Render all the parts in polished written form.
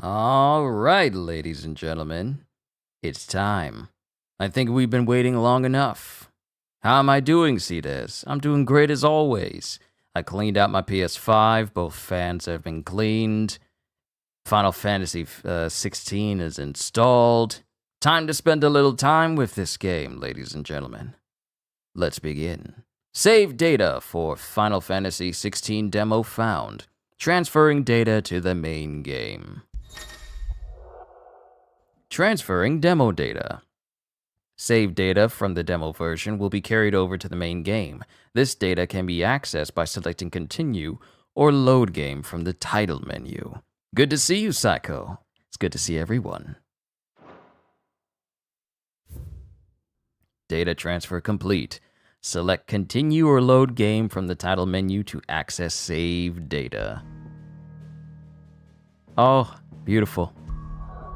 All right, ladies and gentlemen, it's time. I think we've been waiting long enough. How am I doing, Cdes? I'm doing great as always. I cleaned out my PS5. Both fans have been cleaned. Final Fantasy 16 is installed. Time to spend a little time with this game, ladies and gentlemen. Let's begin. Save data for Final Fantasy 16 demo found. Transferring data to the main game. Transferring demo data. Save data from the demo version will be carried over to the main game. This data can be accessed by selecting Continue or Load Game from the title menu. Good to see you, Psycho. It's good to see everyone. Data transfer complete. Select Continue or Load Game from the title menu to access saved data. Oh, beautiful.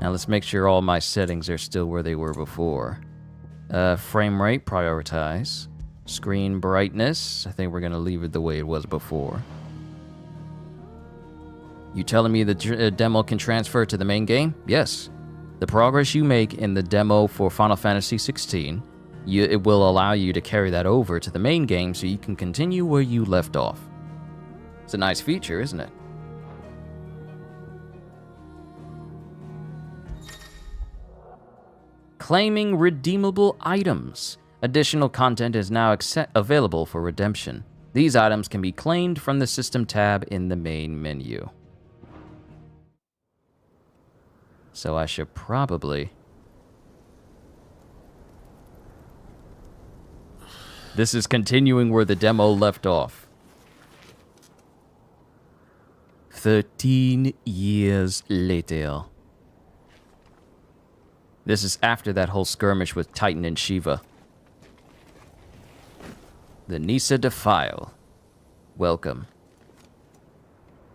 Now let's make sure all my settings are still where they were before. Frame rate, prioritize. Screen brightness, I think we're going to leave it the way it was before. You telling me the demo can transfer to the main game? Yes. The progress you make in the demo for Final Fantasy 16, it will allow you to carry that over to the main game so you can continue where you left off. It's a nice feature, isn't it? Claiming redeemable items. Additional content is now available for redemption. These items can be claimed from the System tab in the main menu. So I should probably... This is continuing where the demo left off. 13 years later. This is after that whole skirmish with Titan and Shiva. The Nisa Defile. Welcome.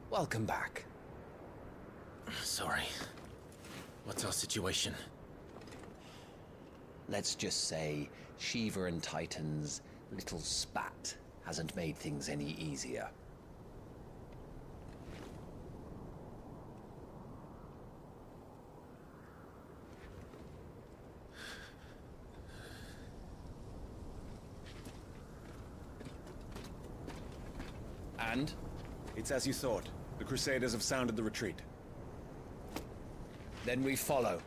Welcome back. Sorry. What's our situation? Let's just say Shiva and Titan's little spat hasn't made things any easier. And? It's as you thought. The Crusaders have sounded the retreat. Then we follow.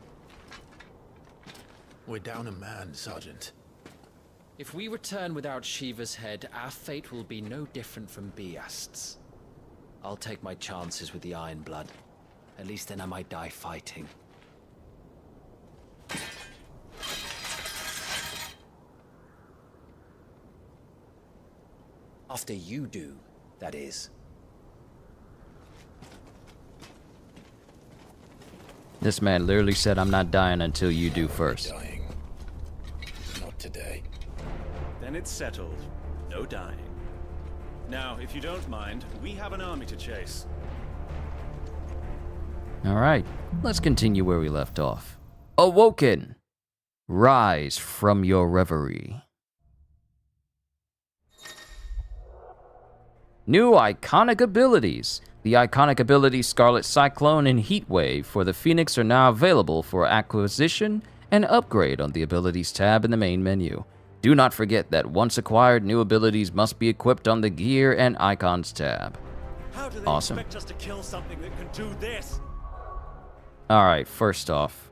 We're down a man, Sergeant. If we return without Shiva's head, our fate will be no different from Biast's. I'll take my chances with the Iron Blood. At least then I might die fighting. After you do, that is. This man literally said, I'm not dying until you do first. Dying. Not today. Then it's settled. No dying. Now, if you don't mind, we have an army to chase. Alright, let's continue where we left off. Awoken! Rise from your reverie. New iconic abilities. The iconic abilities Scarlet Cyclone and Heatwave for the Phoenix are now available for acquisition and upgrade on the Abilities tab in the main menu. Do not forget that once acquired, new abilities must be equipped on the Gear and Icons tab. How do they Awesome. expect us to kill something that can do this? Alright, first off,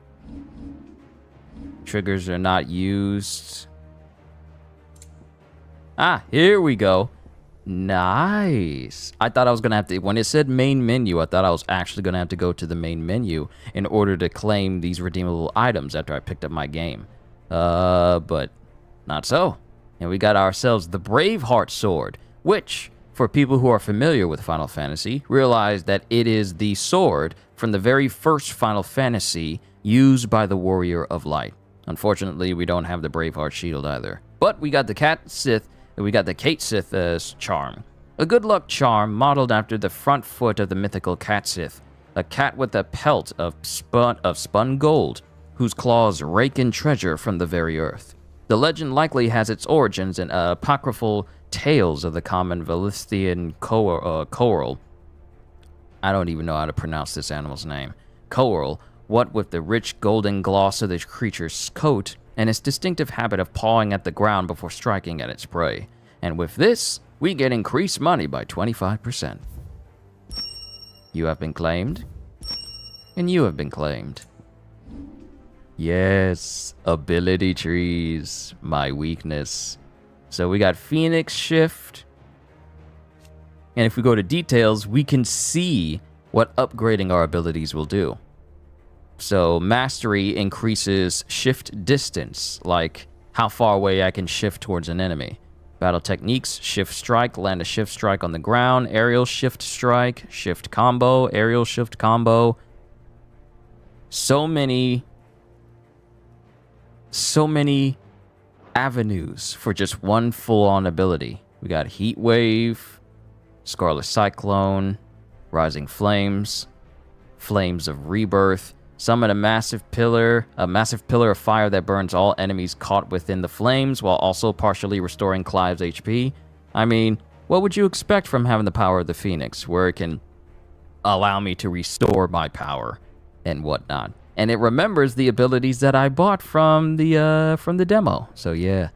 triggers are not used. Ah, here we go. Nice. I thought I was going to have to, when it said main menu, I thought I was actually going to have to go to the main menu in order to claim these redeemable items after I picked up my game. But not so. And we got ourselves the Braveheart Sword, which, for people who are familiar with Final Fantasy, realize that it is the sword from the very first Final Fantasy used by the Warrior of Light. Unfortunately, we don't have the Braveheart Shield either. But we got the Kate Sith charm. A good luck charm modeled after the front foot of the mythical Cat Sith. A cat with a pelt of spun gold, whose claws rake in treasure from the very earth. The legend likely has its origins in apocryphal tales of the common Velithian coral. I don't even know how to pronounce this animal's name. coral, what with the rich golden gloss of the creature's coat and its distinctive habit of pawing at the ground before striking at its prey. And with this, we get increased money by 25%. You have been claimed, and you have been claimed. Yes, ability trees, my weakness. So we got Phoenix Shift. And if we go to details, we can see what upgrading our abilities will do. So Mastery increases shift distance, like how far away I can shift towards an enemy. Battle Techniques, Shift Strike, land a Shift Strike on the ground, Aerial Shift Strike, Shift Combo, Aerial Shift Combo. So many avenues for just one full-on ability. We got Heat Wave, Scarlet Cyclone, Rising Flames, Flames of Rebirth, summon a massive pillar of fire that burns all enemies caught within the flames while also partially restoring Clive's HP. I mean, what would you expect from having the power of the Phoenix, where it can allow me to restore my power and whatnot? And it remembers the abilities that I bought from the demo. So yeah,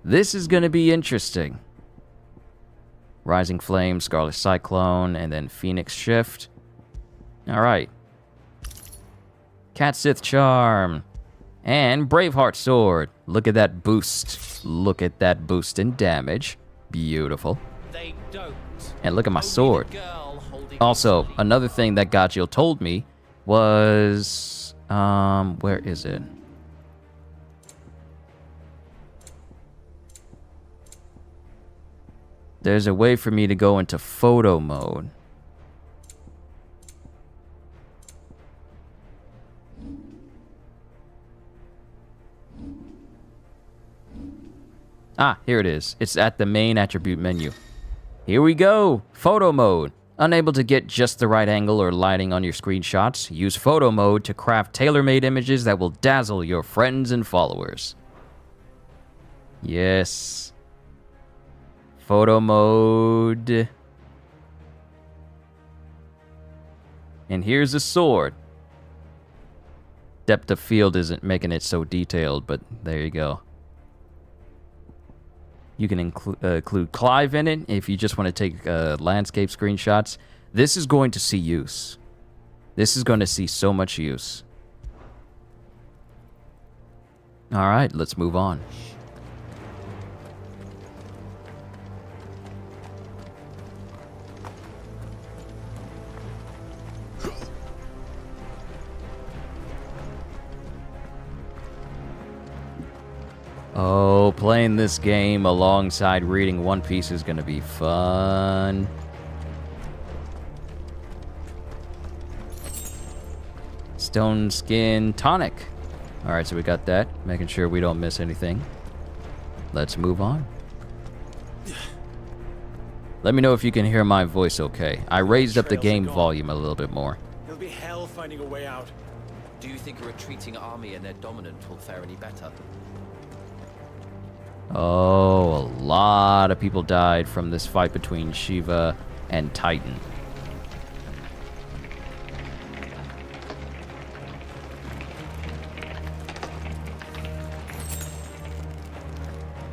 this is gonna be interesting. Rising Flame, Scarlet Cyclone, and then Phoenix Shift. All right. Cat Sith Charm. And Braveheart Sword. Look at that boost. Look at that boost in damage. Beautiful. They don't. And look at my Only the sword. girl holding Also, the sleeve. another thing that Gajil told me was... where is it? There's a way for me to go into photo mode. Ah, here it is. It's at the main attribute menu. Here we go. Photo mode. Unable to get just the right angle or lighting on your screenshots? Use photo mode to craft tailor-made images that will dazzle your friends and followers. Yes. Photo mode. And here's a sword. Depth of field isn't making it so detailed, but there you go. You can include Clive in it if you just want to take landscape screenshots. This is going to see use. This is going to see so much use. All right, let's move on. Oh, playing this game alongside reading One Piece is going to be fun. Stone Skin Tonic. Alright, so we got that. Making sure we don't miss anything. Let's move on. Let me know if you can hear my voice okay. I raised up the game volume a little bit more. It'll be hell finding a way out. Do you think a retreating army and their dominant will fare any better? Oh, a lot of people died from this fight between Shiva and Titan.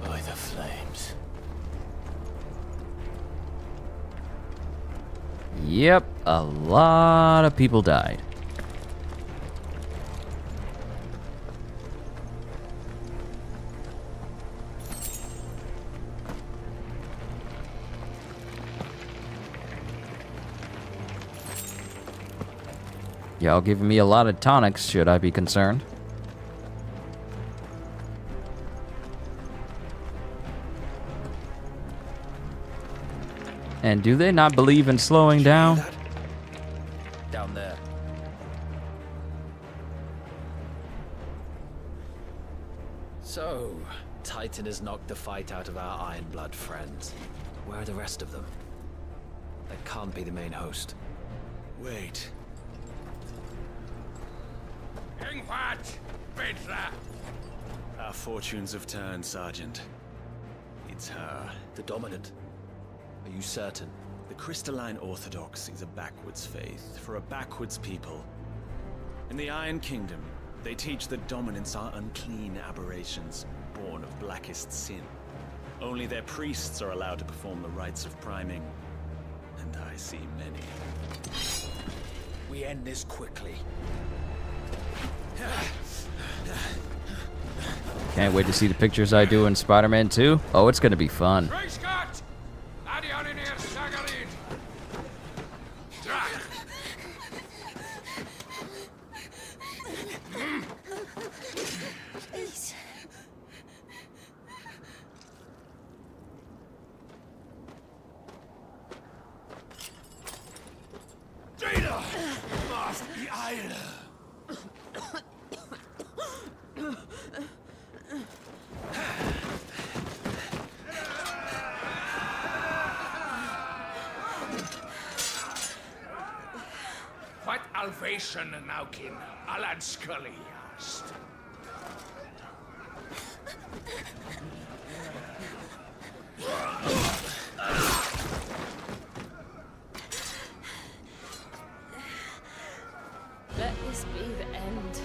By the flames. Yep, a lot of people died. Y'all giving me a lot of tonics, should I be concerned? And do they not believe in slowing down? Down there. So, Titan has knocked the fight out of our Ironblood friends. Where are the rest of them? That can't be the main host. Wait. Our fortunes have turned, Sergeant. It's her. The Dominant. Are you certain? The crystalline orthodoxy is a backwards faith for a backwards people. In the Iron Kingdom, they teach that dominants are unclean aberrations, born of blackest sin. Only their priests are allowed to perform the rites of priming, and I see many. We end this quickly. Can't wait to see the pictures I do in Spider-Man 2. Oh, it's gonna be fun. Please. What Alvation Naukin Alan Scully asked. Let this be the end.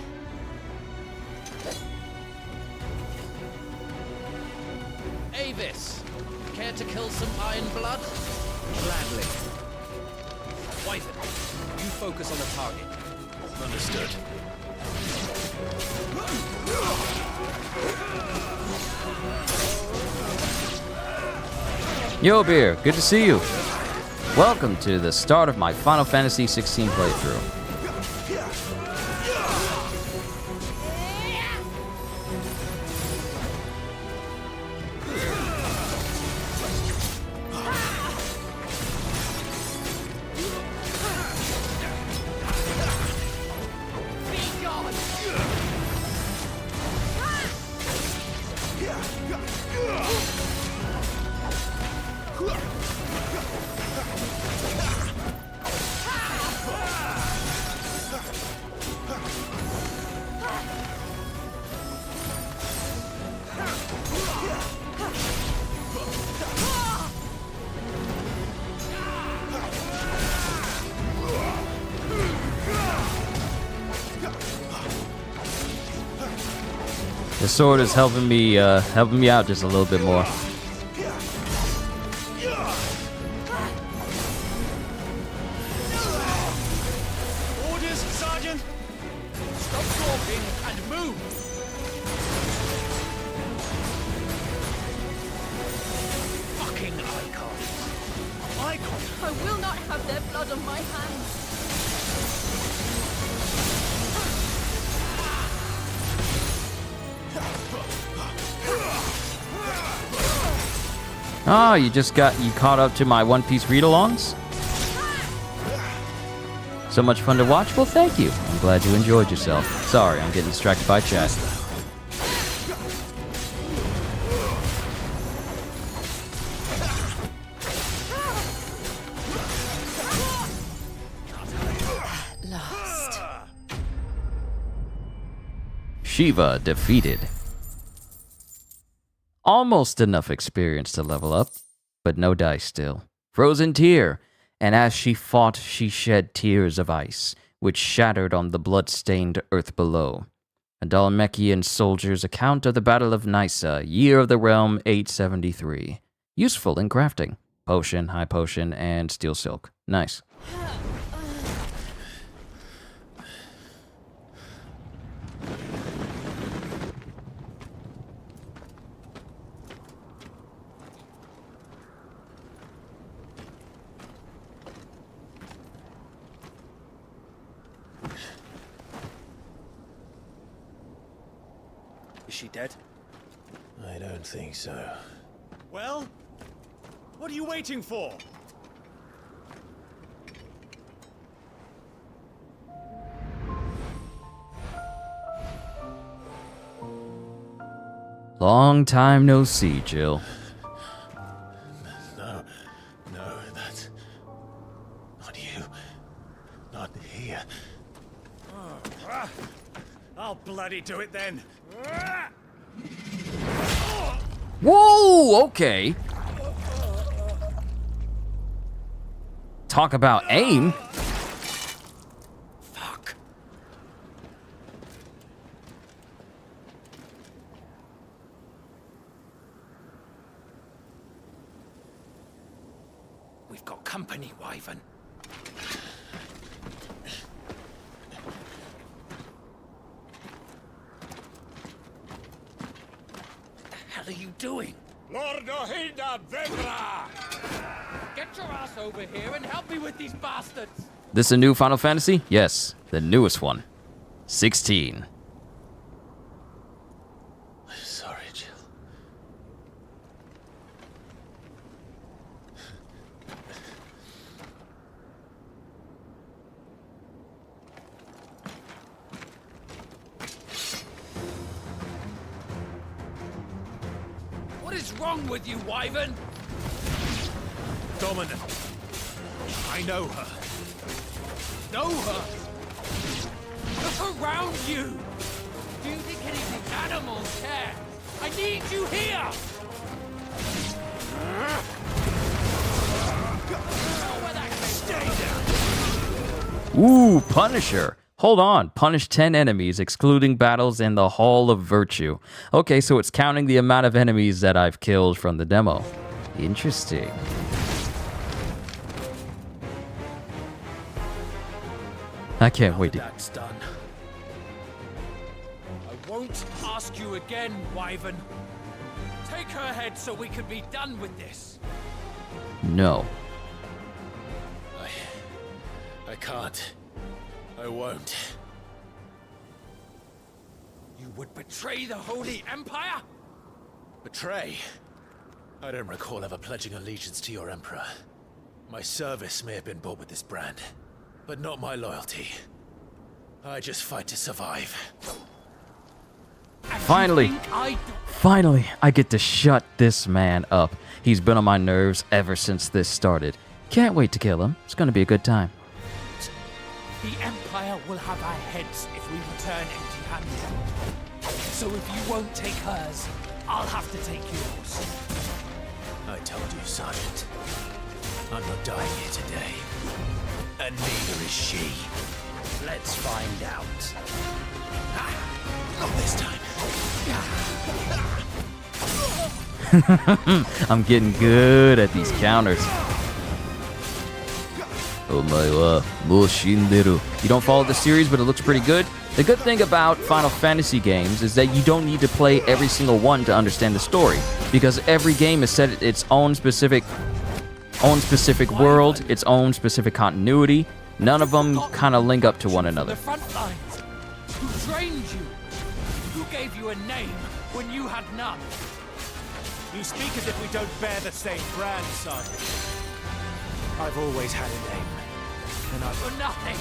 Avis, care to kill some Iron Blood? Gladly. Wyvern, you focus on the target. Understood. Yo, Beer, good to see you. Welcome to the start of my Final Fantasy 16 playthrough. The sword is helping me out just a little bit more. Orders, Sergeant! Stop talking and move! Fucking icons. Icons. I will not have their blood on my hands. Oh, you caught up to my One Piece read-alongs? So much fun to watch? Well, thank you. I'm glad you enjoyed yourself. Sorry, I'm getting distracted by chat. Lost. Shiva defeated. Almost enough experience to level up, but no dice still. Frozen tear, and as she fought, she shed tears of ice, which shattered on the blood-stained earth below. A Dhalmekian soldier's account of the Battle of Nysa, Year of the Realm 873. Useful in crafting. Potion, high potion, and steel silk. Nice. Is she dead? I don't think so. Well, what are you waiting for? Long time no see, Jill. No, that's not you. Not here. I'll bloody do it then. Whoa, okay. Talk about aim. Fuck. We've got company, Wyvern. What the hell are you doing? Lord Ohilda Vedra! Get your ass over here and help me with these bastards! This a new Final Fantasy? Yes, the newest one. 16. I'm sorry, Jill. What is wrong with you, Wyvern? Dominant. I know her. Know her! Look around you! Do you think anything animals care? I need you here! Ooh, Punisher. Hold on. Punish 10 enemies, excluding battles in the Hall of Virtue. Okay, so it's counting the amount of enemies that I've killed from the demo. Interesting. I can't wait to... That's done. I won't ask you again, Wyvern. Take her head so we can be done with this. No. I can't. I won't. You would betray the Holy Empire? Betray? I don't recall ever pledging allegiance to your Emperor. My service may have been bought with this brand, but not my loyalty. I just fight to survive. Finally. Finally, I get to shut this man up. He's been on my nerves ever since this started. Can't wait to kill him. It's gonna be a good time. The Empire will have our heads if we return empty-handed. So if you won't take hers, I'll have to take yours. I told you, Sergeant. I'm not dying here today. And neither is she. Let's find out. Not this time. I'm getting good at these counters. Oh my god, you don't follow the series, but it looks pretty good. The good thing about Final Fantasy games is that you don't need to play every single one to understand the story, because every game is set its own specific world, its own specific continuity. None of them kind of link up to one another. The front lines. Who trained you? Who gave you a name when you had none? You speak as if we don't bear the same brand, son. I've always had a name. And I've... For nothing.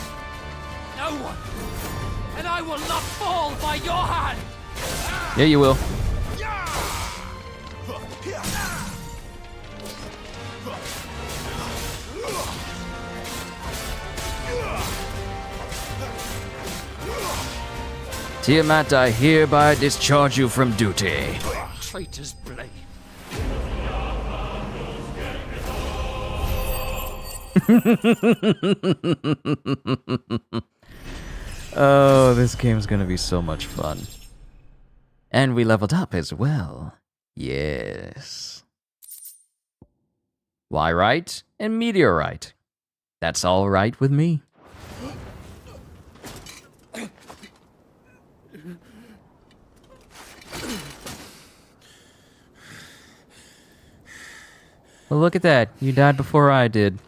No one. And I will not fall by your hand. Yeah, you will. Tiamat, I hereby discharge you from duty. Traitor's blade. Oh, this game's gonna be so much fun. And we leveled up as well. Yes. Wyrite and Meteorite. That's all right with me. Well, look at that. You died before I did.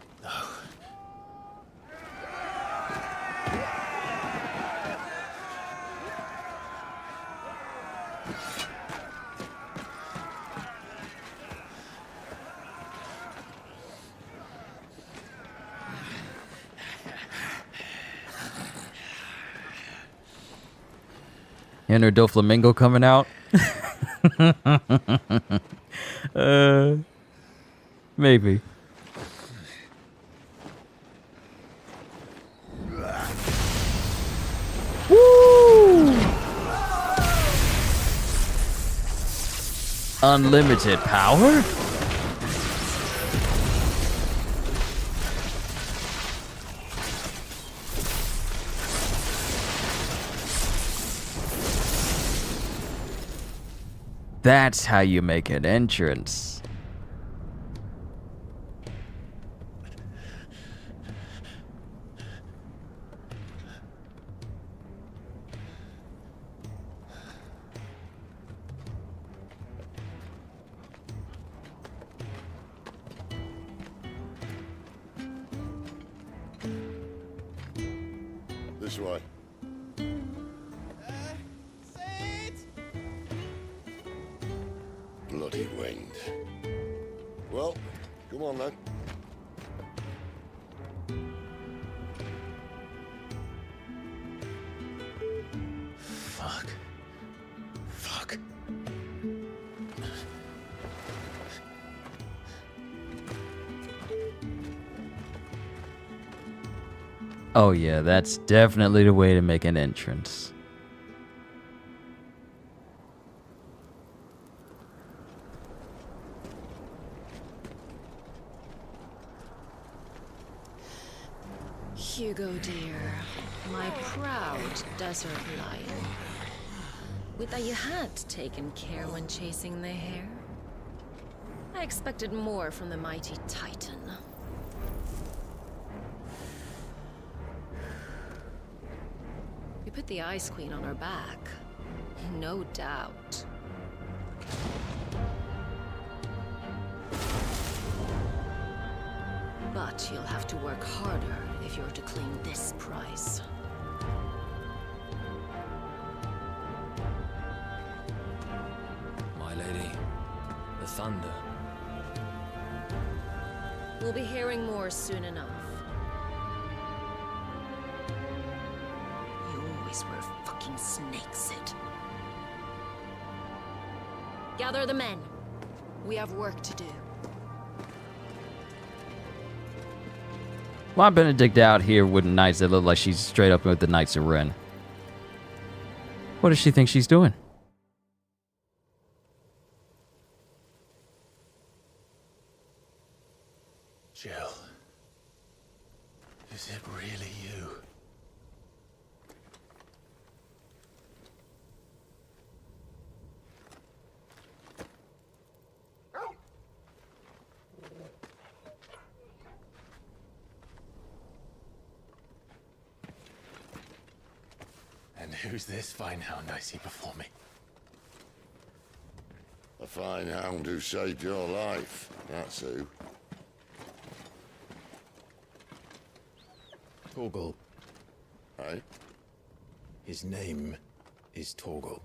Enter Doflamingo coming out. Maybe. Woo! Unlimited power? That's how you make an entrance. This way. Bloody wind. Well, come on then. Fuck. Fuck. Oh yeah, that's definitely the way to make an entrance. Hugo, dear, my proud desert lion. Would that you had taken care when chasing the hare. I expected more from the mighty Titan. We put the Ice Queen on her back, no doubt. But you'll have to work harder if you're to claim this prize. My lady, the thunder. We'll be hearing more soon enough. You always were a fucking snake, Sid. Gather the men. We have work to do. Why Benedict out here with knights that look like she's straight up with the Knights of Ren? What does she think she's doing? Jill. Is it really you? And who's this fine hound I see before me? A fine hound who saved your life. That's who. Torgal. Hey? His name is Torgal.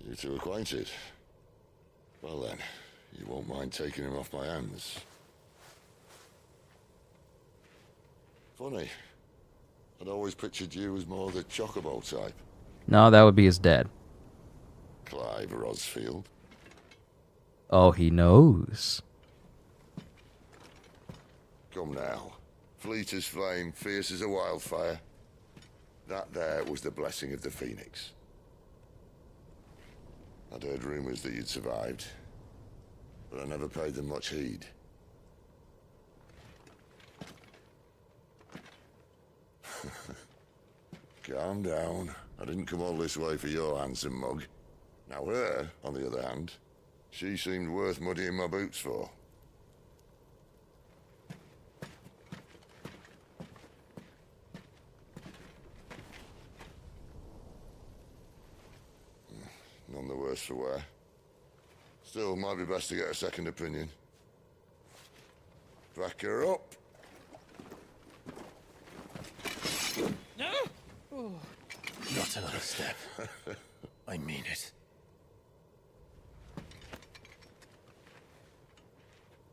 You two acquainted? Well then, you won't mind taking him off my hands. Funny. I'd always pictured you as more the Chocobo type. No, that would be his dad. Clive Rosfield. Oh, he knows. Come now. Fleet as flame, fierce as a wildfire. That there was the blessing of the Phoenix. I'd heard rumors that you'd survived, but I never paid them much heed. Calm down. I didn't come all this way for your handsome mug. Now her, on the other hand, she seemed worth muddying my boots for. None the worse for wear. Still, might be best to get a second opinion. Back her up. Not another step. I mean it.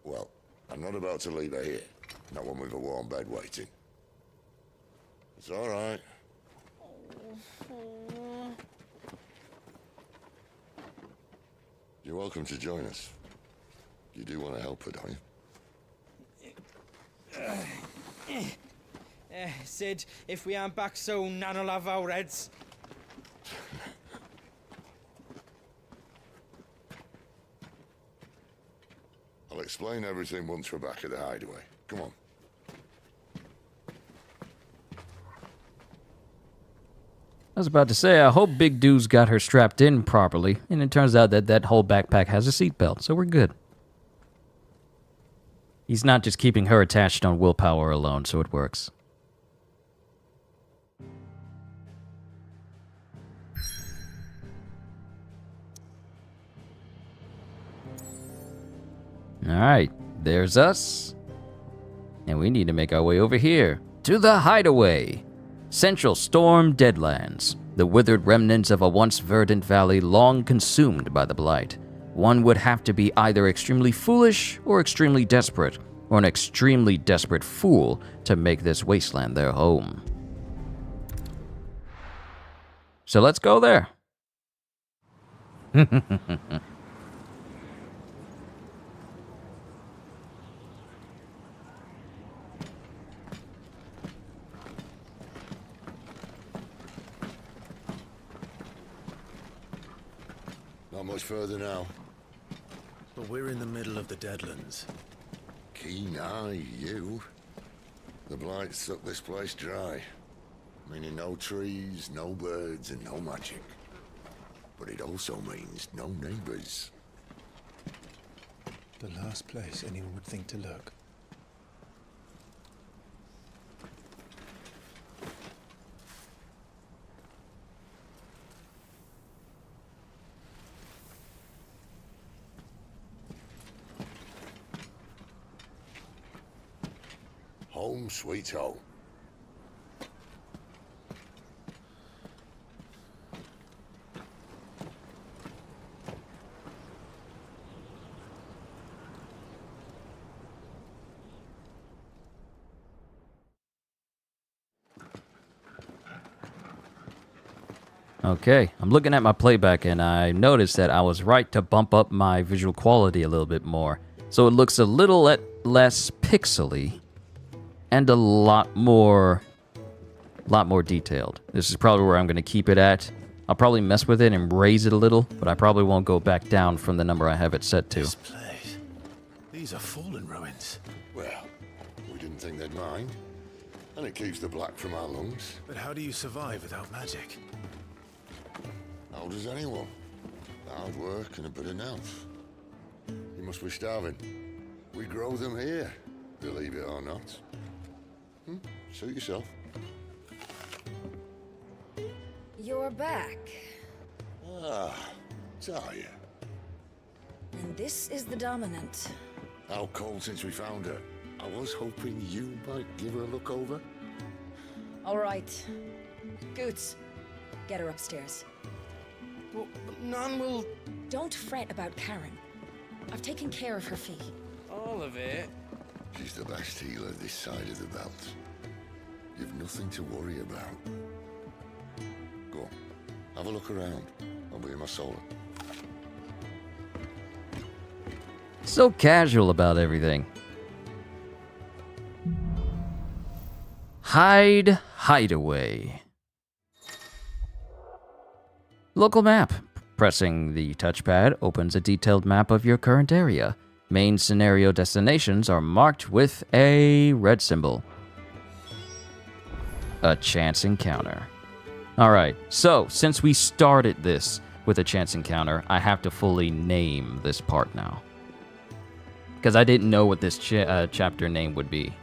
Well, I'm not about to leave her here. Not one with a warm bed waiting. It's all right. You're welcome to join us. You do want to help her, don't you? Sid, if we aren't back soon, Nan'll have our heads. I'll explain everything once we're back at the hideaway. Come on. I was about to say, I hope Big Dude's got her strapped in properly, and it turns out that that whole backpack has a seatbelt, so we're good. He's not just keeping her attached on willpower alone, so it works. Alright, there's us. And we need to make our way over here, to the hideaway. Central Storm Deadlands, the withered remnants of a once verdant valley long consumed by the blight. One would have to be either extremely foolish or extremely desperate, or an extremely desperate fool to make this wasteland their home. So let's go there. Not much further now. But we're in the middle of the Deadlands. Keen eye, you. The blight sucked this place dry. Meaning no trees, no birds, and no magic. But it also means no neighbors. The last place anyone would think to look. Home sweet home. Okay, I'm looking at my playback and I noticed that I was right to bump up my visual quality a little bit more. So it looks a little less pixely and a lot more detailed. This is probably where I'm going to keep it at. I'll probably mess with it and raise it a little, but I probably won't go back down from the number I have it set to. This place. These are fallen ruins. Well, we didn't think they'd mind. And it keeps the black from our lungs. But how do you survive without magic? How does anyone? Hard work and a bit of nerve. You must be starving. We grow them here, believe it or not. Suit yourself. You're back. Ah, Talia. And this is the Dominant. How cold since we found her. I was hoping you might give her a look over. All right. Goots, get her upstairs. But none will... Don't fret about Karen. I've taken care of her fee. All of it? She's the best healer this side of the belt. You've nothing to worry about. Go on, have a look around. I'll be in my solar. So casual about everything. Hideaway. Local map. Pressing the touchpad opens a detailed map of your current area. Main scenario destinations are marked with a red symbol. A chance encounter. Alright, so since we started this with a chance encounter, I have to fully name this part now. Because I didn't know what this chapter name would be.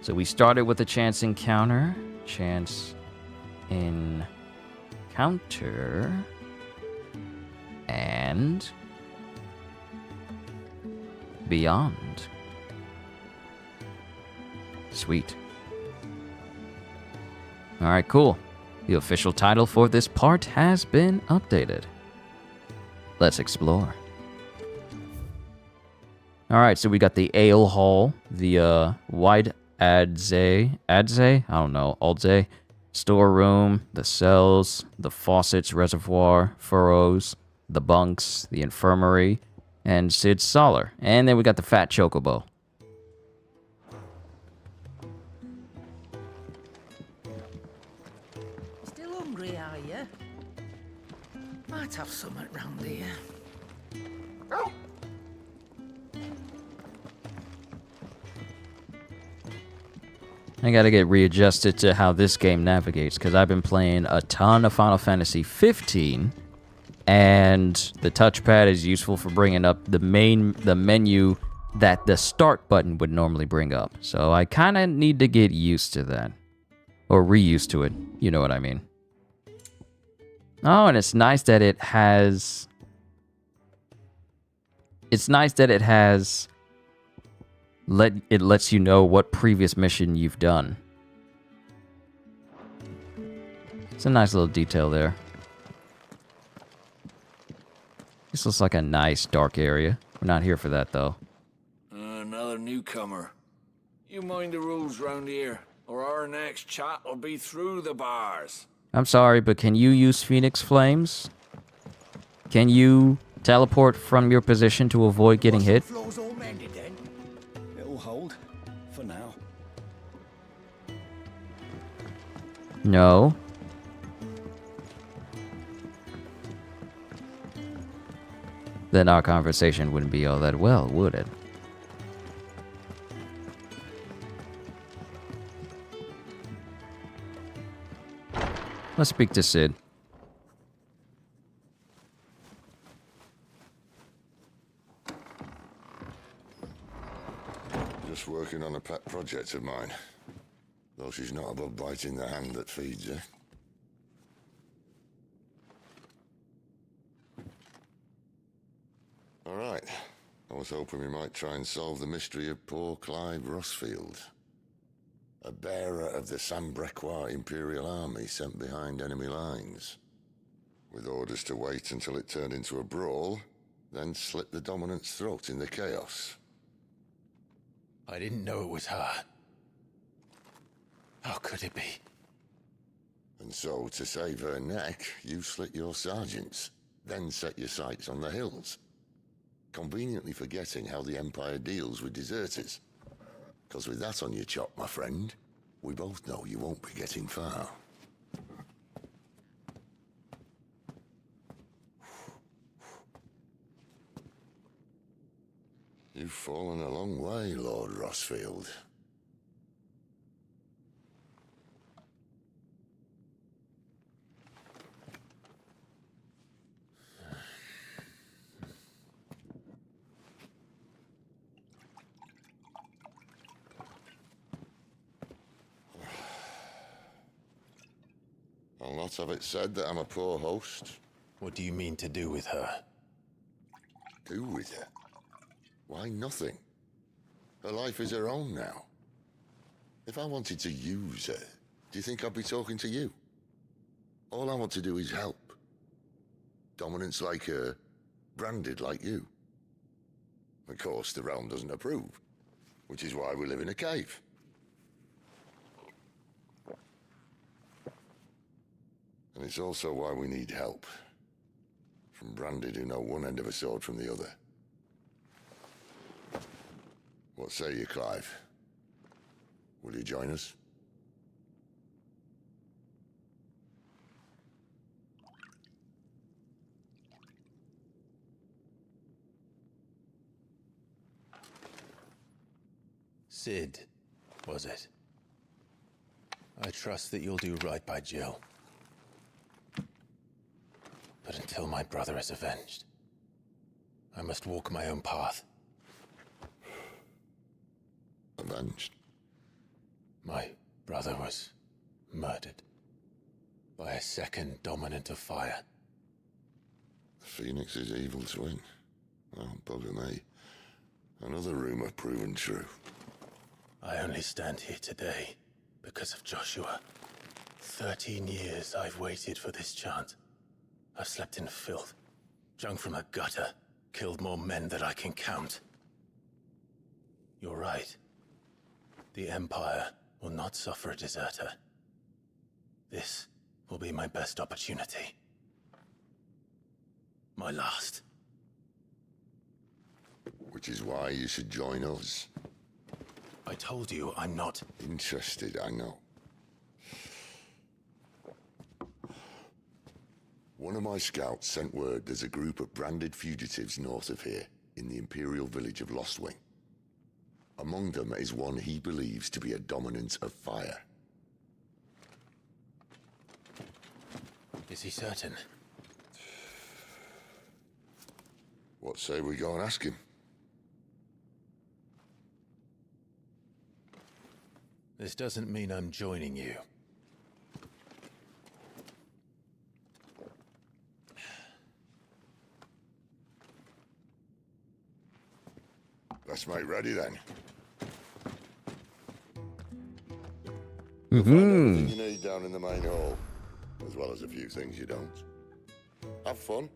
So we started with a chance encounter. Chance encounter. And beyond. Sweet. Alright, cool. The official title for this part has been updated. Let's explore. Alright, so we got the ale hall, the wide Adze, I don't know, Aldze, storeroom, the cells, the faucets, reservoir, furrows, the bunks, the infirmary, and Sid's Solar. And then we got the fat chocobo. Still hungry, are you? Might have something round here. I gotta get readjusted to how this game navigates, because I've been playing a ton of Final Fantasy 15, and the touchpad is useful for bringing up the menu that the start button would normally bring up. So I kind of need to get used to that. Or re-used to it, you know what I mean. Oh, and it's nice that it has... It lets you know what previous mission you've done. It's a nice little detail there. This looks like a nice dark area. We're not here for that though. Another newcomer. You mind the rules round here, or our next chat will be through the bars. I'm sorry, but can you use Phoenix Flames? Can you teleport from your position to avoid getting hit? Floor's all mended then. It'll hold. For now. No. Then our conversation wouldn't be all that well, would it? Let's speak to Sid. Just working on a pet project of mine. Though she's not above biting the hand that feeds her. All right. I was hoping we might try and solve the mystery of poor Clive Rossfield. A bearer of the Sambrequois Imperial Army sent behind enemy lines. With orders to wait until it turned into a brawl, then slit the dominant's throat in the chaos. I didn't know it was her. How could it be? And so, to save her neck, you slit your sergeants, then set your sights on the hills. Conveniently forgetting how the Empire deals with deserters. Because with that on your chop, my friend, we both know you won't be getting far. You've fallen a long way, Lord Rossfield. I'll not have it said that I'm a poor host. What do you mean to do with her? Do with her? Why, nothing. Her life is her own now. If I wanted to use her, do you think I'd be talking to you? All I want to do is help. Dominants like her, branded like you. Of course, the realm doesn't approve, which is why we live in a cave. And it's also why we need help. From branded who know one end of a sword from the other. What say you, Clive? Will you join us? Sid, was it? I trust that you'll do right by Jill. But until my brother is avenged, I must walk my own path. Avenged? My brother was murdered by a second dominant of fire. Phoenix's evil twin. Oh, bugger me. Another rumor proven true. I only stand here today because of Joshua. 13 years I've waited for this chance. I've slept in filth, drunk from a gutter, killed more men than I can count. You're right. The Empire will not suffer a deserter. This will be my best opportunity. My last. Which is why you should join us. I told you I'm not interested, I know. One of my scouts sent word there's a group of branded fugitives north of here, in the Imperial village of Lostwing. Among them is one he believes to be a dominant of fire. Is he certain? What say we go and ask him? This doesn't mean I'm joining you. Let's make ready then. Mm-hmm. You need down in the main hall. as well as a few things you don't. Have fun.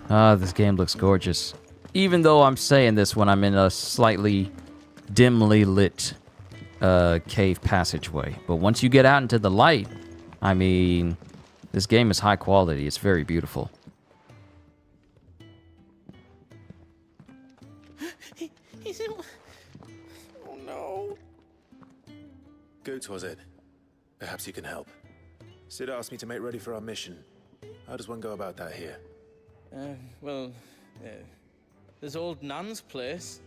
Ah, this game looks gorgeous. Even though I'm saying this when I'm in a slightly dimly lit cave passageway. But once you get out into the light, I mean, this game is high quality. It's very beautiful. He's in... Oh no. Goot, was it? Perhaps you can help. Sid asked me to make ready for our mission. How does one go about that here? Well, there's old Nan's place.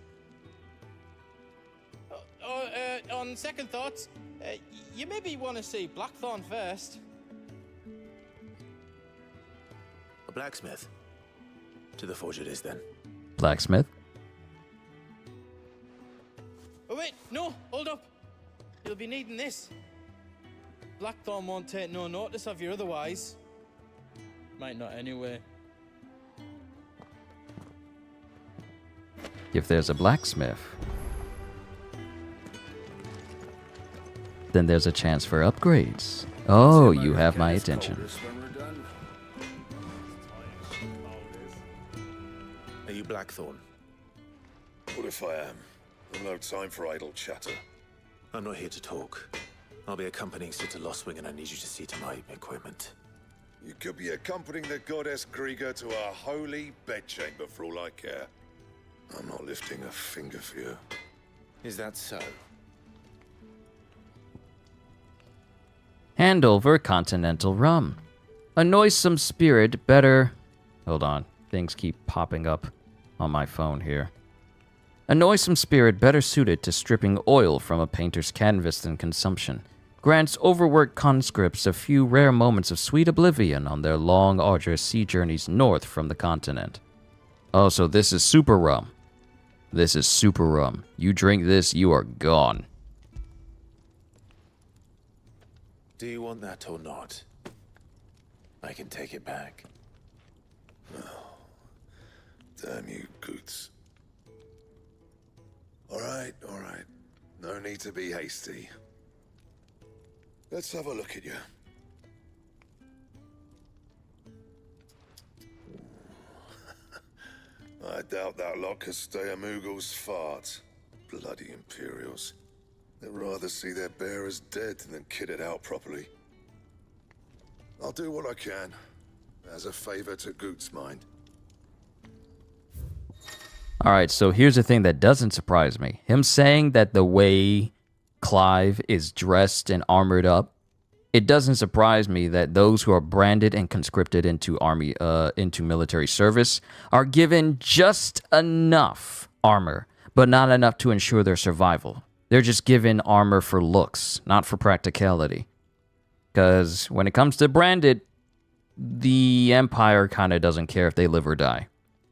On second thoughts, you maybe want to see Blackthorn first. A blacksmith? To the forge it is, then. Blacksmith? Oh wait, no, hold up. You'll be needing this. Blackthorn won't take no notice of you otherwise. Might not anyway. If there's a blacksmith, then there's a chance for upgrades. Oh, you have my attention. Are you Blackthorn? What if I am? I've no time for idle chatter. I'm not here to talk. I'll be accompanying Sid to Lostwing, and I need you to see to my equipment. You could be accompanying the goddess Grieger to our holy bedchamber for all I care. I'm not lifting a finger for you. Is that so? Hand over continental rum. A noisome spirit better... Hold on. Things keep popping up on my phone here. A noisome spirit better suited to stripping oil from a painter's canvas than consumption. Grants overworked conscripts a few rare moments of sweet oblivion on their long, arduous sea journeys north from the continent. Oh, so this is super rum. This is super rum. You drink this, you are gone. Do you want that or not? I can take it back. Oh, damn you, Goots. All right. No need to be hasty. Let's have a look at you. I doubt that lot could stay a Moogle's fart. Bloody Imperials. They'd rather see their bearers dead than kitted out properly. I'll do what I can, as a favor to Goot's mind. Alright, so here's the thing that doesn't surprise me. Him saying that the way Clive is dressed and armored up, it doesn't surprise me that those who are branded and conscripted into into military service are given just enough armor, but not enough to ensure their survival. They're just given armor for looks, not for practicality. Because when it comes to branded, the Empire kind of doesn't care if they live or die.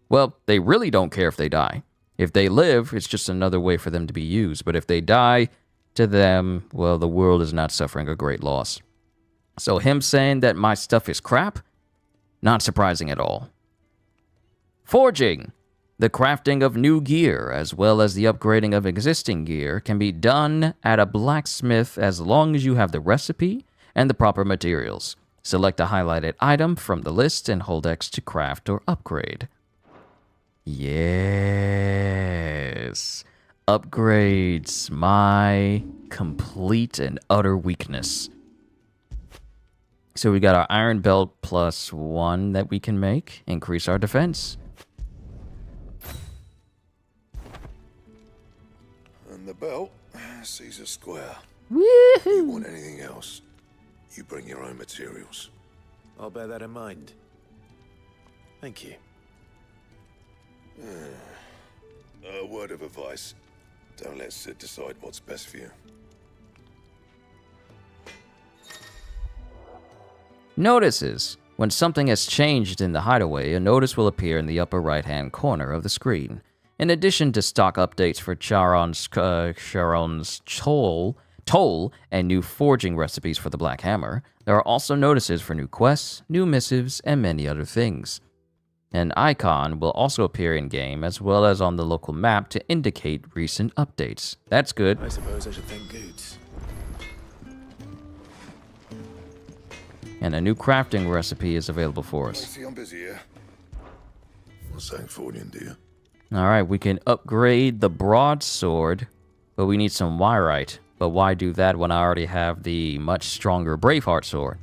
Well, they really don't care if they die. If they live, it's just another way for them to be used. But if they die, to them, well, the world is not suffering a great loss. So him saying that my stuff is crap, not surprising at all. Forging. The crafting of new gear, as well as the upgrading of existing gear, can be done at a blacksmith as long as you have the recipe and the proper materials. Select a highlighted item from the list and hold X to craft or upgrade. Yes. Upgrades, my complete and utter weakness. So we got our iron belt +1 that we can make. Increase our defense. And the belt sees a square. Woohoo! You want anything else, you bring your own materials. I'll bear that in mind. Thank you. A word of advice. Don't let Sid decide what's best for you. Notices. When something has changed in the hideaway, a notice will appear in the upper right-hand corner of the screen. In addition to stock updates for Charon's toll and new forging recipes for the Black Hammer, there are also notices for new quests, new missives, and many other things. An icon will also appear in-game as well as on the local map to indicate recent updates. That's good. I suppose I should thank Goots. And a new crafting recipe is available for us. See, I'm busy here. What's that for you, dear? Alright, we can upgrade the broadsword, but we need some wyrite. But why do that when I already have the much stronger Braveheart sword?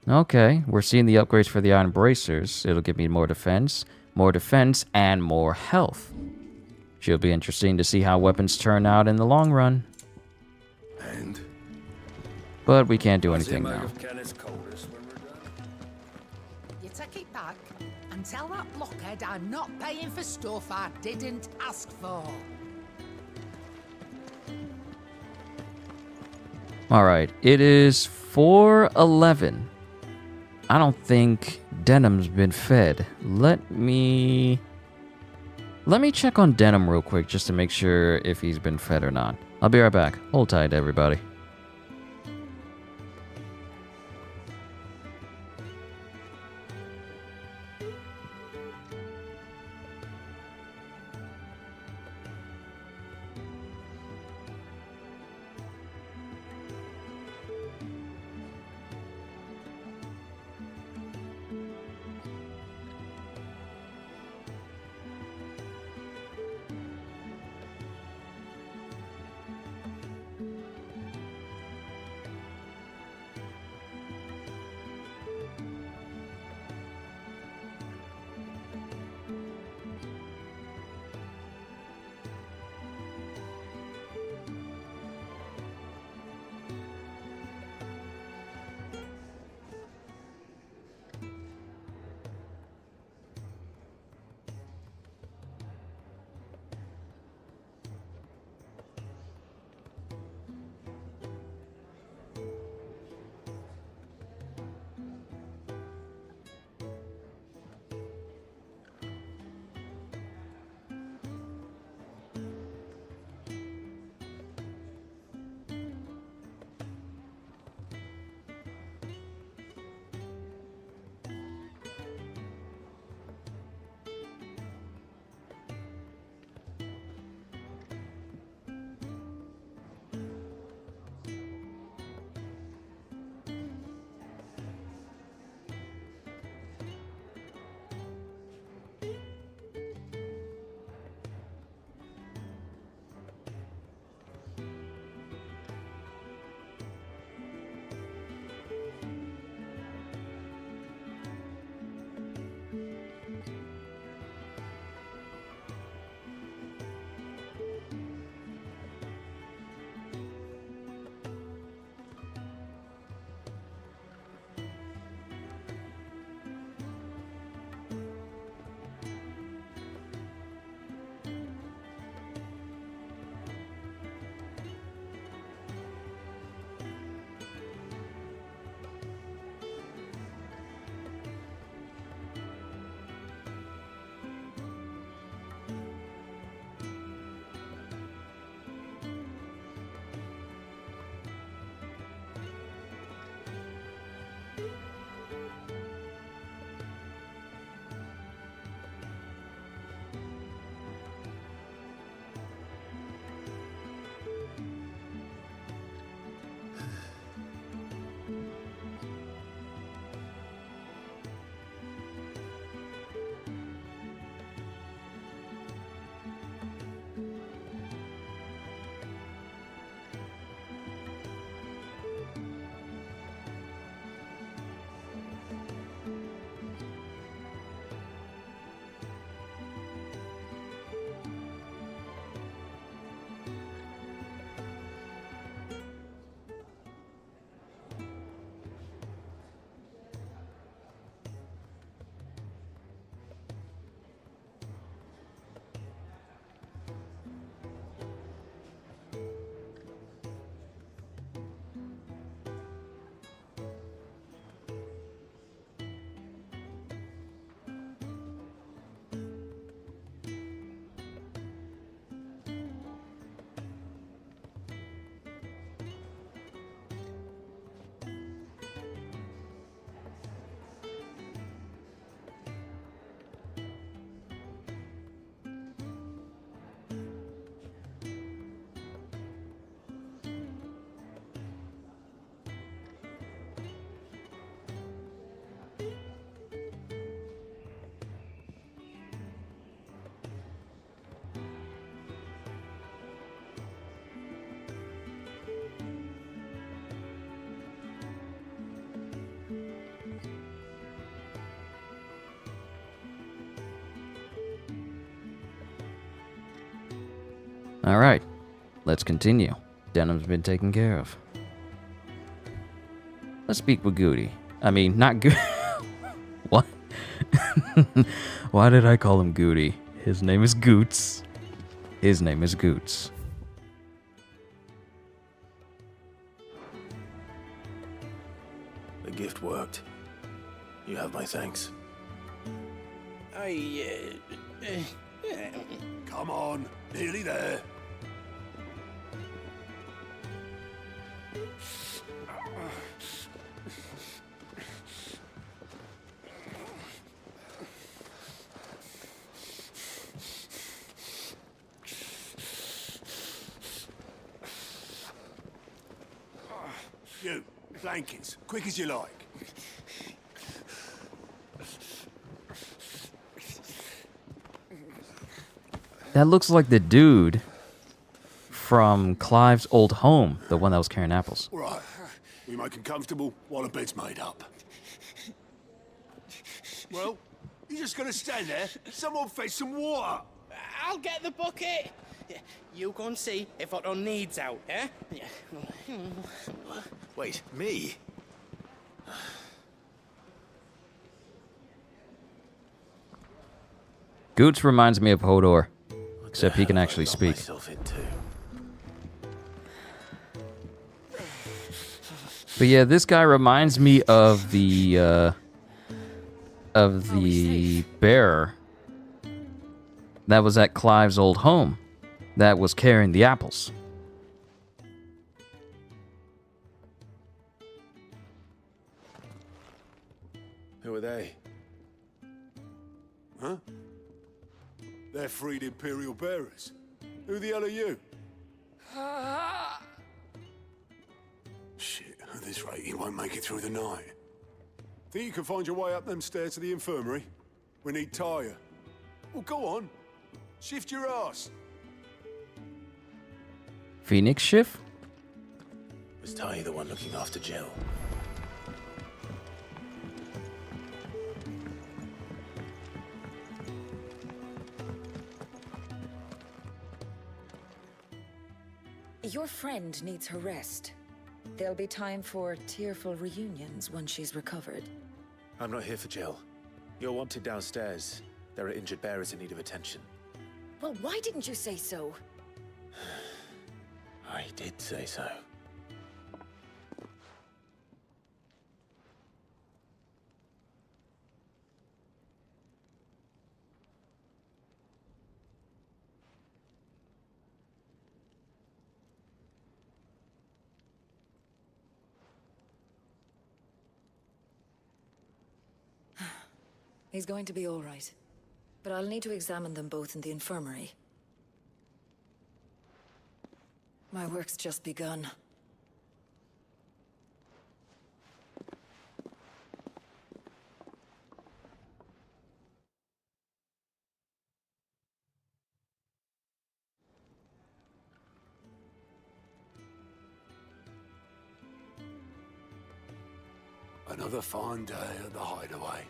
Okay, we're seeing the upgrades for the iron bracers. It'll give me more defense, and more health. Should be interesting to see how weapons turn out in the long run. And? But we can't do anything now. You take it back and tell that blockhead I'm not paying for stuff I didn't ask for. Alright, it is 4:11. I don't think Denim's been fed. Let me check on Denim real quick just to make sure if he's been fed or not. I'll be right back. Hold tight, everybody. Alright, let's continue. Denham's been taken care of. Let's speak with Goody. I mean, not Goody. What? Why did I call him Goody? His name is Goots. His name is Goots. The gift worked. You have my thanks. Come on, nearly there. You, blankets, quick as you like. That looks like the dude from Clive's old home, the one that was carrying apples. Right, we make 'em comfortable while the bed's made up. Well, you just gonna stand there? Someone fetch some water. I'll get the bucket. You go and see if Otto needs out, eh? Wait, me? Goots reminds me of Hodor, except he can actually speak. But yeah, this guy reminds me of the bear that was at Clive's old home that was carrying the apples. Who are they? Huh? They're freed Imperial bearers. Who the hell are you? Shit, at this rate, you won't make it through the night. Think you can find your way up them stairs to the infirmary? We need Tyre. Well, go on. Shift your ass. Phoenix shift? Was Ty the one looking after Jill? Your friend needs her rest. There'll be time for tearful reunions once she's recovered. I'm not here for Jill. You're wanted downstairs. There are injured bearers in need of attention. Well, why didn't you say so? I did say so. He's going to be all right. But I'll need to examine them both in the infirmary. My work's just begun. Another fine day at the hideaway.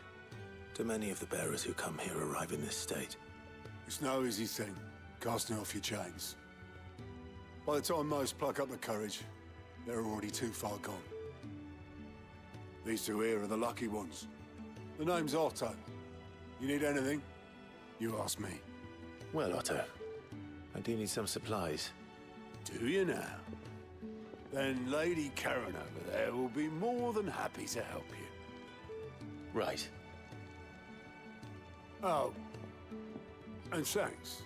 Do many of the bearers who come here arrive in this state? It's no easy thing, casting off your chains. By the time most pluck up the courage, they're already too far gone. These two here are the lucky ones. The name's Otto. You need anything? You ask me. Well, Otto, I do need some supplies. Do you now? Then Lady Karen over there will be more than happy to help you. Right. Oh, and thanks.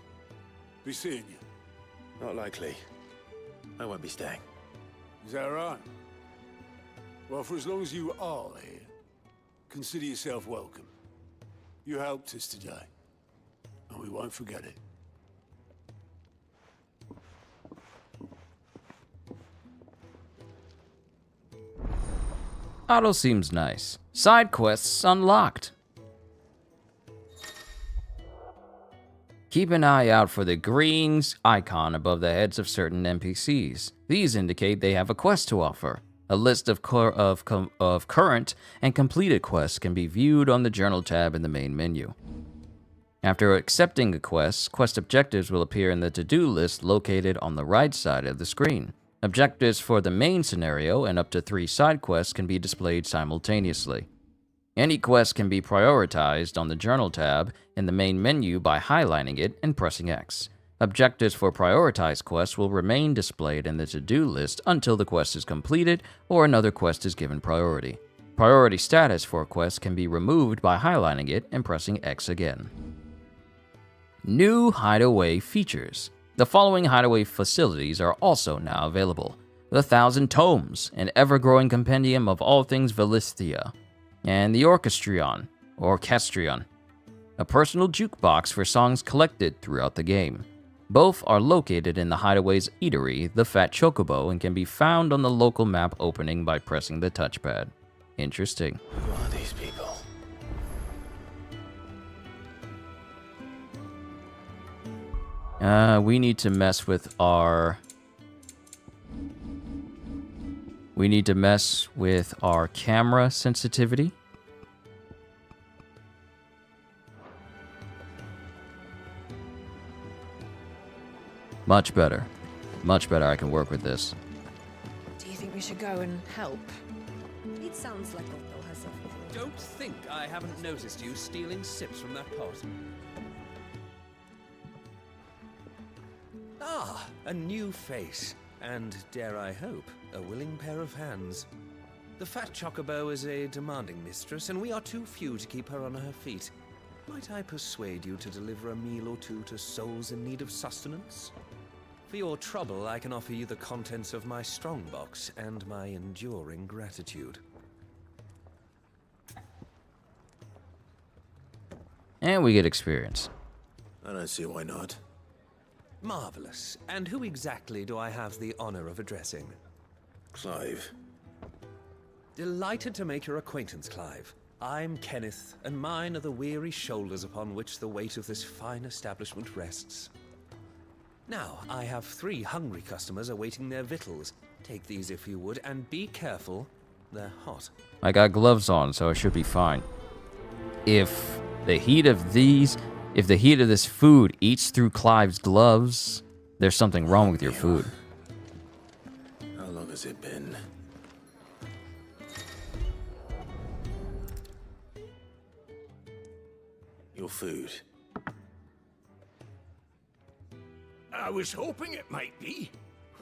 Be seeing you. Not likely. I won't be staying. Is that right? Well, for as long as you are here, consider yourself welcome. You helped us today, and we won't forget it. Otto seems nice. Side quests unlocked. Keep an eye out for the green icon above the heads of certain NPCs. These indicate they have a quest to offer. A list of current and completed quests can be viewed on the Journal tab in the main menu. After accepting a quest, quest objectives will appear in the to-do list located on the right side of the screen. Objectives for the main scenario and up to 3 side quests can be displayed simultaneously. Any quest can be prioritized on the Journal tab in the main menu by highlighting it and pressing X. Objectives for prioritized quests will remain displayed in the to-do list until the quest is completed or another quest is given priority. Priority status for a quest can be removed by highlighting it and pressing X again. New hideaway features. The following hideaway facilities are also now available. The 1,000 Tomes, an ever-growing compendium of all things Velistia, and the Orchestrion, a personal jukebox for songs collected throughout the game. Both are located in the hideaway's eatery, the Fat Chocobo, and can be found on the local map opening by pressing the touchpad. Interesting. Who are these people? We need to mess with our... We need to mess with our camera sensitivity. Much better. Much better. I can work with this. Do you think we should go and help? It sounds like Otto has everything. Don't think I haven't noticed you stealing sips from that pot. Ah, a new face. And, dare I hope, a willing pair of hands. The Fat Chocobo is a demanding mistress, and we are too few to keep her on her feet. Might I persuade you to deliver a meal or two to souls in need of sustenance? For your trouble, I can offer you the contents of my strongbox and my enduring gratitude. And we get experience. I don't see why not. Marvelous. And who exactly do I have the honor of addressing? Clive. Delighted to make your acquaintance, Clive. I'm Kenneth, and mine are the weary shoulders upon which the weight of this fine establishment rests. Now, I have 3 hungry customers awaiting their victuals. Take these if you would, and be careful. They're hot. I got gloves on, so I should be fine. If the heat of this food eats through Clive's gloves, there's something wrong with your food. How long has it been? Your food. I was hoping it might be.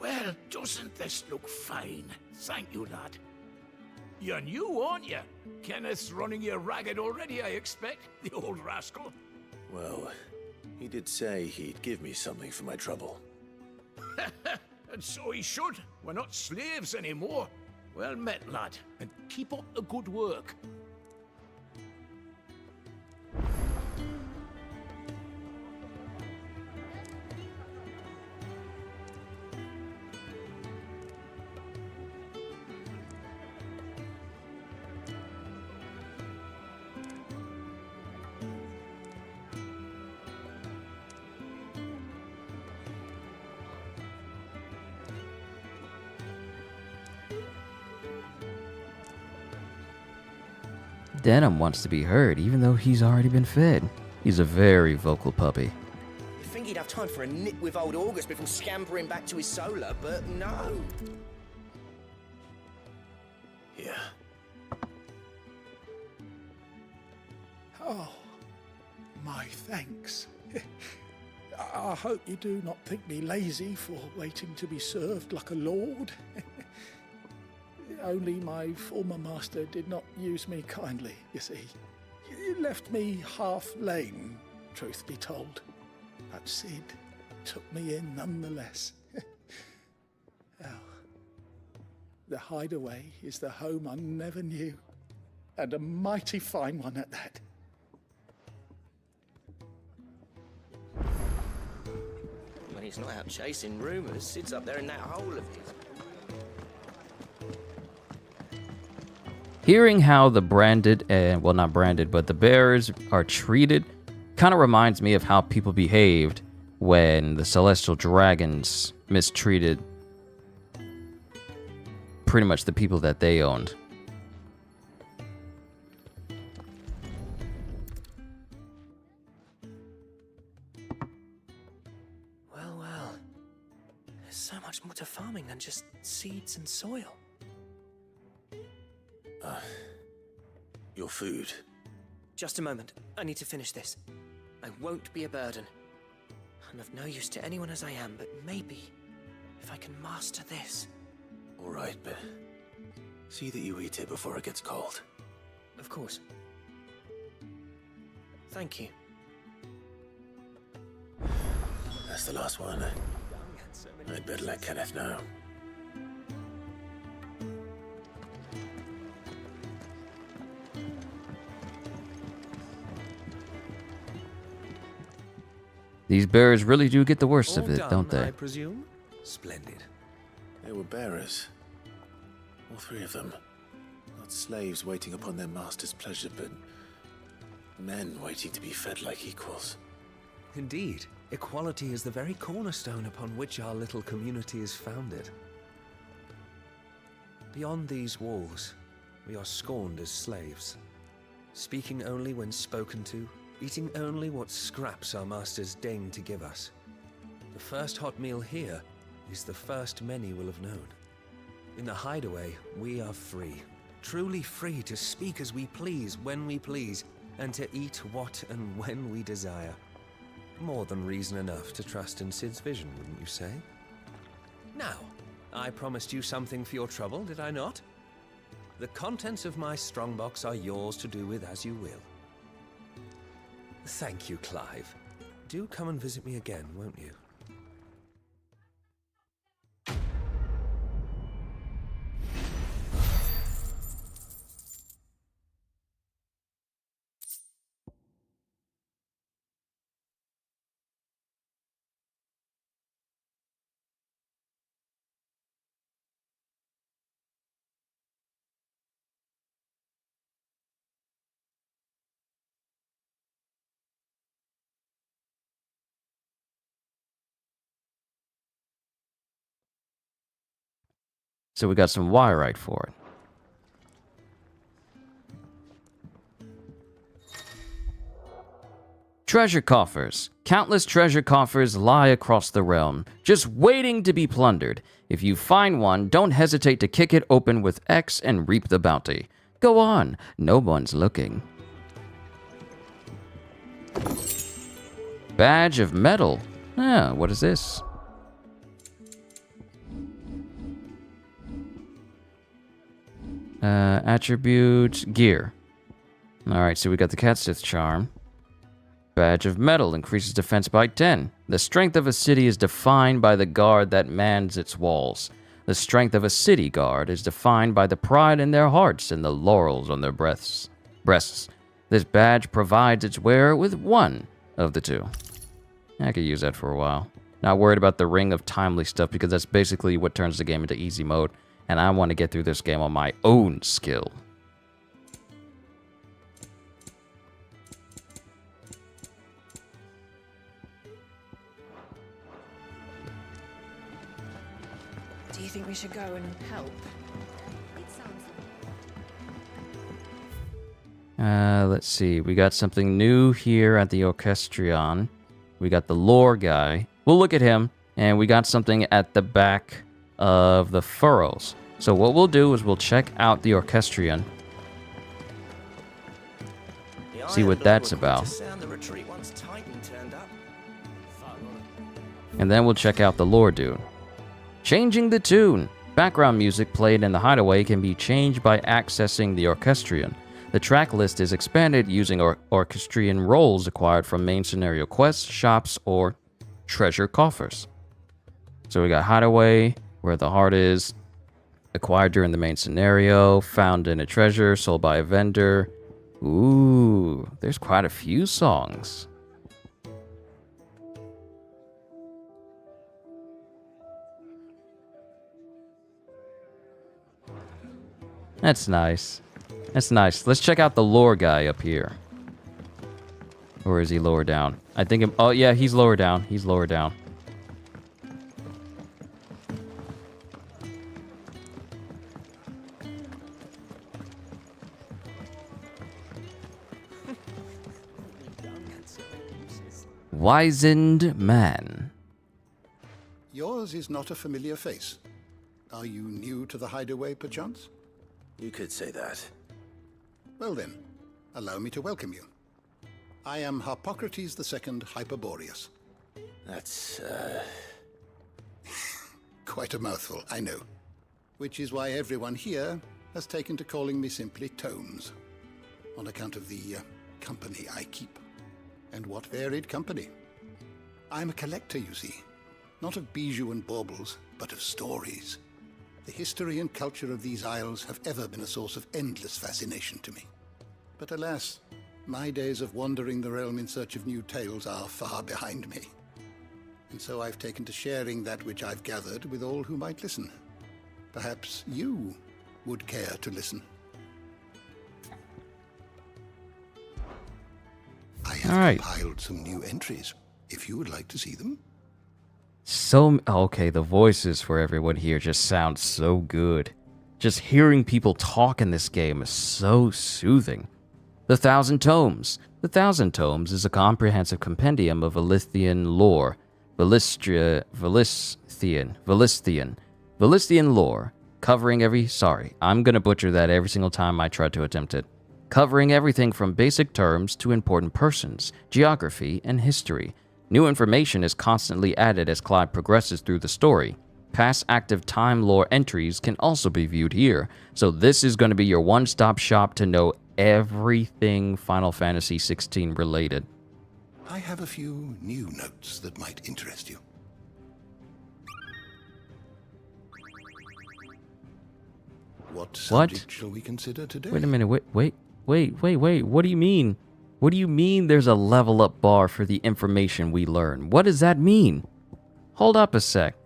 Well, doesn't this look fine? Thank you, lad. You're new, aren't you? Kenneth's running you ragged already, I expect, the old rascal. Well, he did say he'd give me something for my trouble. And so he should. We're not slaves anymore. Well met, lad, and keep up the good work. Denim wants to be heard, even though he's already been fed. He's a very vocal puppy. You'd think he'd have time for a nip with old August before scampering back to his solar, but no. Yeah. Oh, my thanks. I hope you do not think me lazy for waiting to be served like a lord. Only my former master did not use me kindly, you see. You left me half lame, truth be told. But Sid took me in nonetheless. Well, the hideaway is the home I never knew, and a mighty fine one at that. When he's not out chasing rumours, Sid's up there in that hole of his. Hearing how the branded, well, not branded, but the bearers are treated kind of reminds me of how people behaved when the Celestial Dragons mistreated pretty much the people that they owned. so much more to farming than just seeds and soil. Your food. Just a moment. I need to finish this. I won't be a burden. I'm of no use to anyone as I am, but maybe if I can master this. All right, but see that you eat it before it gets cold. Of course. Thank you. That's the last one. I'd better let Kenneth know. These bears really do get the worst of All it, done, don't they? I presume? Splendid. They were bearers. All three of them. Not slaves waiting upon their master's pleasure, but men waiting to be fed like equals. Indeed, equality is the very cornerstone upon which our little community is founded. Beyond these walls, we are scorned as slaves, speaking only when spoken to, eating only what scraps our masters deign to give us. The first hot meal here is the first many will have known. In the hideaway, we are free, truly free to speak as we please, when we please, and to eat what and when we desire. More than reason enough to trust in Sid's vision, wouldn't you say? Now, I promised you something for your trouble, did I not? The contents of my strongbox are yours to do with as you will. Thank you, Clive. Do come and visit me again, won't you? So we got some wire for it. Treasure coffers. Countless treasure coffers lie across the realm, just waiting to be plundered. If you find one, don't hesitate to kick it open with X and reap the bounty. Go on, no one's looking. Badge of metal. Ah, what is this? Attribute, gear. Alright, so we got the Catstith charm. Badge of metal increases defense by 10. The strength of a city is defined by the guard that mans its walls. The strength of a city guard is defined by the pride in their hearts and the laurels on their breasts. This badge provides its wearer with one of the two. I could use that for a while. Not worried about the Ring of Timely stuff because that's basically what turns the game into easy mode. And I want to get through this game on my own skill. Do you think we should go and help? It sounds Let's see. We got something new here at the Orchestrion. We got the lore guy. We'll look at him. And we got something at the back of the furrows. So what we'll do is we'll check out the Orchestrion. See what that's about. And then we'll check out the lore dude. Changing the tune. Background music played in the hideaway can be changed by accessing the Orchestrion. The track list is expanded using Orchestrion roles acquired from main scenario quests, shops, or treasure coffers. So we got hideaway, where the heart is, acquired during the main scenario, found in a treasure, sold by a vendor. Ooh, there's quite a few songs. That's nice. That's nice. Let's check out the lore guy up here. Or is he lower down? I think... oh, yeah, he's lower down. He's lower down. Wizened man. You're yours is not a familiar face. Are you new to the hideaway, perchance? You could say that. Well then, allow me to welcome you. I am Harpocrates II Hyperboreus. That's, Quite a mouthful, I know. Which is why everyone here has taken to calling me simply Tomes, on account of the company I keep. And what varied company. I'm a collector, you see. Not of bijou and baubles, but of stories. The history and culture of these isles have ever been a source of endless fascination to me. But alas, my days of wandering the realm in search of new tales are far behind me. And so I've taken to sharing that which I've gathered with all who might listen. Perhaps you would care to listen. I have compiled some new entries, if you would like to see them. Okay, the voices for everyone here just sound so good. Just hearing people talk in this game is so soothing. The Thousand Tomes. The Thousand Tomes is a comprehensive compendium of Velithian lore. Velisthian lore, covering I'm gonna butcher that every single time I try to attempt it. Covering everything from basic terms to important persons, geography, and history. New information is constantly added as Clive progresses through the story. Past active time lore entries can also be viewed here, so this is going to be your one-stop shop to know everything Final Fantasy XVI related. I have a few new notes that might interest you. What subject shall we consider today? Wait a minute, wait. What do you mean? What do you mean there's a level up bar for the information we learn? What does that mean? Hold up a sec.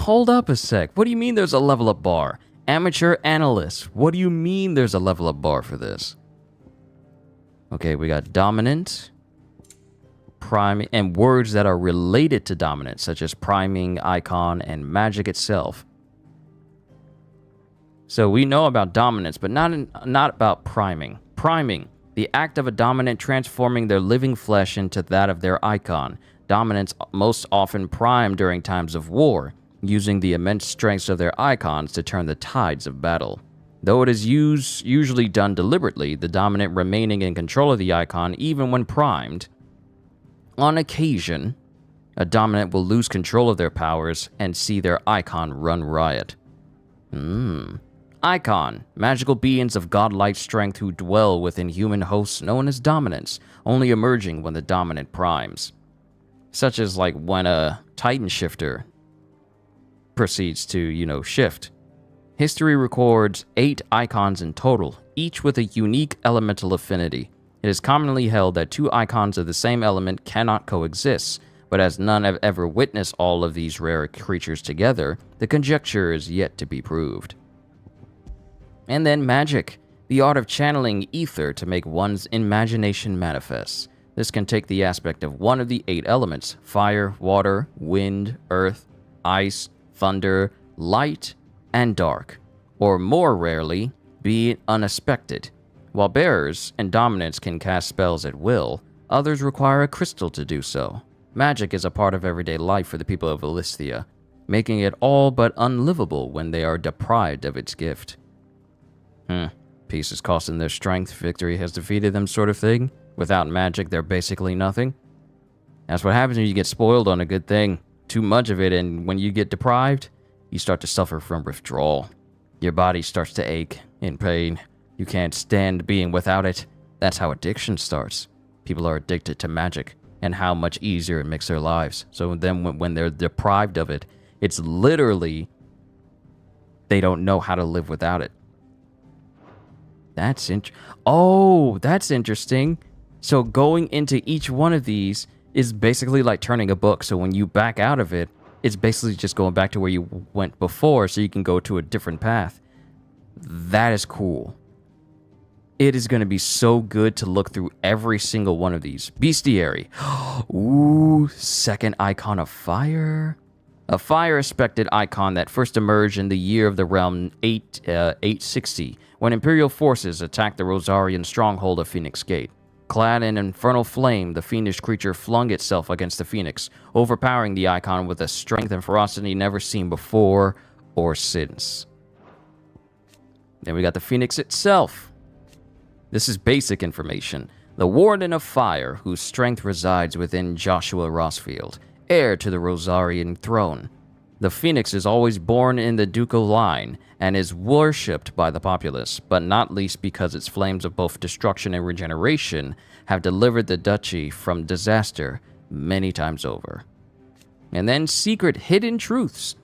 What do you mean there's a level up bar? Amateur analyst. What do you mean there's a level up bar for this? Okay, we got dominant, priming, and words that are related to dominant, such as priming, icon, and magic itself. So we know about dominance, but not about priming. Priming, the act of a dominant transforming their living flesh into that of their icon. Dominants most often prime during times of war, using the immense strengths of their icons to turn the tides of battle. Though it is usually done deliberately, the dominant remaining in control of the icon even when primed. On occasion, a dominant will lose control of their powers and see their icon run riot. Icon, magical beings of godlike strength who dwell within human hosts known as dominants, only emerging when the dominant primes. Such as like when a Titan shifter proceeds to, shift. History records 8 icons in total, each with a unique elemental affinity. It is commonly held that 2 icons of the same element cannot coexist, but as none have ever witnessed all of these rare creatures together, the conjecture is yet to be proved. And then magic, the art of channeling ether to make one's imagination manifest. This can take the aspect of one of the 8 elements: fire, water, wind, earth, ice, thunder, light, and dark, or more rarely, be unexpected. While bearers and dominants can cast spells at will, others require a crystal to do so. Magic is a part of everyday life for the people of Velithia, making it all but unlivable when they are deprived of its gift. Peace is costing their strength, victory has defeated them sort of thing. Without magic, they're basically nothing. That's what happens when you get spoiled on a good thing. Too much of it, and when you get deprived, you start to suffer from withdrawal. Your body starts to ache, in pain. You can't stand being without it. That's how addiction starts. People are addicted to magic, and how much easier it makes their lives. So then when they're deprived of it, it's literally, they don't know how to live without it. That's interesting. So going into each one of these is basically like turning a book. So when you back out of it, it's basically just going back to where you went before, so you can go to a different path. That is cool. It is going to be so good to look through every single one of these. Bestiary. Ooh, second icon of fire. A fire-aspected icon that first emerged in the year of the realm 860, when Imperial forces attacked the Rosarian stronghold of Phoenix Gate. Clad in infernal flame, the fiendish creature flung itself against the phoenix, overpowering the icon with a strength and ferocity never seen before or since. Then we got the phoenix itself. This is basic information. The Warden of Fire, whose strength resides within Joshua Rossfield, heir to the Rosarian throne. The phoenix is always born in the ducal line and is worshipped by the populace, but not least because its flames of both destruction and regeneration have delivered the duchy from disaster many times over. And then secret hidden truths.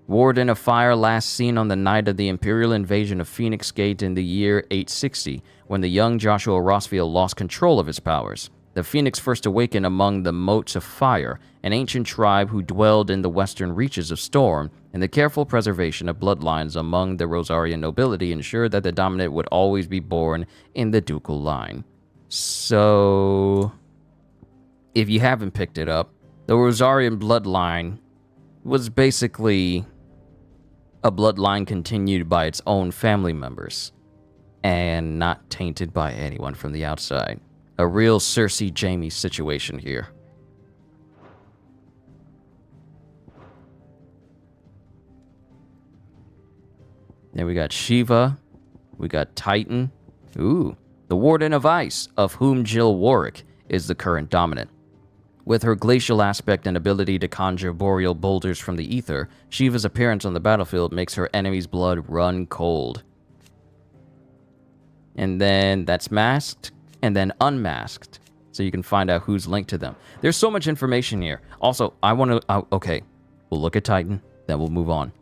Warden of Fire last seen on the night of the Imperial invasion of Phoenix Gate in the year 860, when the young Joshua Rossfield lost control of his powers. The Phoenix first awakened among the Motes of Fire, an ancient tribe who dwelled in the western reaches of Storm, and the careful preservation of bloodlines among the Rosarian nobility ensured that the dominant would always be born in the ducal line. So, if you haven't picked it up, the Rosarian bloodline was basically a bloodline continued by its own family members and not tainted by anyone from the outside. A real Cersei Jaime situation here. Then we got Shiva, we got Titan. Ooh, the Warden of Ice, of whom Jill Warwick is the current dominant. With her glacial aspect and ability to conjure boreal boulders from the ether, Shiva's appearance on the battlefield makes her enemy's blood run cold. And then that's masked, and then unmasked, so you can find out who's linked to them. There's so much information here. Also, I want to... okay, we'll look at Titan, then we'll move on.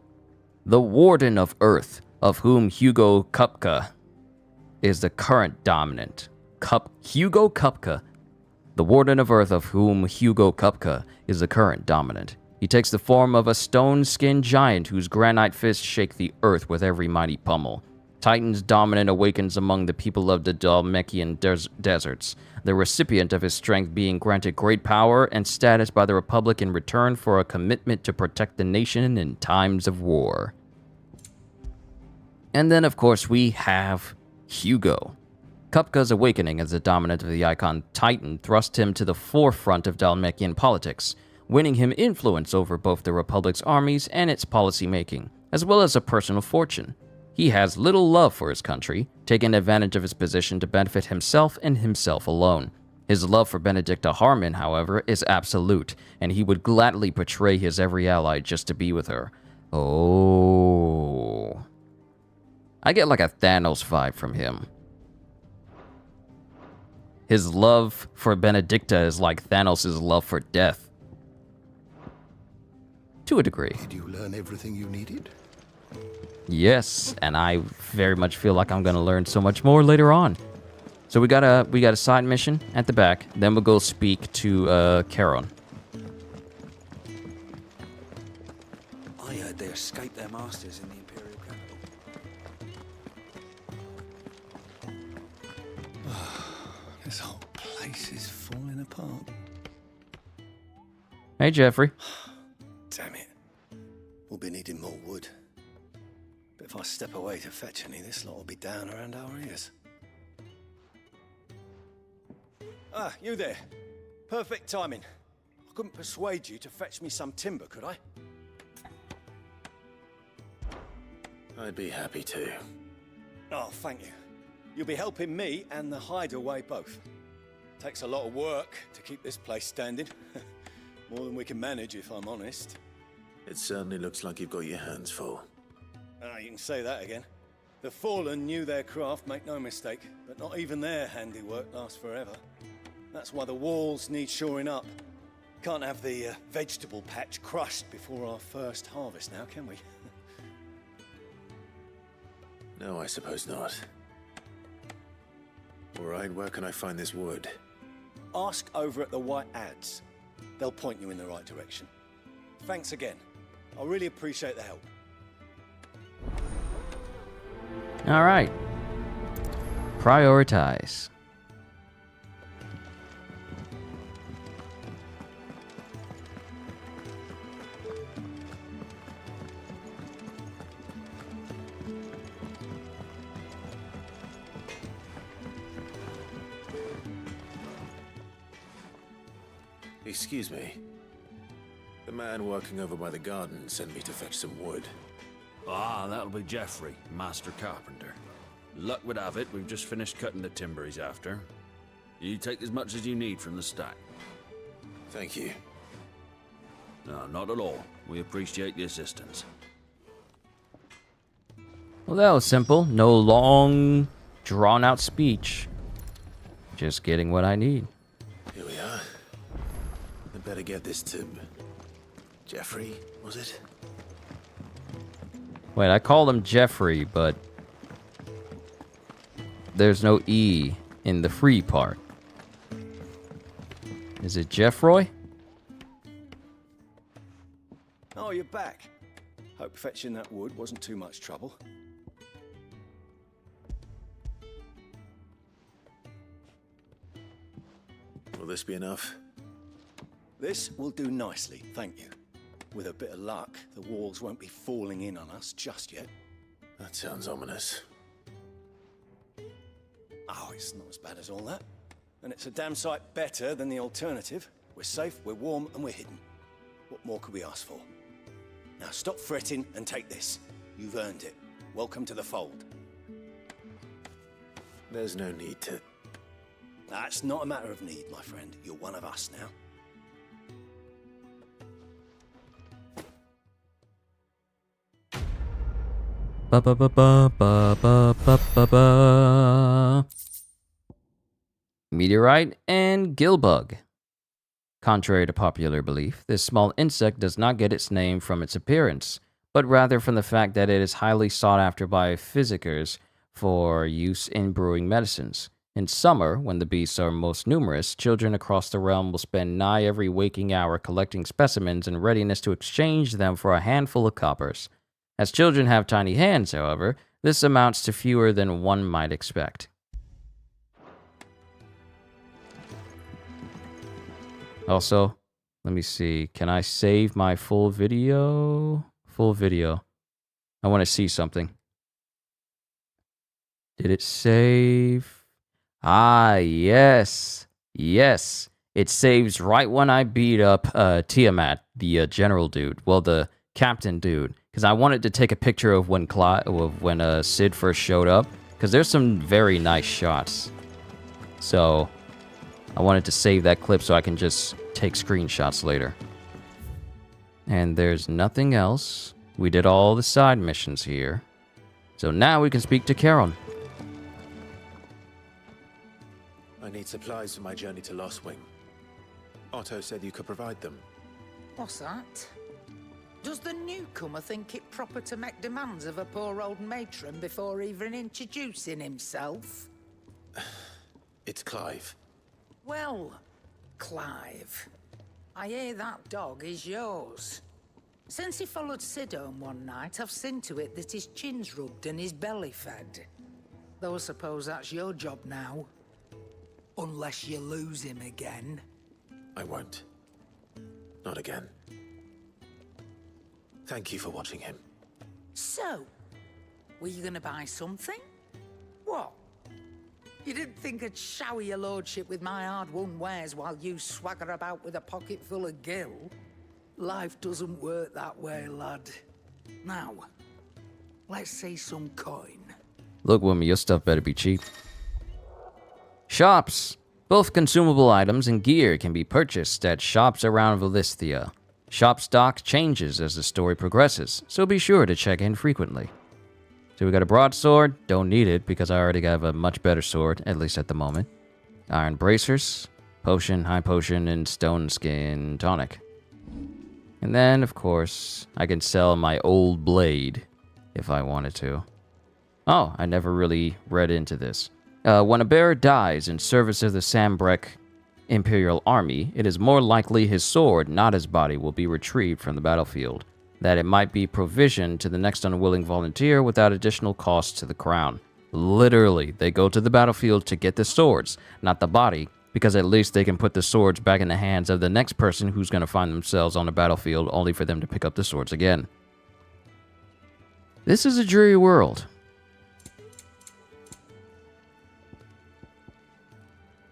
The Warden of Earth, of whom Hugo Kupka is the current dominant. Hugo Kupka. The Warden of Earth, of whom Hugo Kupka is the current dominant. He takes the form of a stone-skinned giant whose granite fists shake the earth with every mighty pummel. Titan's dominant awakens among the people of the Dhalmekian deserts, the recipient of his strength being granted great power and status by the Republic in return for a commitment to protect the nation in times of war. And then, of course, we have Hugo. Kupka's awakening as the dominant of the icon Titan thrust him to the forefront of Dhalmekian politics, winning him influence over both the Republic's armies and its policy-making, as well as a personal fortune. He has little love for his country, taking advantage of his position to benefit himself and himself alone. His love for Benedicta Harmon, however, is absolute, and he would gladly betray his every ally just to be with her. Oh. I get like a Thanos vibe from him. His love for Benedicta is like Thanos' love for death. To a degree. Did you learn everything you needed? Yes, and I very much feel like I'm going to learn so much more later on. So we got a side mission at the back, then we'll go speak to Charon. I heard they escaped their masters in the Imperial capital. This whole place is falling apart. Hey, Jeffrey. Damn it. We'll be needing more wood. But if I step away to fetch any, this lot will be down around our ears. Ah, you there. Perfect timing. I couldn't persuade you to fetch me some timber, could I? I'd be happy to. Oh, thank you. You'll be helping me and the hideaway both. Takes a lot of work to keep this place standing. More than we can manage, if I'm honest. It certainly looks like you've got your hands full. Ah, you can say that again. The Fallen knew their craft, make no mistake, but not even their handiwork lasts forever. That's why the walls need shoring up. Can't have the vegetable patch crushed before our first harvest now, can we? No, I suppose not. All right, where can I find this wood? Ask over at the White Ads. They'll point you in the right direction. Thanks again. I really appreciate the help. All right. Prioritize. Excuse me. The man working over by the garden sent me to fetch some wood. Ah, that'll be Geoffrey, master carpenter. Luck would have it, we've just finished cutting the timber he's after. You take as much as you need from the stack. Thank you. No, not at all. We appreciate the assistance. Well, that was simple. No long, drawn-out speech. Just getting what I need. Here we are. I better get this to... Geoffrey, was it? Wait, I called him Jeffrey, but... there's no E in the free part. Is it Jeffroy? Oh, you're back. Hope fetching that wood wasn't too much trouble. Will this be enough? This will do nicely, thank you. With a bit of luck, the walls won't be falling in on us just yet. That sounds ominous. Oh, it's not as bad as all that. And it's a damn sight better than the alternative. We're safe, we're warm, and we're hidden. What more could we ask for? Now stop fretting and take this. You've earned it. Welcome to the fold. There's no need to... That's not a matter of need, my friend. You're one of us now. Ba ba ba ba ba ba ba ba ba. Meteorite and gillbug. Contrary to popular belief, this small insect does not get its name from its appearance, but rather from the fact that it is highly sought after by physicians for use in brewing medicines. In summer, when the beasts are most numerous, children across the realm will spend nigh every waking hour collecting specimens in readiness to exchange them for a handful of coppers. As children have tiny hands, however, this amounts to fewer than one might expect. Also, let me see. Can I save my full video? Full video. I want to see something. Did it save? Ah, yes. Yes. It saves right when I beat up Tiamat, the general dude. Well, the captain dude. Because I wanted to take a picture of when Sid first showed up. Because there's some very nice shots. So, I wanted to save that clip so I can just take screenshots later. And there's nothing else. We did all the side missions here. So now we can speak to Charon. I need supplies for my journey to Lostwing. Otto said you could provide them. What's that? Does the newcomer think it proper to make demands of a poor old matron before even introducing himself? It's Clive. Well, Clive, I hear that dog is yours. Since he followed Sid home one night, I've seen to it that his chin's rubbed and his belly fed. Though I suppose that's your job now. Unless you lose him again. I won't. Not again. Thank you for watching him. So, were you gonna buy something? What? You didn't think I'd shower your lordship with my hard-won wares while you swagger about with a pocket full of gill? Life doesn't work that way, lad. Now, let's see some coin. Look, woman, your stuff better be cheap. Shops. Both consumable items and gear can be purchased at shops around Valithia. Shop stock changes as the story progresses, so be sure to check in frequently. So we got a broadsword. Don't need it because I already have a much better sword, at least at the moment. Iron bracers, potion, high potion, and stone skin tonic. And then, of course, I can sell my old blade if I wanted to. Oh, I never really read into this. When a bearer dies in service of the Sambrek Imperial Army, it is more likely his sword, not his body, will be retrieved from the battlefield. That it might be provisioned to the next unwilling volunteer without additional cost to the crown. Literally, they go to the battlefield to get the swords, not the body, because at least they can put the swords back in the hands of the next person who's going to find themselves on the battlefield only for them to pick up the swords again. This is a dreary world.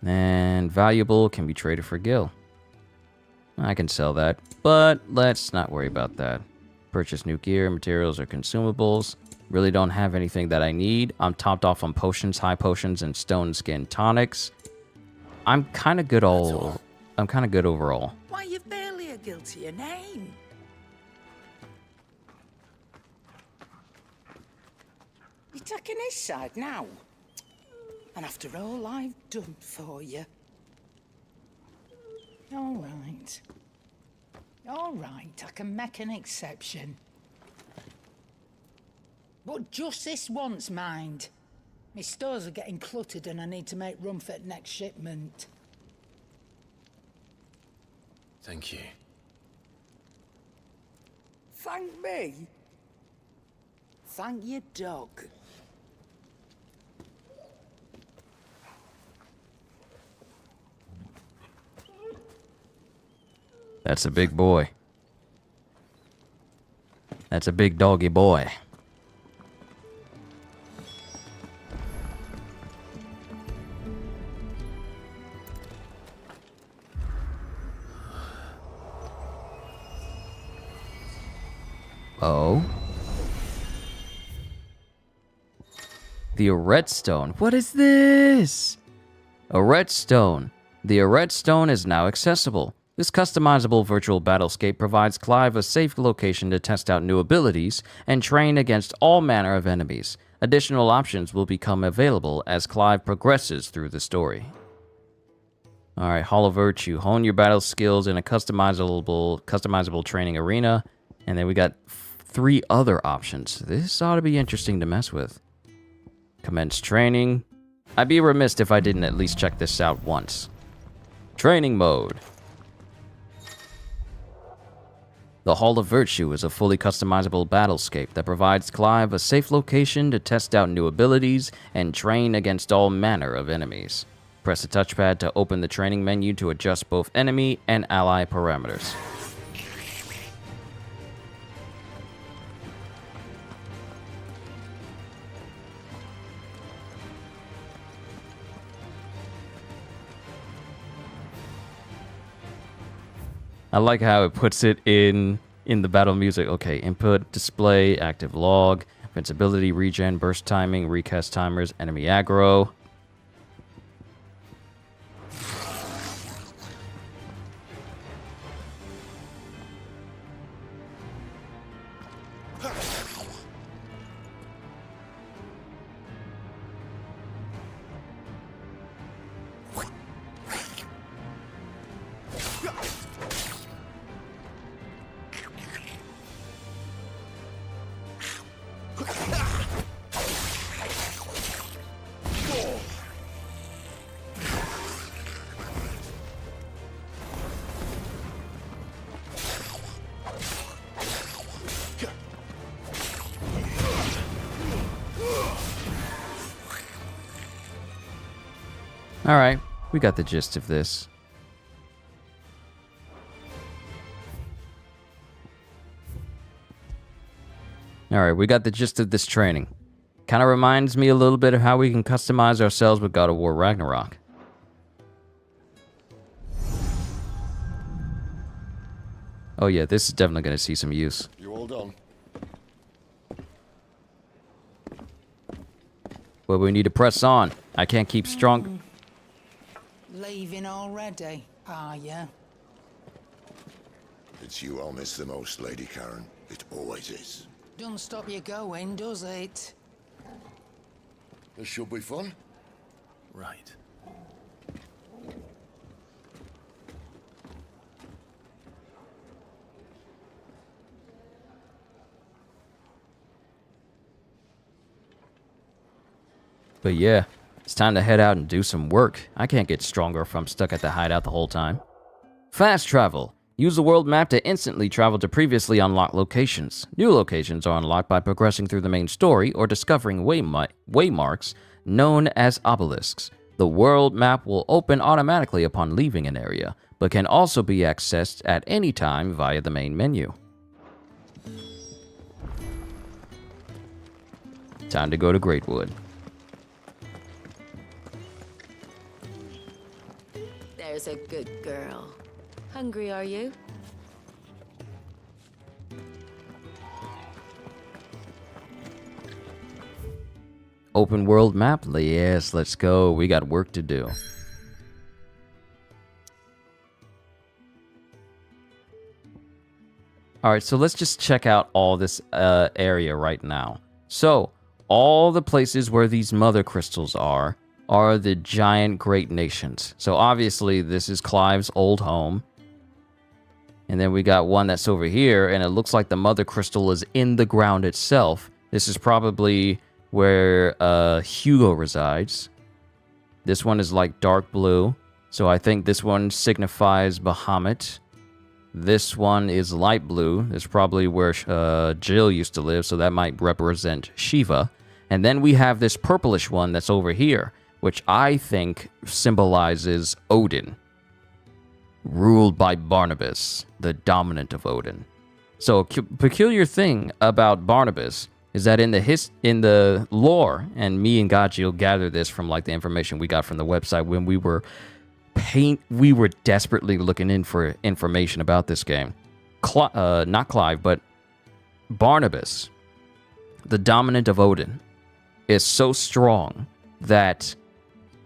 And valuable can be traded for gil. I can sell that, but let's not worry about that. Purchase new gear, materials, or consumables. Really don't have anything that I need. I'm topped off on potions, high potions, and stone skin tonics. I'm kind of good overall. Why, you've barely a guiltier name. You're taking his side now? And after all I've done for you. All right. All right, I can make an exception. But just this once, mind. My stores are getting cluttered and I need to make room for the next shipment. Thank you. Thank me? Thank your dog. That's a big boy. That's a big doggy boy. Oh? The Redstone. What is this? A Redstone. The Redstone is now accessible. This customizable virtual battlescape provides Clive a safe location to test out new abilities and train against all manner of enemies. Additional options will become available as Clive progresses through the story. Alright, Hall of Virtue. Hone your battle skills in a customizable training arena. And then we got 3 other options. This ought to be interesting to mess with. Commence training. I'd be remiss if I didn't at least check this out once. Training mode. The Hall of Virtue is a fully customizable battlescape that provides Clive a safe location to test out new abilities and train against all manner of enemies. Press the touchpad to open the training menu to adjust both enemy and ally parameters. I like how it puts it in the battle music. Okay, input, display, active log, invincibility, regen, burst timing, recast timers, enemy aggro. Alright, we got the gist of this. Alright, we got the gist of this training. Kind of reminds me a little bit of how we can customize ourselves with God of War Ragnarok. Oh yeah, this is definitely going to see some use. You all done? Well, we need to press on. I can't keep strong. Leaving already, are ya? It's you I'll miss the most, Lady Karen. It always is. Don't stop you going, does it? This should be fun. Right. But yeah, it's time to head out and do some work. I can't get stronger if I'm stuck at the hideout the whole time. Fast travel. Use the world map to instantly travel to previously unlocked locations. New locations are unlocked by progressing through the main story or discovering waymarks known as obelisks. The world map will open automatically upon leaving an area, but can also be accessed at any time via the main menu. Time to go to Greatwood. There's a good girl. Hungry, are you? Open world map? Yes, let's go. We got work to do. Alright, so let's just check out all this area right now. So, all the places where these mother crystals are the giant great nations. So obviously this is Clive's old home. And then we got one that's over here, and it looks like the mother crystal is in the ground itself. This is probably where Hugo resides. This one is like dark blue. So I think this one signifies Bahamut. This one is light blue. This is probably where Jill used to live, so that might represent Shiva. And then we have this purplish one that's over here, which I think symbolizes Odin, ruled by Barnabas, the dominant of Odin. So a peculiar thing about Barnabas is that in the lore, and me and Gajil gathered this from like the information we got from the website when we were desperately looking in for information about this game. Not Clive, but Barnabas, the dominant of Odin, is so strong that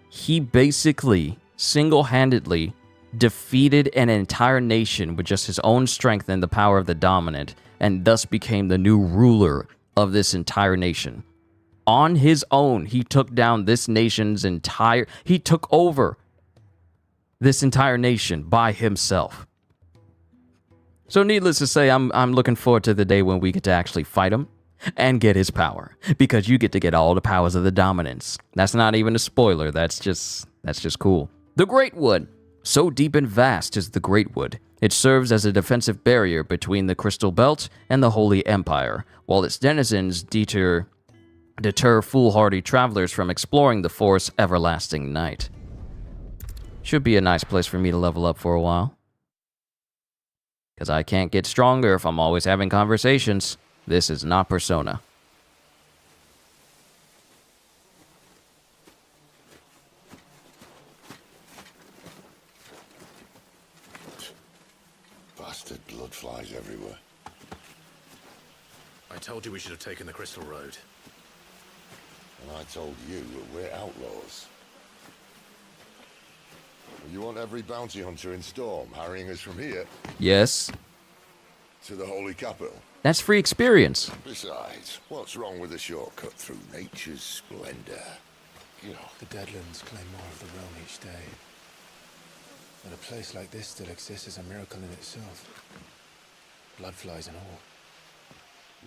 he basically single-handedly defeated an entire nation with just his own strength and the power of the dominant, and thus became the new ruler of this entire nation. On his own, he took down this nation's he took over this entire nation by himself. So needless to say, I'm looking forward to the day when we get to actually fight him and get his power, because you get to get all the powers of the dominance. That's not even a spoiler. That's just cool. The Great Wood. So deep and vast is the Great Wood. It serves as a defensive barrier between the Crystal Belt and the Holy Empire, while its denizens deter foolhardy travelers from exploring the forest's everlasting night. Should be a nice place for me to level up for a while, because I can't get stronger if I'm always having conversations. This is not Persona. Bastard blood flies everywhere. I told you we should have taken the Crystal Road. And I told you that we're outlaws. You want every bounty hunter in Storm harrying us from here Yes, to the Holy Capital? that's free experience. Besides, what's wrong with a shortcut through nature's splendor? You know, the Deadlands claim more of the realm each day. But a place like this still exists is a miracle in itself. Bloodflies and all.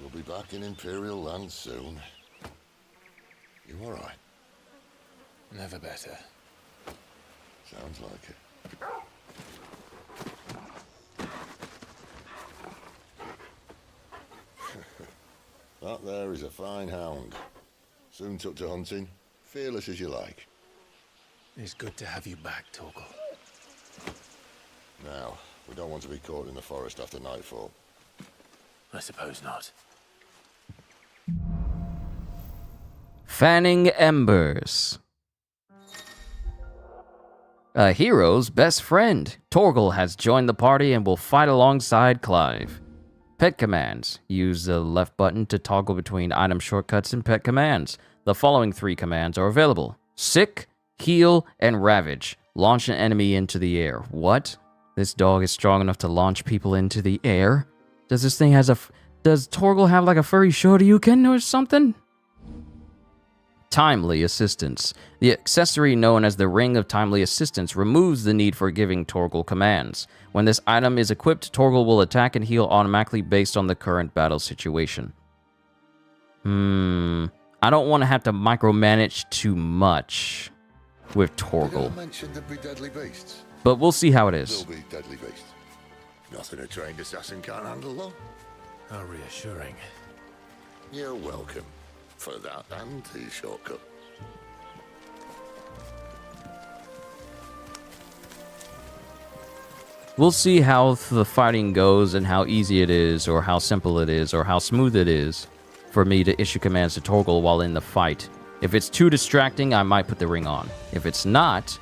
We'll be back in Imperial land soon. You all right? Never better. Sounds like it. That there is a fine hound. Soon took to hunting. Fearless as you like. It's good to have you back, Torgal. Now, we don't want to be caught in the forest after nightfall. I suppose not. Fanning Embers. A hero's best friend. Torgal has joined the party and will fight alongside Clive. Pet commands. Use the left button to toggle between item shortcuts and pet commands. The following 3 commands are available: Sick, Heal, and Ravage. Launch an enemy into the air. What? This dog is strong enough to launch people into the air? Does this thing does Torgal have like a furry Shoryuken or something? Timely Assistance. The accessory known as the Ring of Timely Assistance removes the need for giving Torgal commands. When this item is equipped, Torgal will attack and heal automatically based on the current battle situation. I don't want to have to micromanage too much with Torgal. Did I mention there'd be deadly beasts? But we'll see how it is. There'll be deadly beasts. Nothing a trained assassin can't handle, though. How reassuring. You're welcome. For that and the shortcut. We'll see how the fighting goes and how easy it is, or how simple it is, or how smooth it is for me to issue commands to Torgal while in the fight. If it's too distracting, I might put the ring on. If it's not,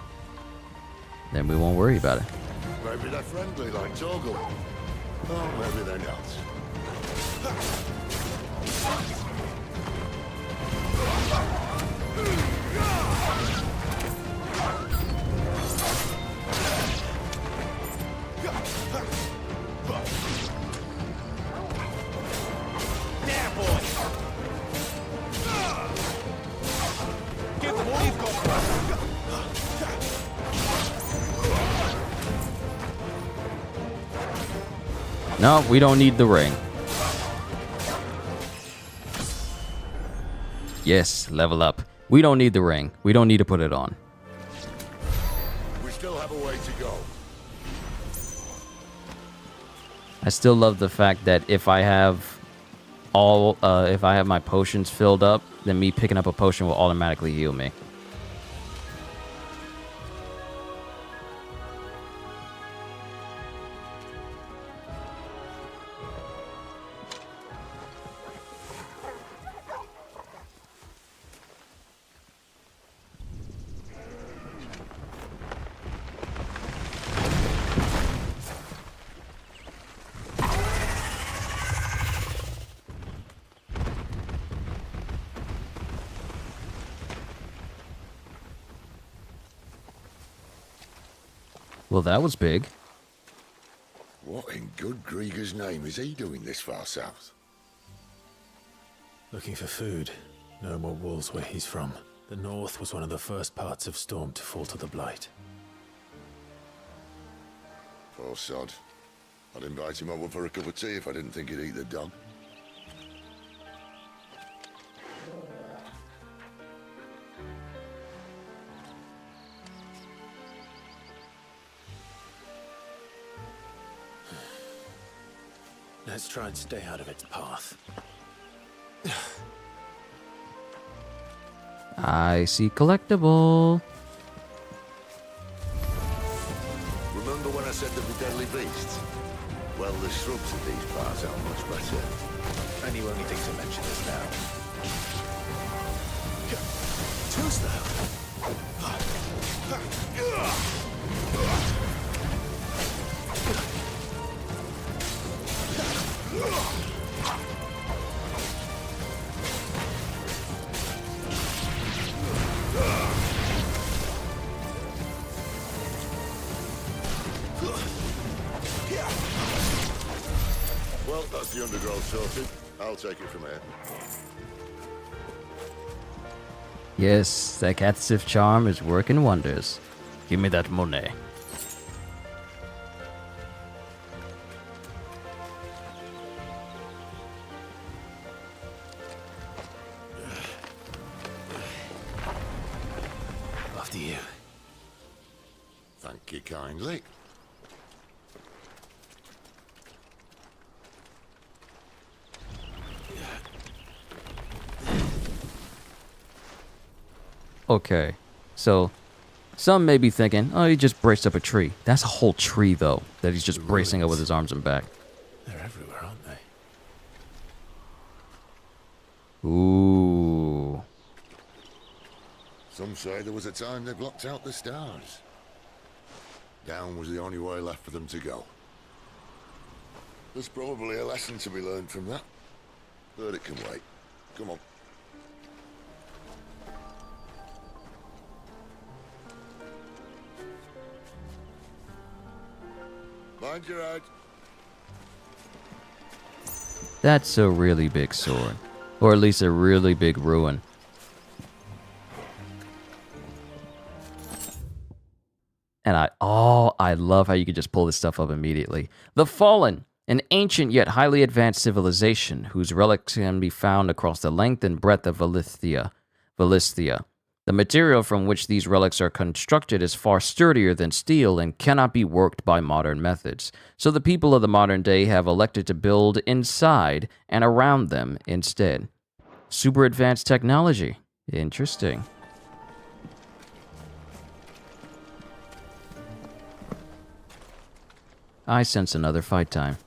then we won't worry about it. Maybe they're friendly like Torgal. Oh, maybe they're not. There, boy! Give them all you've got. No, we don't need the ring. Yes, level up. We don't need the ring. We don't need to put it on. We still have a way to go. I still love the fact that if I have my potions filled up, then me picking up a potion will automatically heal me. Well, that was big. What in good Grieger's name is he doing this far south? Looking for food. No more wolves where he's from. The north was one of the first parts of Storm to fall to the Blight. Poor sod. I'd invite him over for a cup of tea if I didn't think he'd eat the dog. Let's try and stay out of its path. I see collectible. Remember when I said there'd be deadly beasts? Well, the shrubs of these parts are much better. And you only think to mention this now. Too slow. Well, that's the undergrowth sorted. I'll take it from here. Yes, that Catsif charm is working wonders. Give me that money. After you. Thank you kindly. Okay, so some may be thinking, oh, he just braced up a tree. That's a whole tree, though, that he's just bracing up with his arms and back. They're everywhere, aren't they? Ooh. Some say there was a time they blocked out the stars. Down was the only way left for them to go. There's probably a lesson to be learned from that. But it can wait. Come on. Mind your head. That's a really big sword. Or at least a really big ruin. And I love how you can just pull this stuff up immediately. The Fallen, an ancient yet highly advanced civilization whose relics can be found across the length and breadth of Valisthia. The material from which these relics are constructed is far sturdier than steel and cannot be worked by modern methods. So the people of the modern day have elected to build inside and around them instead. Super advanced technology. Interesting. I sense another fight time.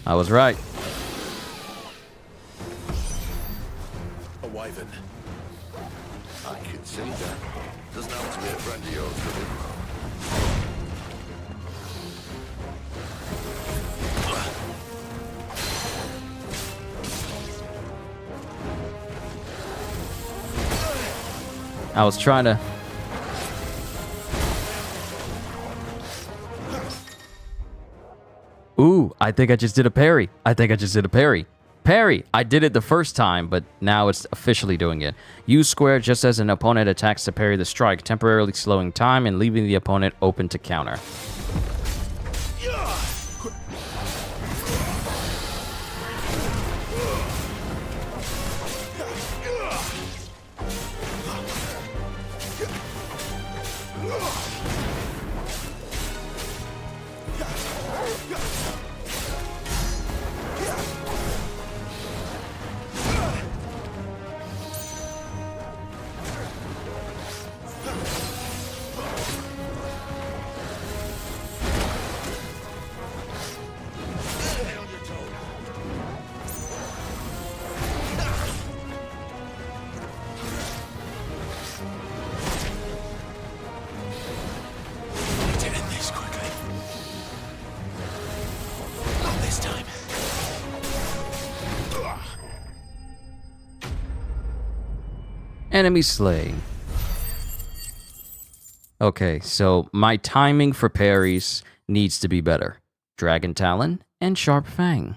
I was right. A wyvern. I can see that. Doesn't have to be a friend of yours, does it? I was trying to... Ooh, I think I just did a parry. I think I just did a parry. Parry! I did it the first time, but now it's officially doing it. Use square just as an opponent attacks to parry the strike, temporarily slowing time and leaving the opponent open to counter. Enemy slain. Okay, so my timing for parries needs to be better. Dragon Talon and Sharp Fang.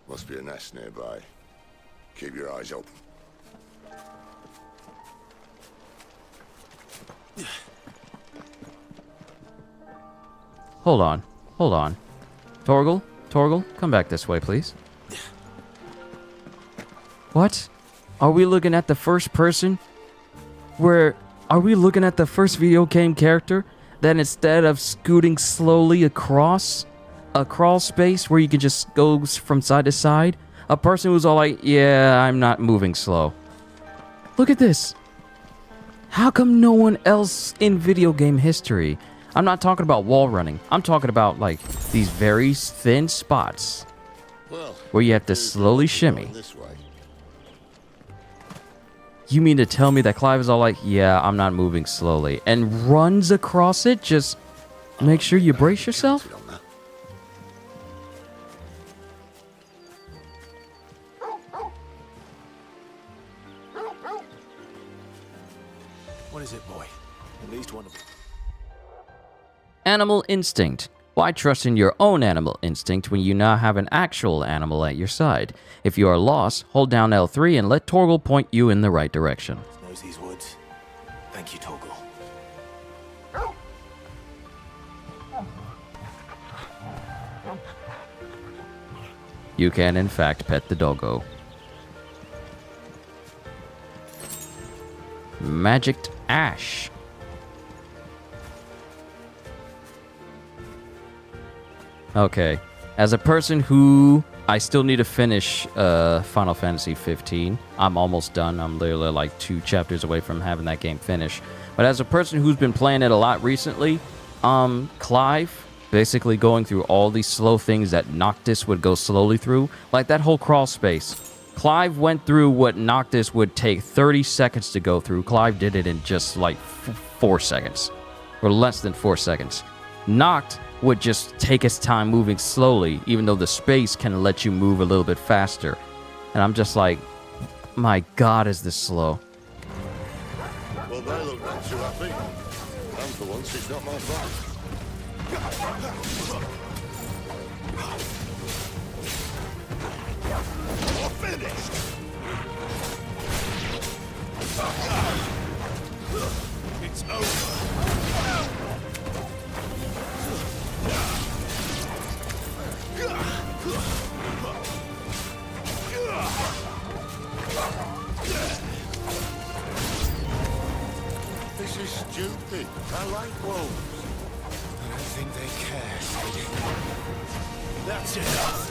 Must be a nest nearby. Keep your eyes open. Hold on. Hold on. Torgal, come back this way, please. What? Are we looking at the first person? Are we looking at the first video game character that instead of scooting slowly across a crawl space where you can just go from side to side, a person who's all like, yeah, I'm not moving slow. Look at this. How come no one else in video game history? I'm not talking about wall running. I'm talking about, like, these very thin spots where you have to slowly shimmy. You mean to tell me that Clive is all like, yeah, I'm not moving slowly, and runs across it? Just make sure you brace yourself? What is it, boy? At least one of them. Animal instinct. Why trust in your own animal instinct when you now have an actual animal at your side? If you are lost, hold down L3 and let Torgal point you in the right direction. Knows these woods. Thank you, Torgal. You can, in fact, pet the doggo. Magicked Ash. Okay. As a person who... I still need to finish Final Fantasy 15. I'm almost done. I'm literally like 2 chapters away from having that game finished. But as a person who's been playing it a lot recently, Clive, basically going through all these slow things that Noctis would go slowly through, like that whole crawl space. Clive went through what Noctis would take 30 seconds to go through. Clive did it in just like 4 seconds. Or less than 4 seconds. Noct would just take his time moving slowly, even though the space can let you move a little bit faster. And I'm just like, my God, is this slow? Well, they look not too happy. And for once, it's not my fault. You're finished! It's over. This is stupid. I like wolves. I don't think they care, Sid. That's enough.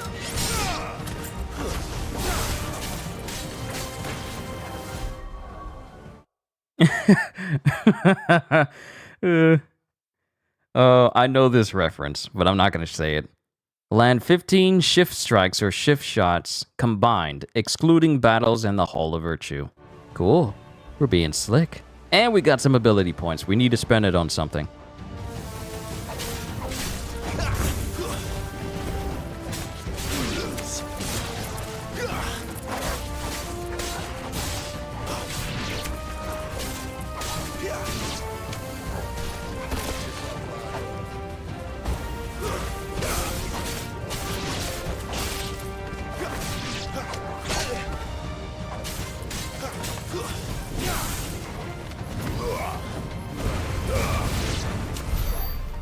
I know this reference, but I'm not going to say it. Land 15 shift strikes or shift shots combined, excluding battles and the Hall of Virtue. Cool. We're being slick. And we got some ability points. We need to spend it on something.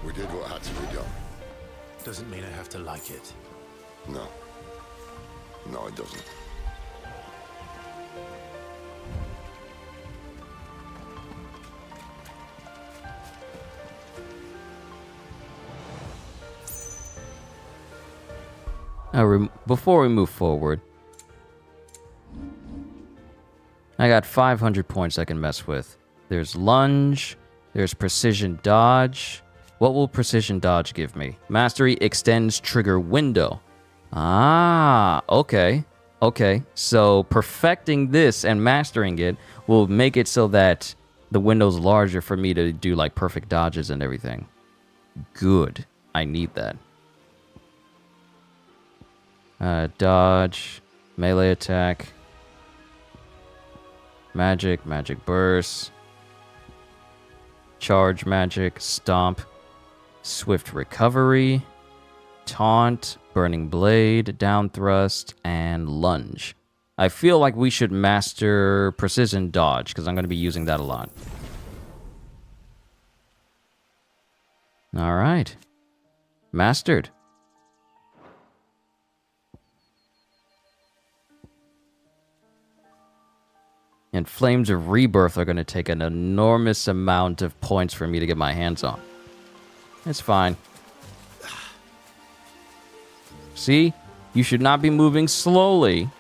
We did what had to be done. Doesn't mean I have to like it. No. No, it doesn't. Before we move forward, I got 500 points I can mess with. There's lunge, there's precision dodge. What will precision dodge give me? Mastery extends trigger window. Ah, okay. Okay, so perfecting this and mastering it will make it so that the window's larger for me to do like perfect dodges and everything. Good. I need that. Dodge, melee attack, magic burst, charge magic, stomp, swift recovery, taunt, burning blade, down thrust, and lunge. I feel like we should master precision dodge because I'm going to be using that a lot. All right. Mastered. And Flames of Rebirth are going to take an enormous amount of points for me to get my hands on. It's fine. See? You should not be moving slowly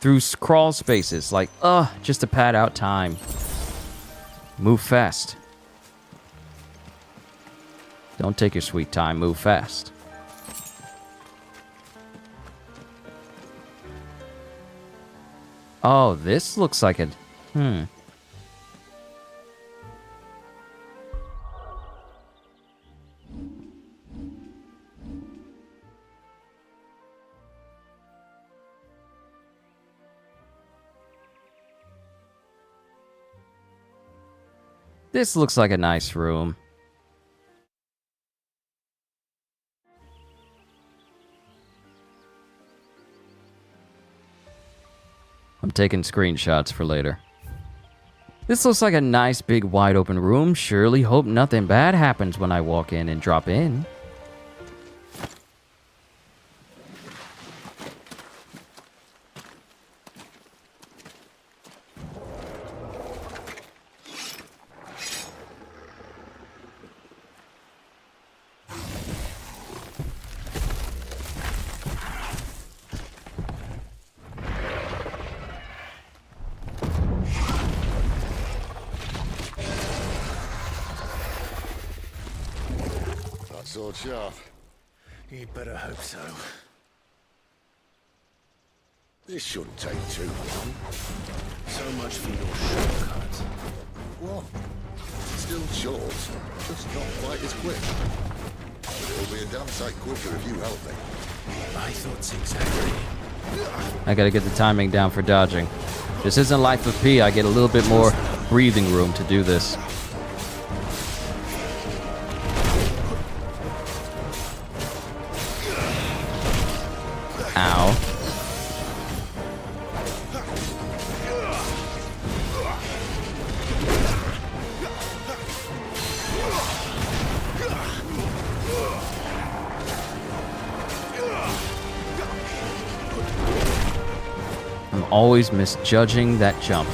through crawl spaces. Like, just to pad out time. Move fast. Don't take your sweet time. Move fast. Oh, this looks like a... This looks like a nice room. I'm taking screenshots for later. This looks like a nice big wide open room. Surely hope nothing bad happens when I walk in and drop in. Sword sharp. You'd better hope so. This shouldn't take too long. So much for your shortcut. What? Still short, just not quite as quick. It'll be a damn sight quicker if you help me. My thoughts exactly. I gotta get the timing down for dodging. This isn't Life of P. I get a little bit more breathing room to do this. Ow. I'm always misjudging that jump.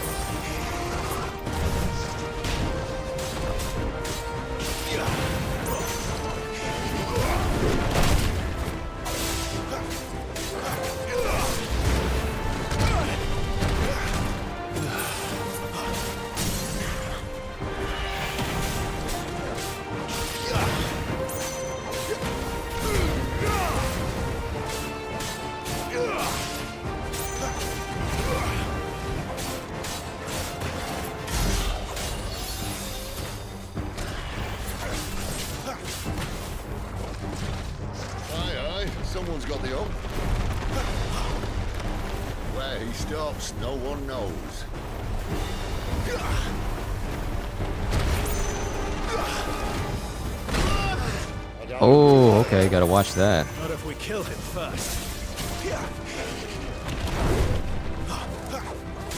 what's no one knows. Oh, okay, gotta watch that. Not if we kill him first.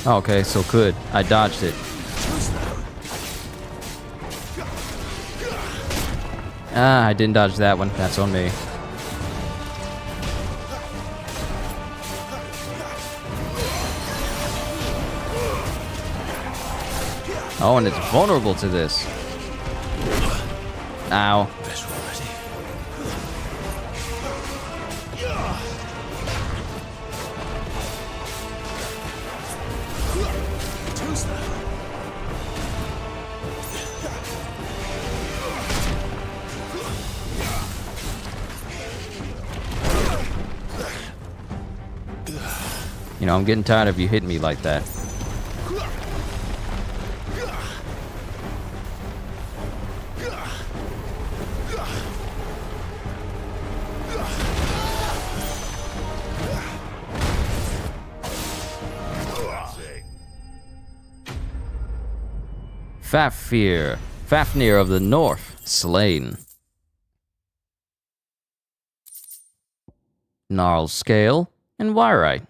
Okay, so good. I dodged it. Ah, I didn't dodge that one. That's on me. Oh, and it's vulnerable to this. Ow. You know, I'm getting tired of you hitting me like that. Fafnir of the North, slain. Gnarl's Scale and Wyrite.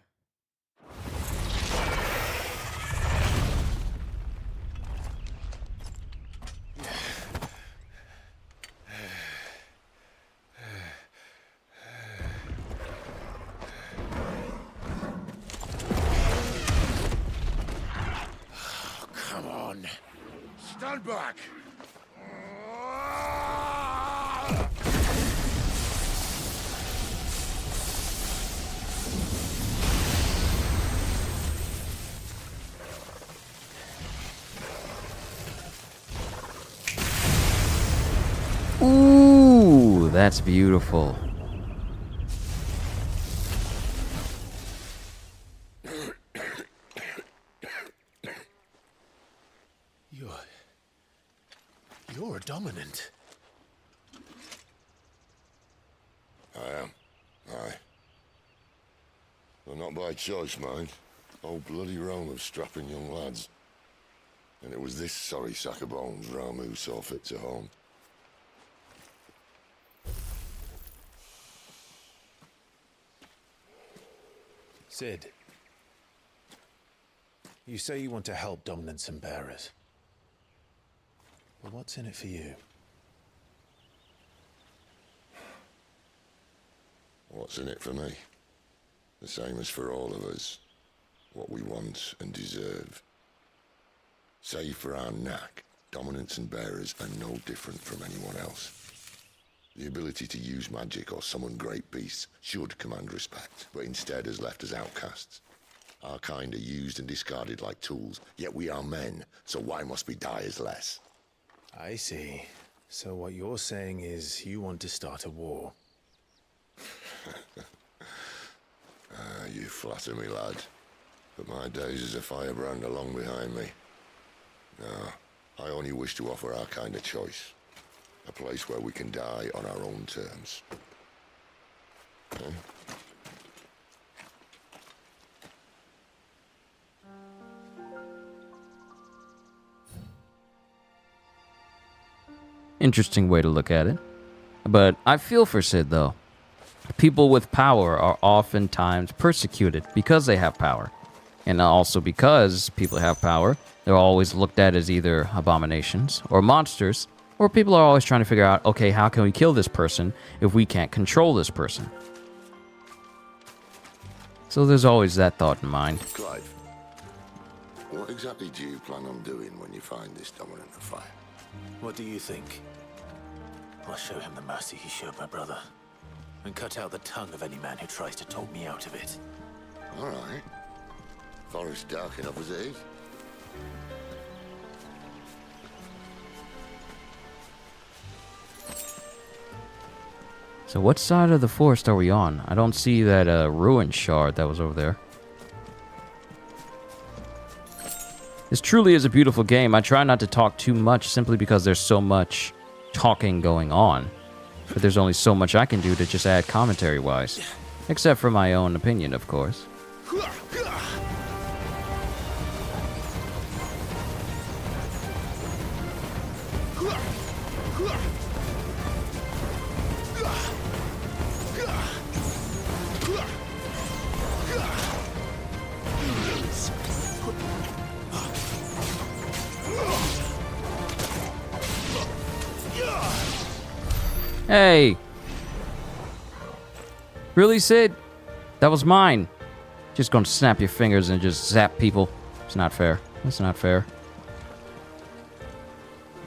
Come on. Stand back. Ooh, that's beautiful. You're a dominant. I am. Aye. Well, not by choice, mind. Whole bloody realm of strapping young lads. And it was this sorry sack of bones Ramu saw fit to home. Sid, you say you want to help dominants and bearers. Well, what's in it for you? What's in it for me? The same as for all of us. What we want and deserve. Save for our knack, dominants and bearers are no different from anyone else. The ability to use magic or summon great beasts should command respect, but instead has left us outcasts. Our kind are used and discarded like tools, yet we are men, so why must we die as less? I see. So what you're saying is you want to start a war. You flatter me, lad. But my days as a firebrand are long behind me. No, I only wish to offer our kind a choice. A place where we can die on our own terms. Okay? Interesting way to look at it. But I feel for Sid, though. People with power are oftentimes persecuted because they have power. And also because people have power, they're always looked at as either abominations or monsters, or people are always trying to figure out, okay, how can we kill this person if we can't control this person? So there's always that thought in mind. Clive, what exactly do you plan on doing when you find this dominant of fire? What do you think? I'll show him the mercy he showed my brother, and cut out the tongue of any man who tries to talk me out of it. All right. Forest dark enough as it is. So what side of the forest are we on? I don't see that ruin shard that was over there. This truly is a beautiful game. I try not to talk too much simply because there's so much talking going on. But there's only so much I can do to just add commentary-wise. Except for my own opinion, of course. Hey! Really, Sid? That was mine. Just gonna snap your fingers and just zap people. It's not fair. That's not fair.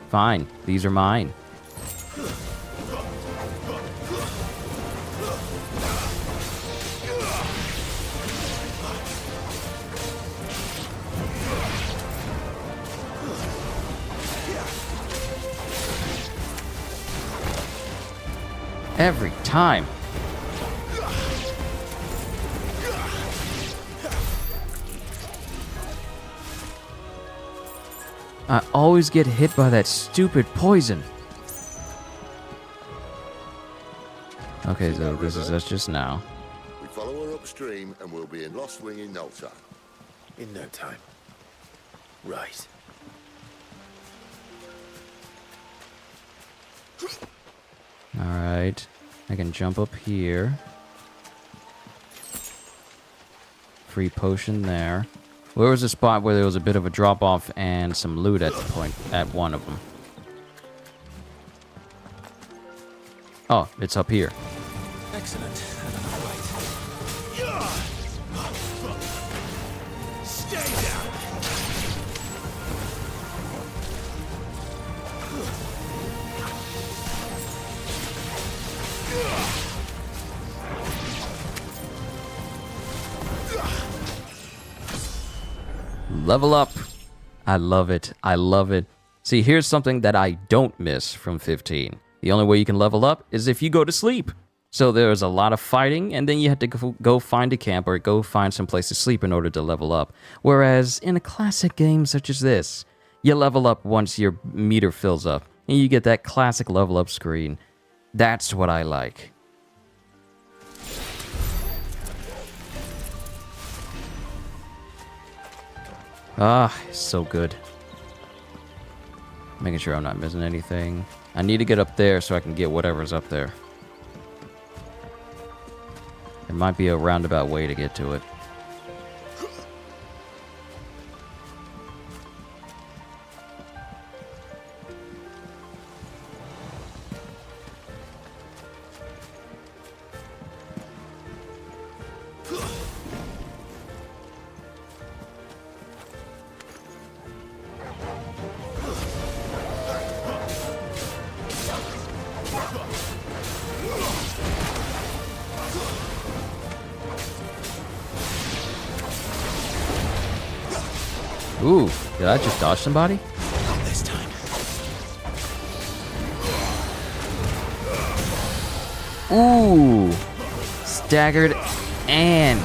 Fine. These are mine. Every time. I always get hit by that stupid poison. Okay, so this is us just now. We follow her upstream and we'll be in Lost Wing in no time. In no time. Right. Alright. I can jump up here. Free potion there. Where was the spot where there was a bit of a drop-off and some loot at the point at one of them? Oh, it's up here. Excellent. Stay down. Level up. I love it. I love it. See, here's something that I don't miss from 15. The only way you can level up is if you go to sleep. So there's a lot of fighting, and then you have to go find a camp or go find some place to sleep in order to level up. Whereas in a classic game such as this, you level up once your meter fills up, and you get that classic level up screen. That's what I like. Ah, so good. Making sure I'm not missing anything. I need to get up there so I can get whatever's up there. There might be a roundabout way to get to it. Ooh, did I just dodge somebody? Not this time. Ooh, staggered and...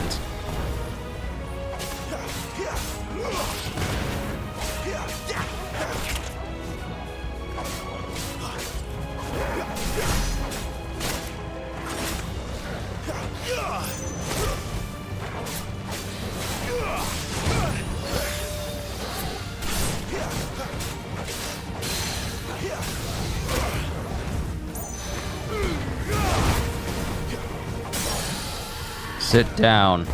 Sit down.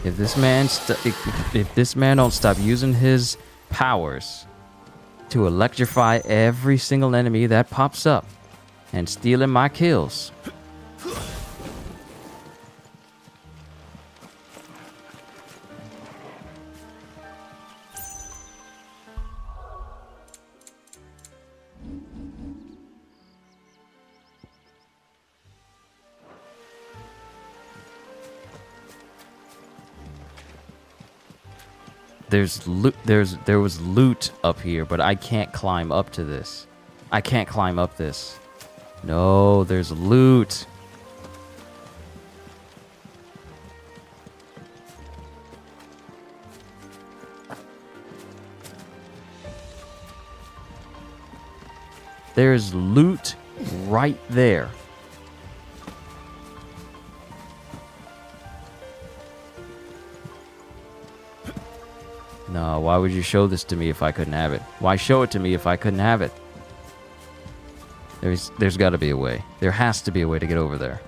If this man don't stop using his powers to electrify every single enemy that pops up and stealing my kills. There was loot up here, but I can't climb up to this. I can't climb up this. No, there's loot. There's loot right there. No, why would you show this to me if I couldn't have it? Why show it to me if I couldn't have it? There's got to be a way. There has to be a way to get over there.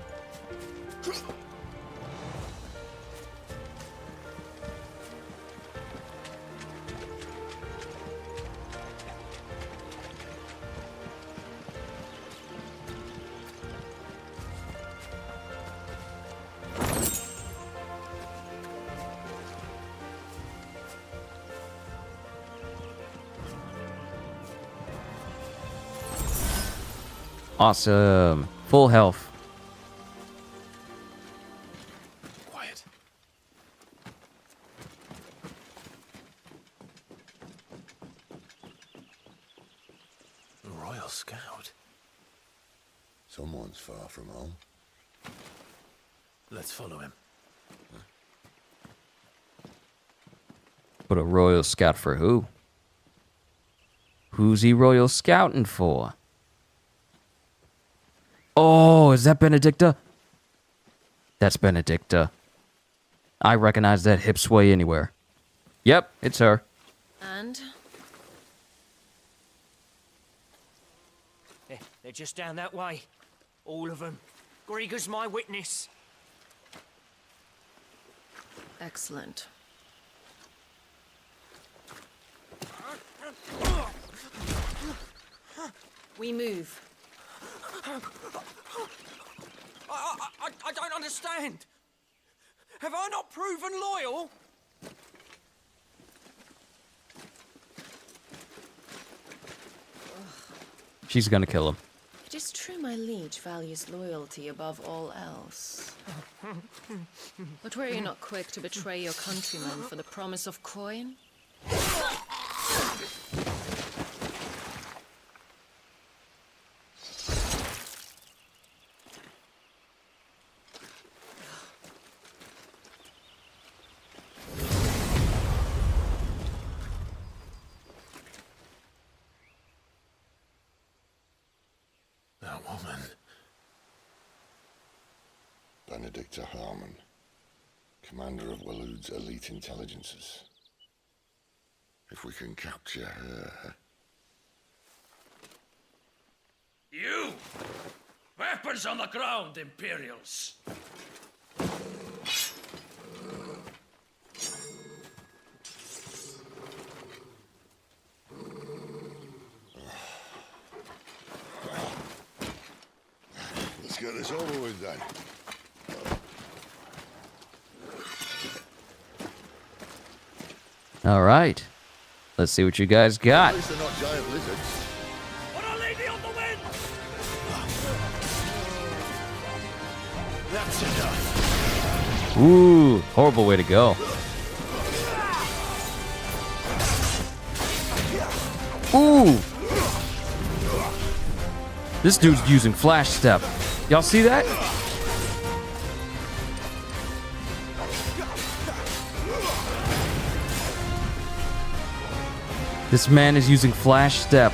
Awesome. Full health. Quiet. A Royal Scout. Someone's far from home. Let's follow him. But a Royal Scout for who? Who's he Royal Scouting for? Oh, is that Benedicta? That's Benedicta. I recognize that hip sway anywhere. Yep, it's her. And? They're just down that way. All of them. Grieger's my witness. Excellent. We move. I don't understand. Have I not proven loyal? She's gonna kill him. It is true my liege values loyalty above all else. But were you not quick to betray your countrymen for the promise of coin? That woman. Benedicta Harmon, commander of Waloed's elite intelligences. If we can capture her... You! Weapons on the ground, Imperials! Let's get this over with then. All right. Let's see what you guys got. At least they're not giant lizards. What a lady on the wind! That's enough. Ooh, horrible way to go. Ooh. This dude's using flash step. Y'all see that? This man is using flash step.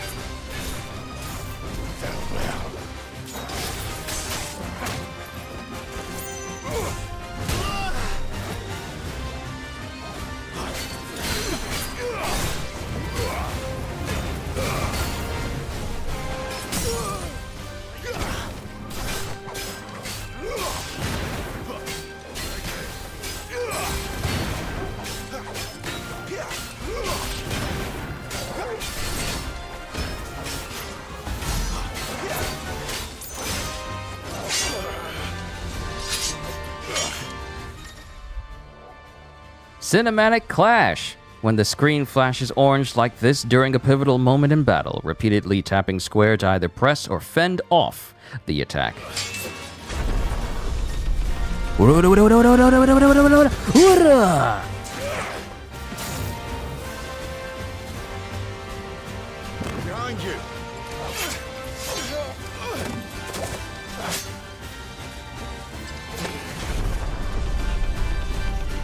Cinematic Clash. When the screen flashes orange like this during a pivotal moment in battle, repeatedly tapping square to either press or fend off the attack. Behind you.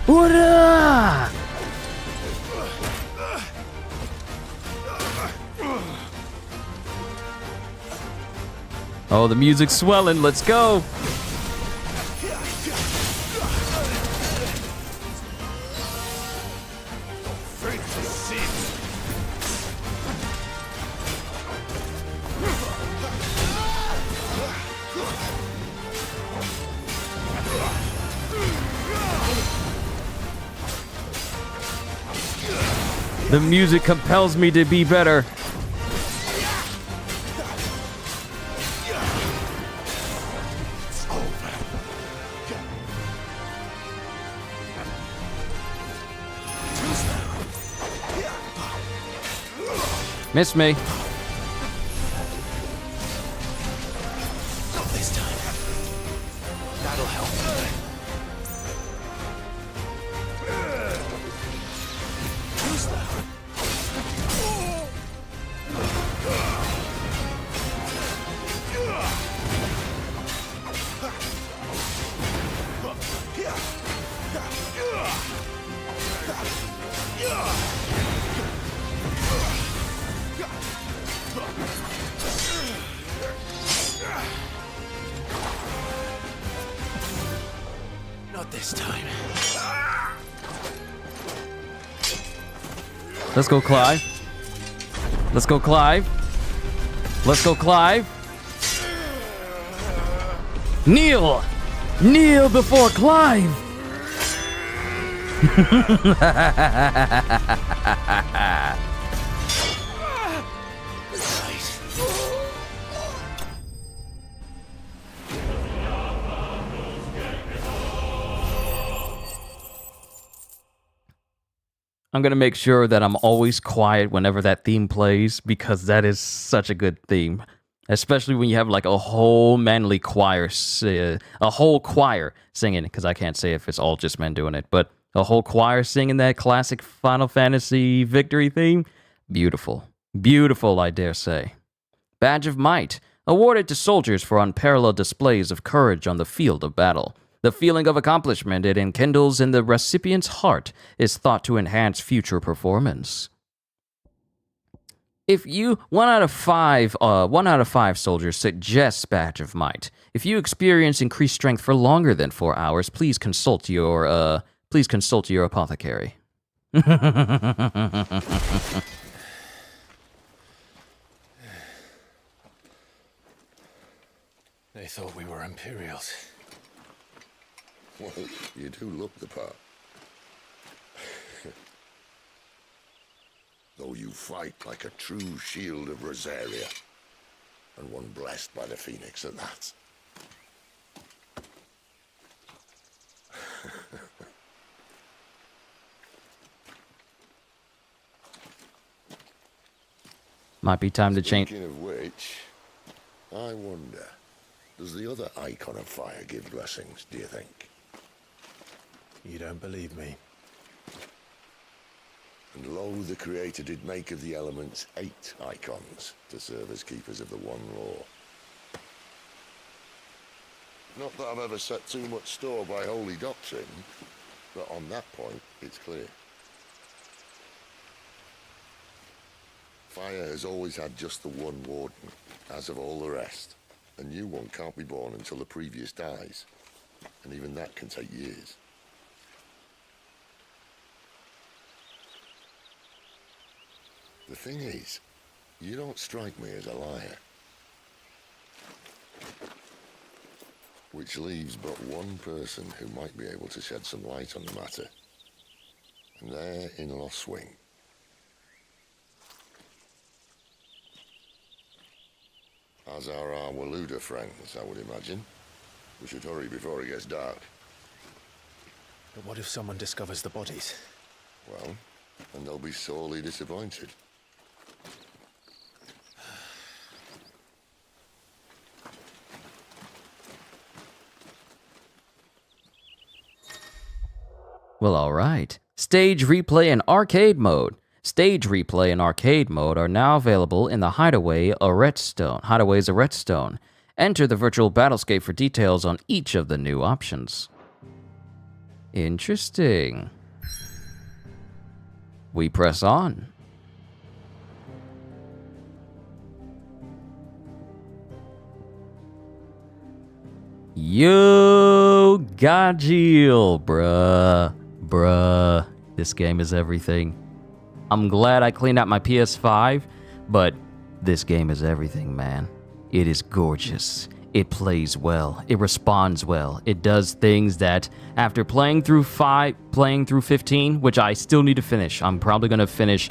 Hoorah! Oh, the music's swelling. Let's go. The music compels me to be better. It's over. Miss me. Not this time. That'll help. Who's that? Not this time. Let's go, Clive. Let's go, Clive. Let's go, Clive. Kneel! Kneel before Clive! I'm gonna make sure that I'm always quiet whenever that theme plays because that is such a good theme. Especially when you have like a whole manly choir, a whole choir singing, because I can't say if it's all just men doing it, but a whole choir singing that classic Final Fantasy victory theme. Beautiful. Beautiful, I dare say. Badge of Might, awarded to soldiers for unparalleled displays of courage on the field of battle. The feeling of accomplishment it enkindles in the recipient's heart is thought to enhance future performance. If you 1 out of 5 soldiers suggests Badge of Might. If you experience increased strength for longer than 4 hours, please consult your apothecary. They thought we were Imperials. Well, you do look the part. Though you fight like a true shield of Rosaria, and one blessed by the Phoenix at that. Might be time to change. Speaking of which, I wonder, does the other icon of fire give blessings, do you think? You don't believe me? And lo, the Creator did make of the elements 8 icons to serve as keepers of the one law. Not that I've ever set too much store by holy doctrine, but on that point, it's clear. Fire has always had just the one warden, as of all the rest. A new one can't be born until the previous dies, and even that can take years. The thing is, you don't strike me as a liar. Which leaves but one person who might be able to shed some light on the matter. And they're in Lost Swing. As are our Waluda friends, I would imagine. We should hurry before it gets dark. But what if someone discovers the bodies? Well, and they'll be sorely disappointed. Well, alright. Stage replay and arcade mode. Stage replay and arcade mode are now available in the Hideaway's Arretstone. Enter the virtual battlescape for details on each of the new options. Interesting. We press on. Yo, Gajeel, bruh. This game is everything. I'm glad I cleaned out my PS5, but this game is everything, man. It is gorgeous. it plays well. It responds well. It does things that, after playing through 15, which I still need to finish. I'm probably going to finish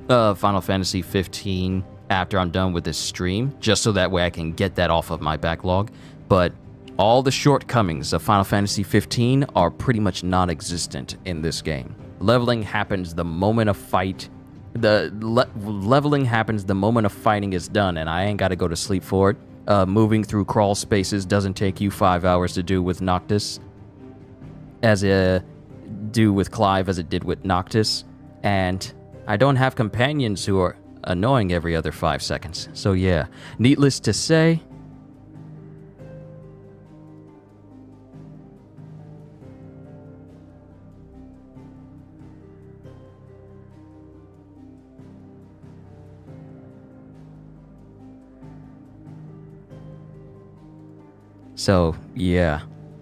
Final Fantasy 15 after I'm done with this stream, just so that way I can get that off of my backlog. But all the shortcomings of Final Fantasy 15 are pretty much non-existent in this game. Leveling happens the moment a fight... leveling happens the moment a fighting is done, and I ain't got to go to sleep for it. Moving through crawl spaces doesn't take you 5 hours to do with Noctis, as it do with Clive as it did with Noctis. And I don't have companions who are annoying every other 5 seconds. So yeah, needless to say,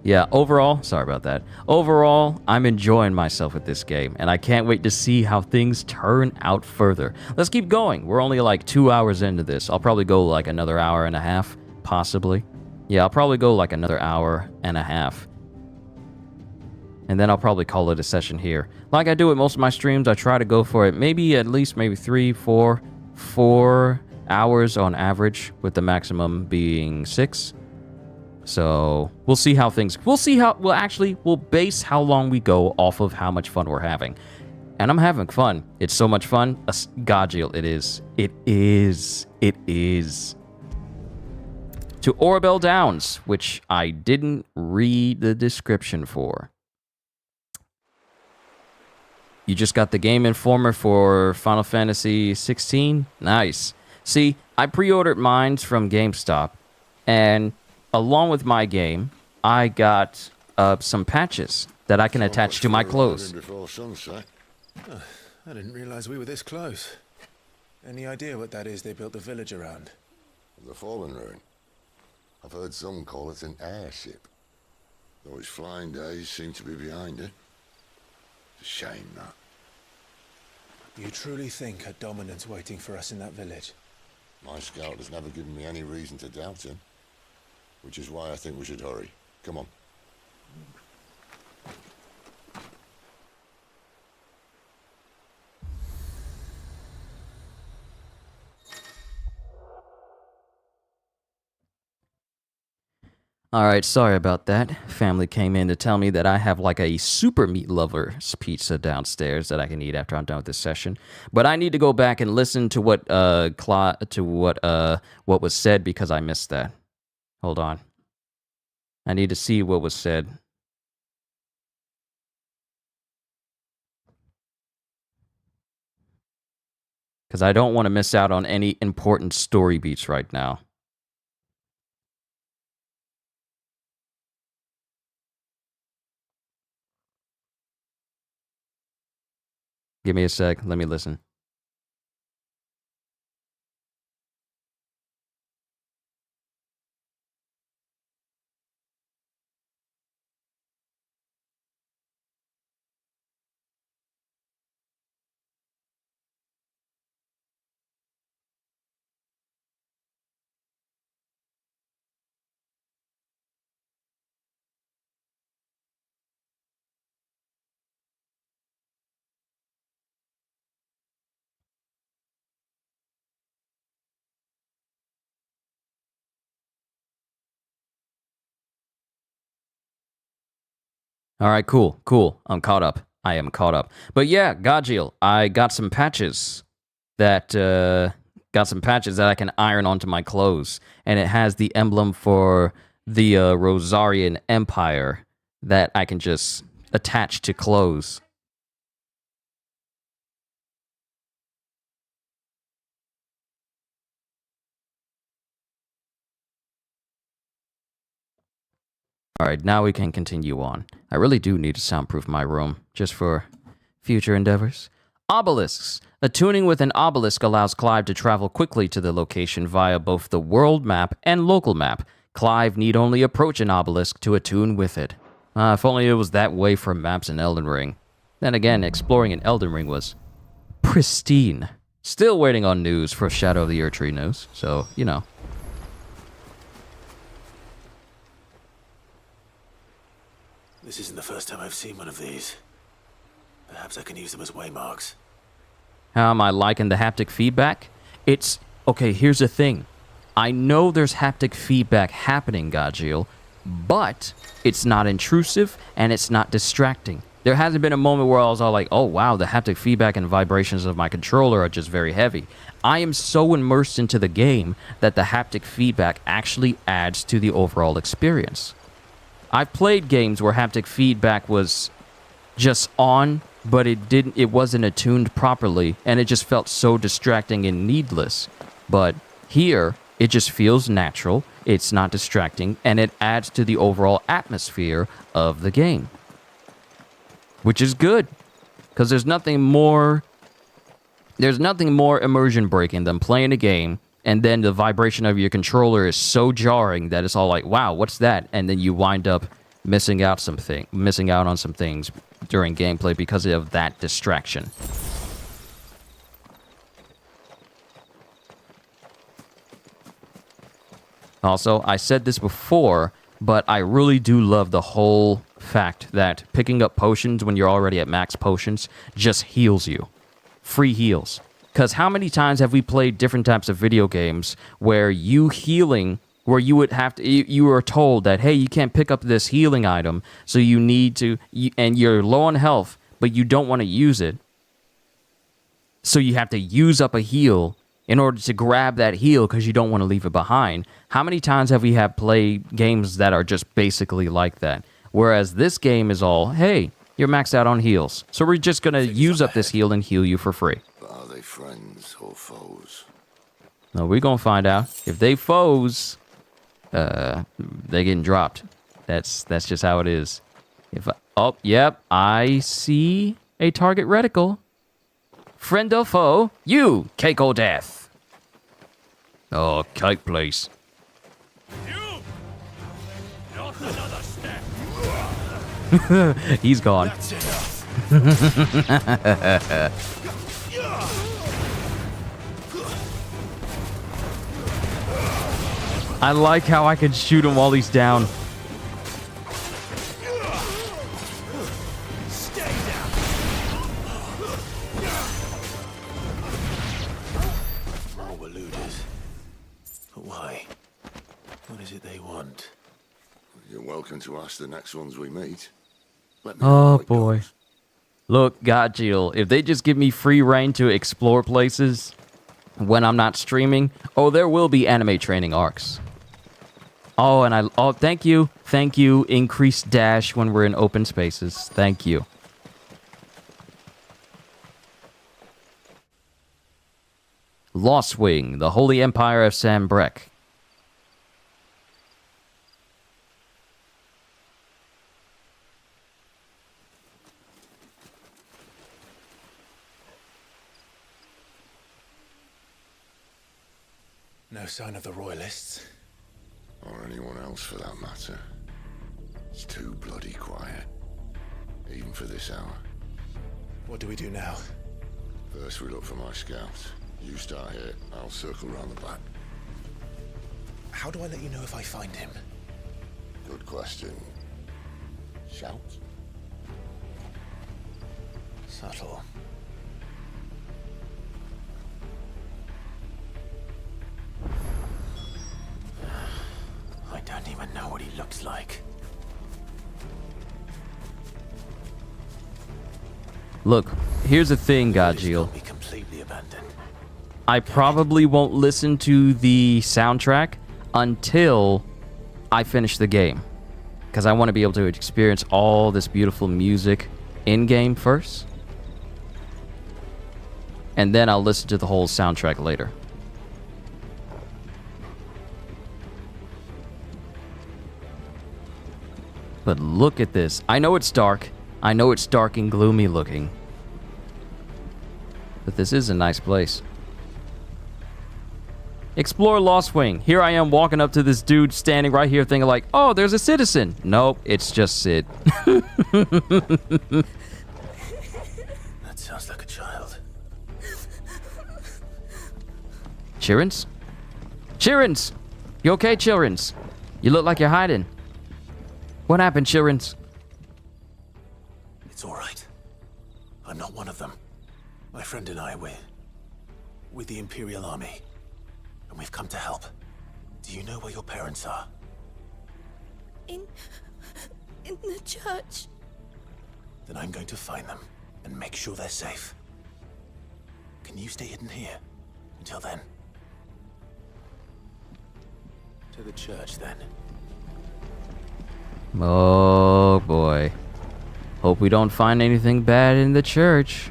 yeah, overall, sorry about that. Overall, I'm enjoying myself with this game, and I can't wait to see how things turn out further. Let's keep going. We're only like 2 hours into this. I'll probably go like another hour and a half, possibly. Yeah, I'll probably go like another hour and a half. And then I'll probably call it a session here. Like I do with most of my streams, I try to go for it maybe 3, 4 hours on average, with the maximum being 6. So we'll see how we'll base how long we go off of how much fun we're having. And I'm having fun. It's so much fun. Godjiel, it is. It is. To Orabel Downs, which I didn't read the description for. You just got the Game Informer for Final Fantasy 16? Nice. See, I pre-ordered mine from GameStop, and along with my game, I got some patches that I can attach to my clothes. Before sunset. I didn't realize we were this close. Any idea what that is they built the village around? The Fallen Ruin. I've heard some call it an airship. Though its flying days seem to be behind it. It's a shame, that. You truly think a dominant's waiting for us in that village? My scout has never given me any reason to doubt him. Which is why I think we should hurry. Come on. Alright, sorry about that. Family came in to tell me that I have like a super meat lover's pizza downstairs that I can eat after I'm done with this session. But I need to go back and listen to what was said, because I missed that. Hold on. I need to see what was said. Because I don't want to miss out on any important story beats right now. Give me a sec. Let me listen. All right, cool. I'm caught up. I am caught up. But yeah, Godjiel, I got some patches that I can iron onto my clothes, and it has the emblem for the Rosarian Empire that I can just attach to clothes. Alright, now we can continue on. I really do need to soundproof my room, just for future endeavors. Obelisks. Attuning with an obelisk allows Clive to travel quickly to the location via both the world map and local map. Clive need only approach an obelisk to attune with it. If only it was that way for maps in Elden Ring. Then again, exploring in Elden Ring was pristine. Still waiting on news for Shadow of the Erdtree news, so, you know. This isn't the first time I've seen one of these. Perhaps I can use them as waymarks. How am I liking the haptic feedback? It's... Okay, here's the thing. I know there's haptic feedback happening, Gajil, but it's not intrusive and it's not distracting. There hasn't been a moment where I was all like, oh wow, the haptic feedback and vibrations of my controller are just very heavy. I am so immersed into the game that the haptic feedback actually adds to the overall experience. I've played games where haptic feedback was just on, but it wasn't attuned properly, and it just felt so distracting and needless. But here, it just feels natural, it's not distracting, and it adds to the overall atmosphere of the game. Which is good, because there's nothing more immersion breaking than playing a game, and then the vibration of your controller is so jarring that it's all like, wow, what's that? And then you wind up missing out on some things during gameplay because of that distraction. Also, I said this before, but I really do love the whole fact that picking up potions when you're already at max potions just heals you. Free heals. Because how many times have we played different types of video games where you are told that, hey, you can't pick up this healing item, so you need to, and you're low on health, but you don't want to use it. So you have to use up a heal in order to grab that heal because you don't want to leave it behind. How many times have we played games that are just basically like that? Whereas this game is all, hey, you're maxed out on heals, so we're just going to use up this heal and heal you for free. But are they friends or foes? No, we're going to find out. If they foes, they're getting dropped. That's just how it is. Oh, yep, I see a target reticle. Friend or foe? You, cake or death? Oh, cake, please. Not another step. He's gone. That's enough. I like how I can shoot him while he's down. Stay down. More Waluders. But why? What is it they want? You're welcome to ask the next ones we meet. Oh boy. Look, Gajil, if they just give me free reign to explore places when I'm not streaming, oh, there will be anime training arcs. Oh, and thank you. Thank you. Increased dash when we're in open spaces. Thank you. Lost Wing, the Holy Empire of Sambrek. No sign of the Royalists. Or anyone else for that matter. It's too bloody quiet. Even for this hour. What do we do now? First we look for my scouts. You start here, I'll circle round the back. How do I let you know if I find him? Good question. Shout? Subtle. I don't even know what he looks like. Look, here's the thing, Gajil. I probably won't listen to the soundtrack until I finish the game. Because I want to be able to experience all this beautiful music in-game first. And then I'll listen to the whole soundtrack later. But look at this. I know it's dark. I know it's dark and gloomy looking. But this is a nice place. Explore Lost Wing. Here I am walking up to this dude standing right here thinking like, oh, there's a citizen. Nope, it's just Sid. That sounds like a child. Chirins? Chirins! You okay, Chirins? You look like you're hiding. What happened, Chirins? not one of them. My friend and I, we're with the Imperial Army, and we've come to help. Do you know where your parents are? In the church. Then I'm going to find them and make sure they're safe. Can you stay hidden here until then? To the church, then. Oh boy. Hope we don't find anything bad in the church.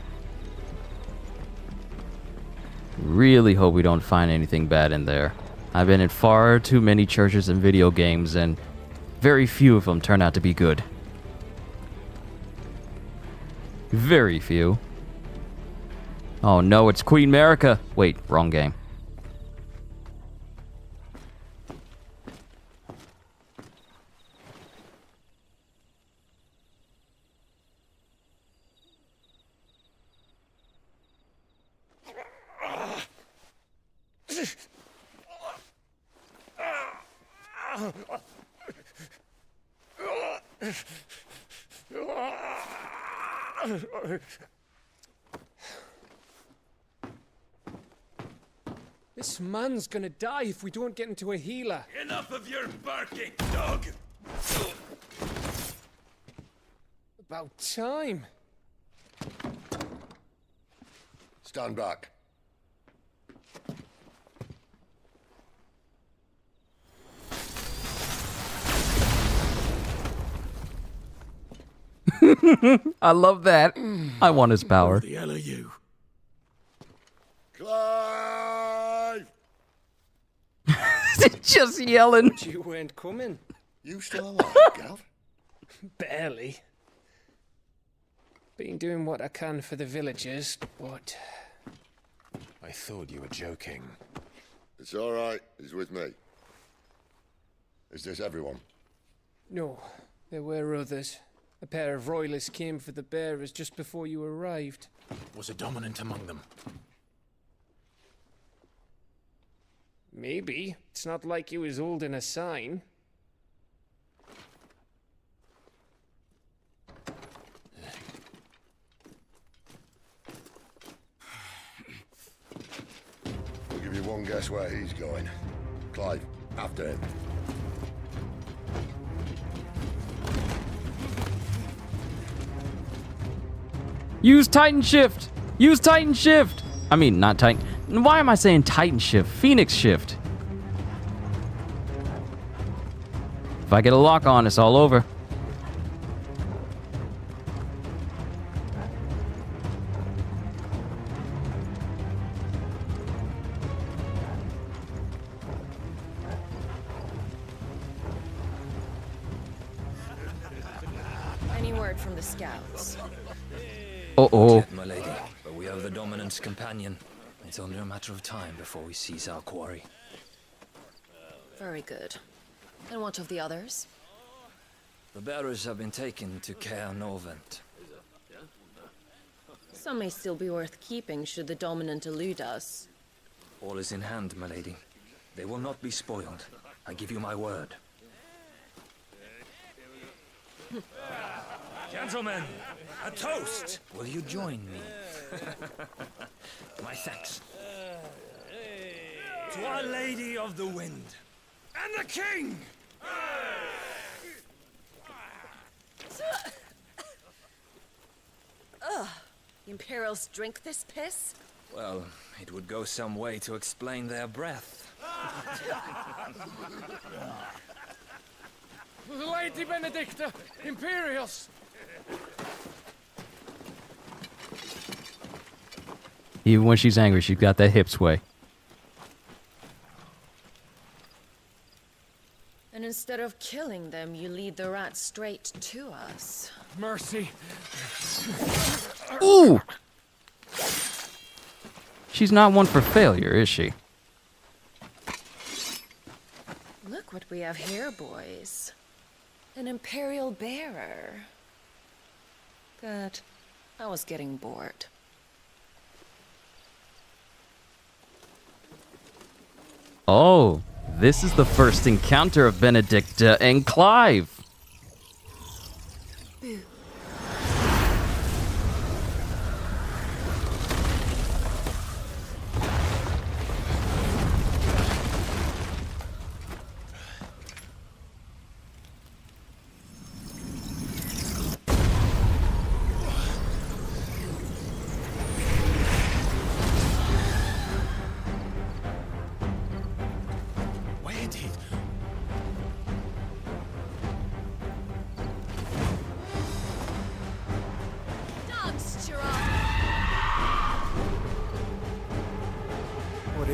Really hope we don't find anything bad in there. I've been in far too many churches and video games, and very few of them turn out to be good. Very few. Oh no, it's Queen America. Wait, wrong game. This man's gonna die if we don't get into a healer. Enough of your barking, dog! About time. Stand back. I love that. I want his power. Who the hell are you? Clive! Just yelling. You weren't coming. You still alive, Gav? Barely. Been doing what I can for the villagers, but... I thought you were joking. It's all right. He's with me. Is this everyone? No, there were others. A pair of royalists came for the bearers just before you arrived. Was a dominant among them? Maybe. It's not like he was holding a sign. I'll give you one guess where he's going. Clive, after him. Use Titan Shift! Use Titan Shift! I mean, not Titan. Why am I saying Titan Shift? Phoenix Shift. If I get a lock on, it's all over. Any word from the scouts? Uh-oh. My lady, but we have the Dominant's companion. It's only a matter of time before we seize our quarry. Very good. And what of the others? The bearers have been taken to Caer Novent. Some may still be worth keeping should the Dominant elude us. All is in hand, my lady. They will not be spoiled. I give you my word. Gentlemen, a toast! Will you join me? My thanks. To Our Lady of the Wind. And the King! Ugh. The Imperials drink this piss? Well, it would go some way to explain their breath. Lady Benedicta! Imperials! Even when she's angry, she's got that hip sway. And instead of killing them, you lead the rats straight to us. Mercy. Ooh! She's not one for failure, is she? Look what we have here, boys. An Imperial bearer. Good. I was getting bored. Oh, this is the first encounter of Benedicta and Clive.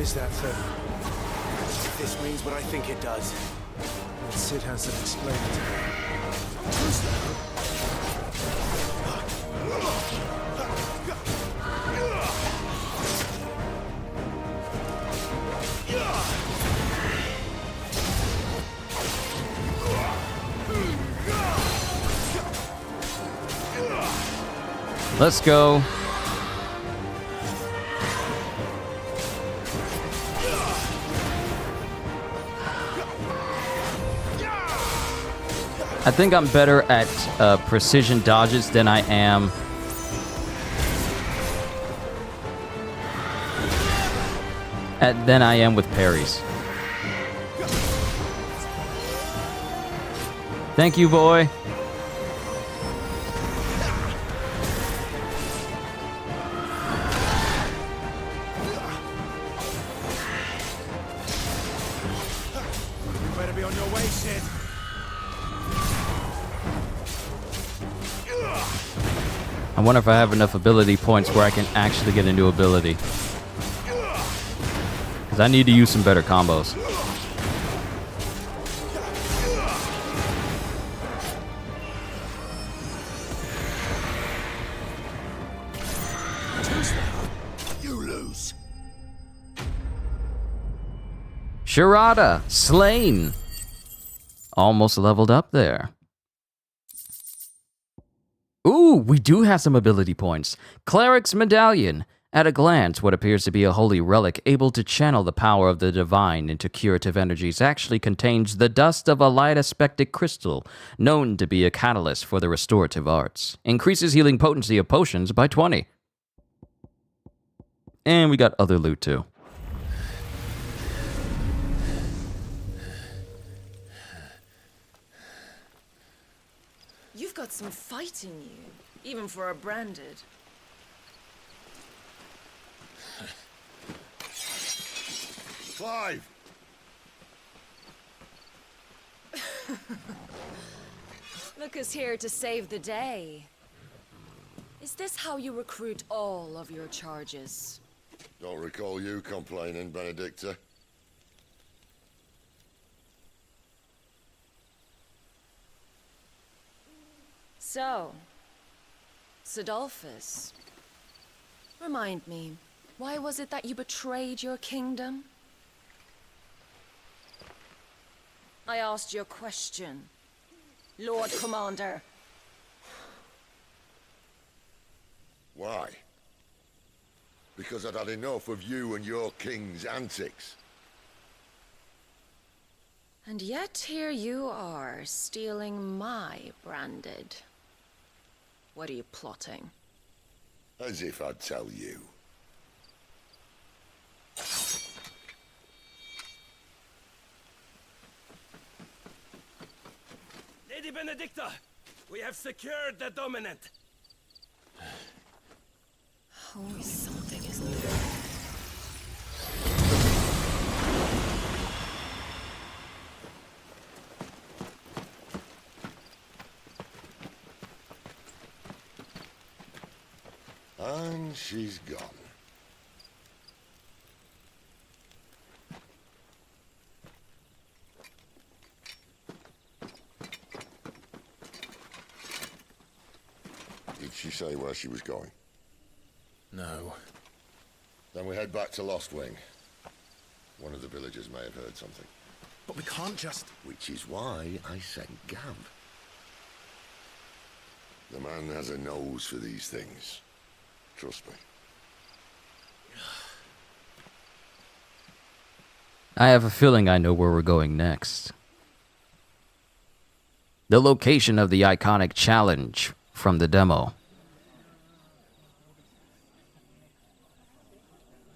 is that thing? If this means what I think it does, then Sid has to explain it to me. Let's go. I think I'm better at precision dodges than I am with parries. Thank you, boy. You better be on your way, Sid. I wonder if I have enough ability points where I can actually get a new ability. Because I need to use some better combos. You lose. Sharada, slain. Almost leveled up there. Ooh, we do have some ability points. Cleric's Medallion. At a glance, what appears to be a holy relic able to channel the power of the divine into curative energies actually contains the dust of a light-aspected crystal, known to be a catalyst for the restorative arts. Increases healing potency of potions by 20. And we got other loot too. You've got some fight in you, even for a branded. Clive! Look who's here to save the day. Is this how you recruit all of your charges? Don't recall you complaining, Benedicta. So, Sidolphus, remind me, why was it that you betrayed your kingdom? I asked you a question, Lord Commander. Why? Because I'd had enough of you and your king's antics. And yet here you are, stealing my branded. What are you plotting? As if I'd tell you. Lady Benedicta, we have secured the dominant. Always something, isn't there? And she's gone. Did she say where she was going? No. Then we head back to Lost Wing. One of the villagers may have heard something. But we can't just... Which is why I sent Gav. The man has a nose for these things. Trust me. I have a feeling I know where we're going next. The location of the iconic challenge from the demo.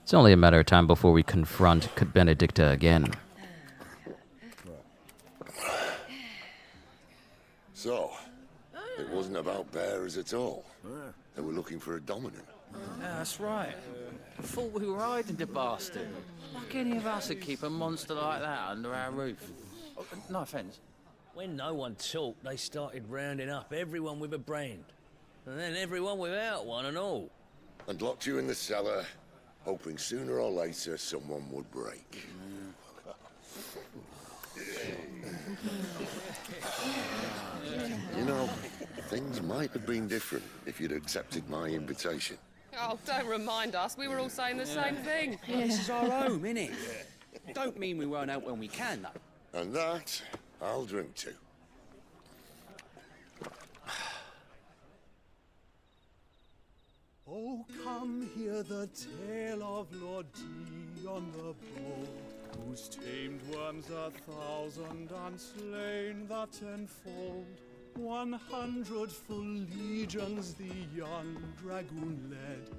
It's only a matter of time before we confront Benedicta again. So, it wasn't about bearers at all. They were looking for a dominant. Yeah, that's right. I thought we were hiding the bastard. Like any of us would keep a monster like that under our roof. Oh, no offence. When no one talked, they started rounding up everyone with a brand. And then everyone without one and all. And locked you in the cellar, hoping sooner or later someone would break. You know, things might have been different if you'd accepted my invitation. Oh, don't remind us. We were all saying the same thing. Well, this is our home, innit? Don't mean we won't out when we can, though. And that, I'll drink to. Oh, come hear the tale of Lord Dion the Bold, who's tamed worms 1,000 and slain the tenfold. 100 full legions the young dragoon led,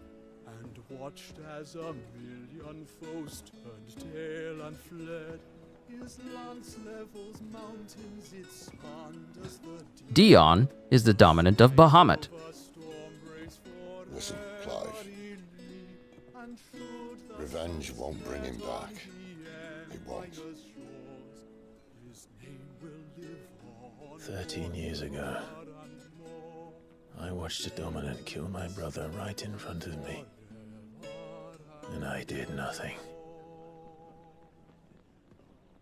and watched as 1,000,000 foes turned tail and fled. His lance levels mountains, it spanned as the Dion is the dominant of Bahamut. Listen, Clive. Revenge won't bring him back. It won't. 13 years ago, I watched a dominant kill my brother right in front of me. And I did nothing.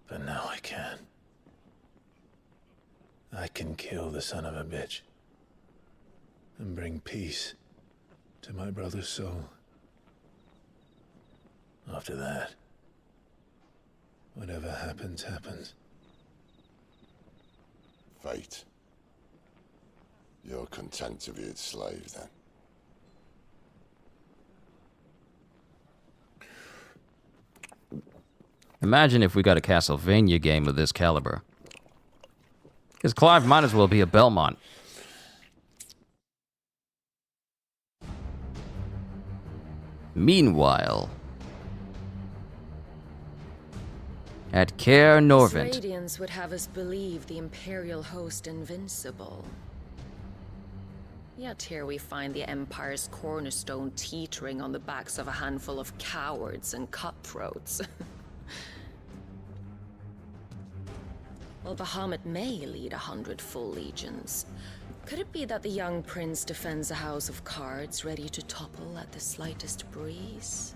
But now I can. I can kill the son of a bitch. And bring peace to my brother's soul. After that, whatever happens, happens. Fate. You're content to be its slave, then? Imagine if we got a Castlevania game of this caliber. Because Clive might as well be a Belmont. Meanwhile, at Caer Norvent. These Radiants would have us believe the Imperial host invincible. Yet here we find the Empire's cornerstone teetering on the backs of a handful of cowards and cutthroats. While Bahamut may lead 100 full legions, could it be that the young prince defends a house of cards ready to topple at the slightest breeze?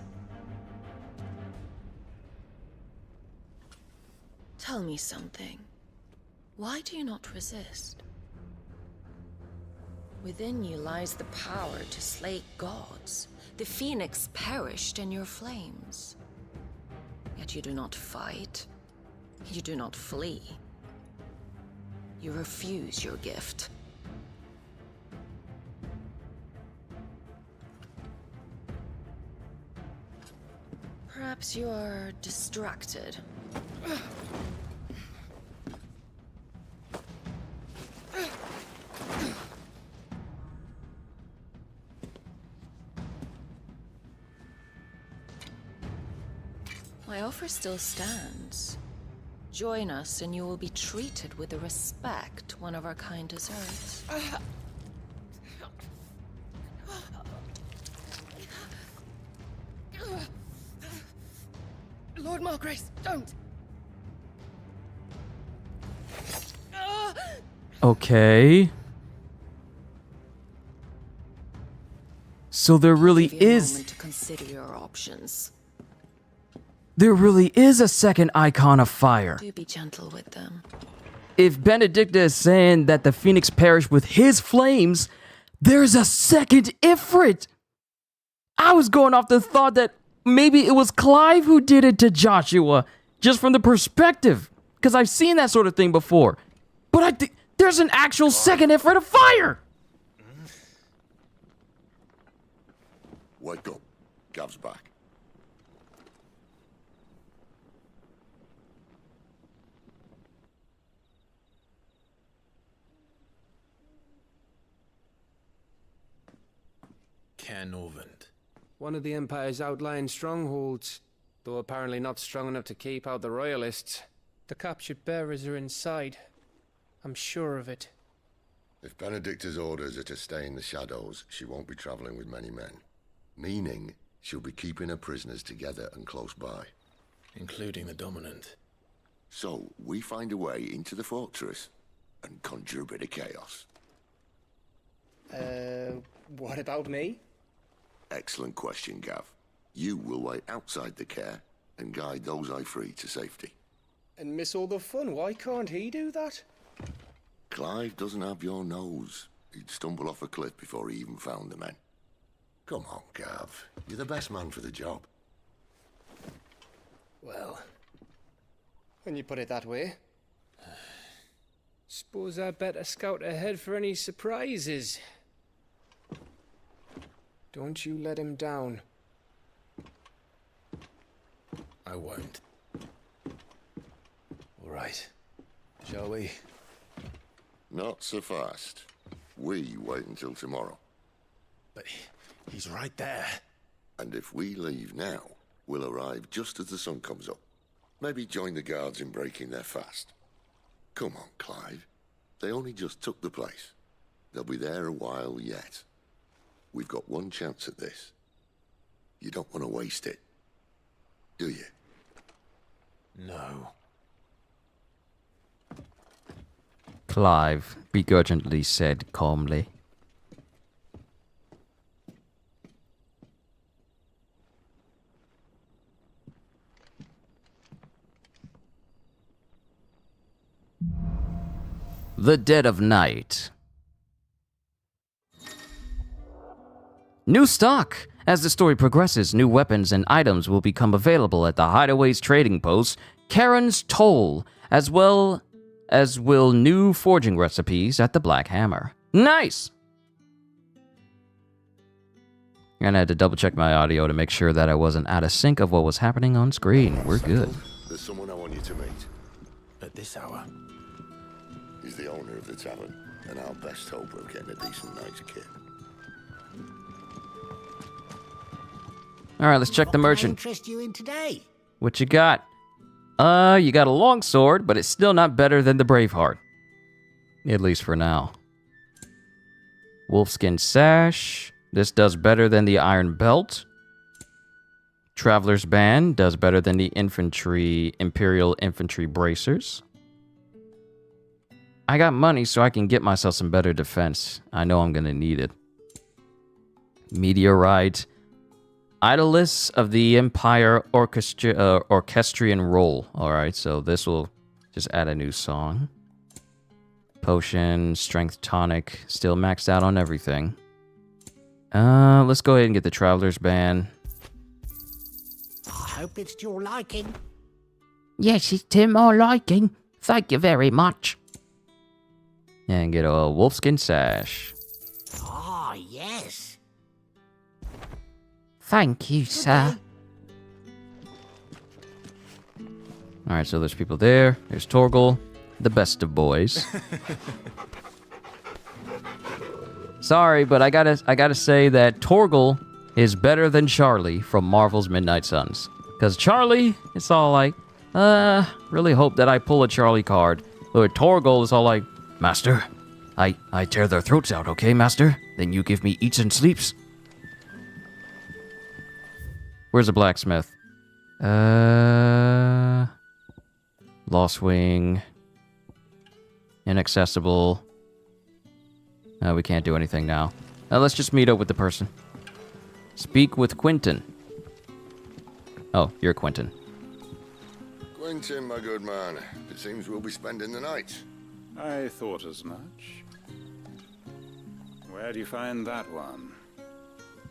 Tell me something. Why do you not resist? Within you lies the power to slay gods. The phoenix perished in your flames. Yet you do not fight. You do not flee. You refuse your gift. Perhaps you are distracted. My offer still stands. Join us and you will be treated with the respect one of our kind deserves. Lord Margrace, don't! Okay. So there really Give you a is... moment to consider your options. There really is a second icon of fire. Do be gentle with them. If Benedicta is saying that the phoenix perished with his flames, there's a second Ifrit. I was going off the thought that maybe it was Clive who did it to Joshua, just from the perspective, because I've seen that sort of thing before. But I think there's an actual second Ifrit of fire. Wake up. Gav's back. Caer Norvent. One of the Empire's outlying strongholds, though apparently not strong enough to keep out the Royalists. The captured bearers are inside. I'm sure of it. If Benedicta's orders are to stay in the shadows, she won't be traveling with many men. Meaning, she'll be keeping her prisoners together and close by. Including the Dominant. So, we find a way into the fortress and conjure a bit of chaos. What about me? Excellent question, Gav. You will wait outside the care and guide those I free to safety. And miss all the fun. Why can't he do that? Clive doesn't have your nose. He'd stumble off a cliff before he even found the men. Come on, Gav. You're the best man for the job. Well, when you put it that way. Suppose I better scout ahead for any surprises. Don't you let him down. I won't. All right. Shall we? Not so fast. We wait until tomorrow. But he's right there. And if we leave now, we'll arrive just as the sun comes up. Maybe join the guards in breaking their fast. Come on, Clive. They only just took the place. They'll be there a while yet. We've got one chance at this. You don't want to waste it, do you? No. Clive begrudgingly said calmly. The dead of night. New stock! As the story progresses, new weapons and items will become available at the Hideaway's trading post, Karen's Toll, as well as will new forging recipes at the Black Hammer. Nice! And I had to double check my audio to make sure that I wasn't out of sync of what was happening on screen. We're good. There's someone I want you to meet. At this hour? He's the owner of the tavern, and our best hope of getting a decent night's kit. Alright, let's check the merchant. Interest you in today? What you got? You got a long sword, but it's still not better than the Braveheart. At least for now. Wolfskin sash. This does better than the Iron Belt. Traveler's Band does better than the Imperial Infantry Bracers. I got money, so I can get myself some better defense. I know I'm gonna need it. Meteorite. Idolus of the Empire Orchestrion Roll. Alright, so this will just add a new song. Potion, Strength Tonic, still maxed out on everything. Let's go ahead and get the Traveler's Band. I hope it's to your liking. Yes, it's to my liking. Thank you very much. And get a Wolfskin Sash. Ah, yes. Thank you, sir. Alright, so there's people there. There's Torgal, the best of boys. Sorry, but I gotta say that Torgal is better than Charlie from Marvel's Midnight Suns. Because Charlie, it's all like, really hope that I pull a Charlie card. But Torgal is all like, Master, I tear their throats out, okay, Master? Then you give me eats and sleeps. Where's the blacksmith? Lost Wing. Inaccessible. We can't do anything now. Let's just meet up with the person. Speak with Quentin. Oh, you're Quentin. Quentin, my good man. It seems we'll be spending the night. I thought as much. Where do you find that one?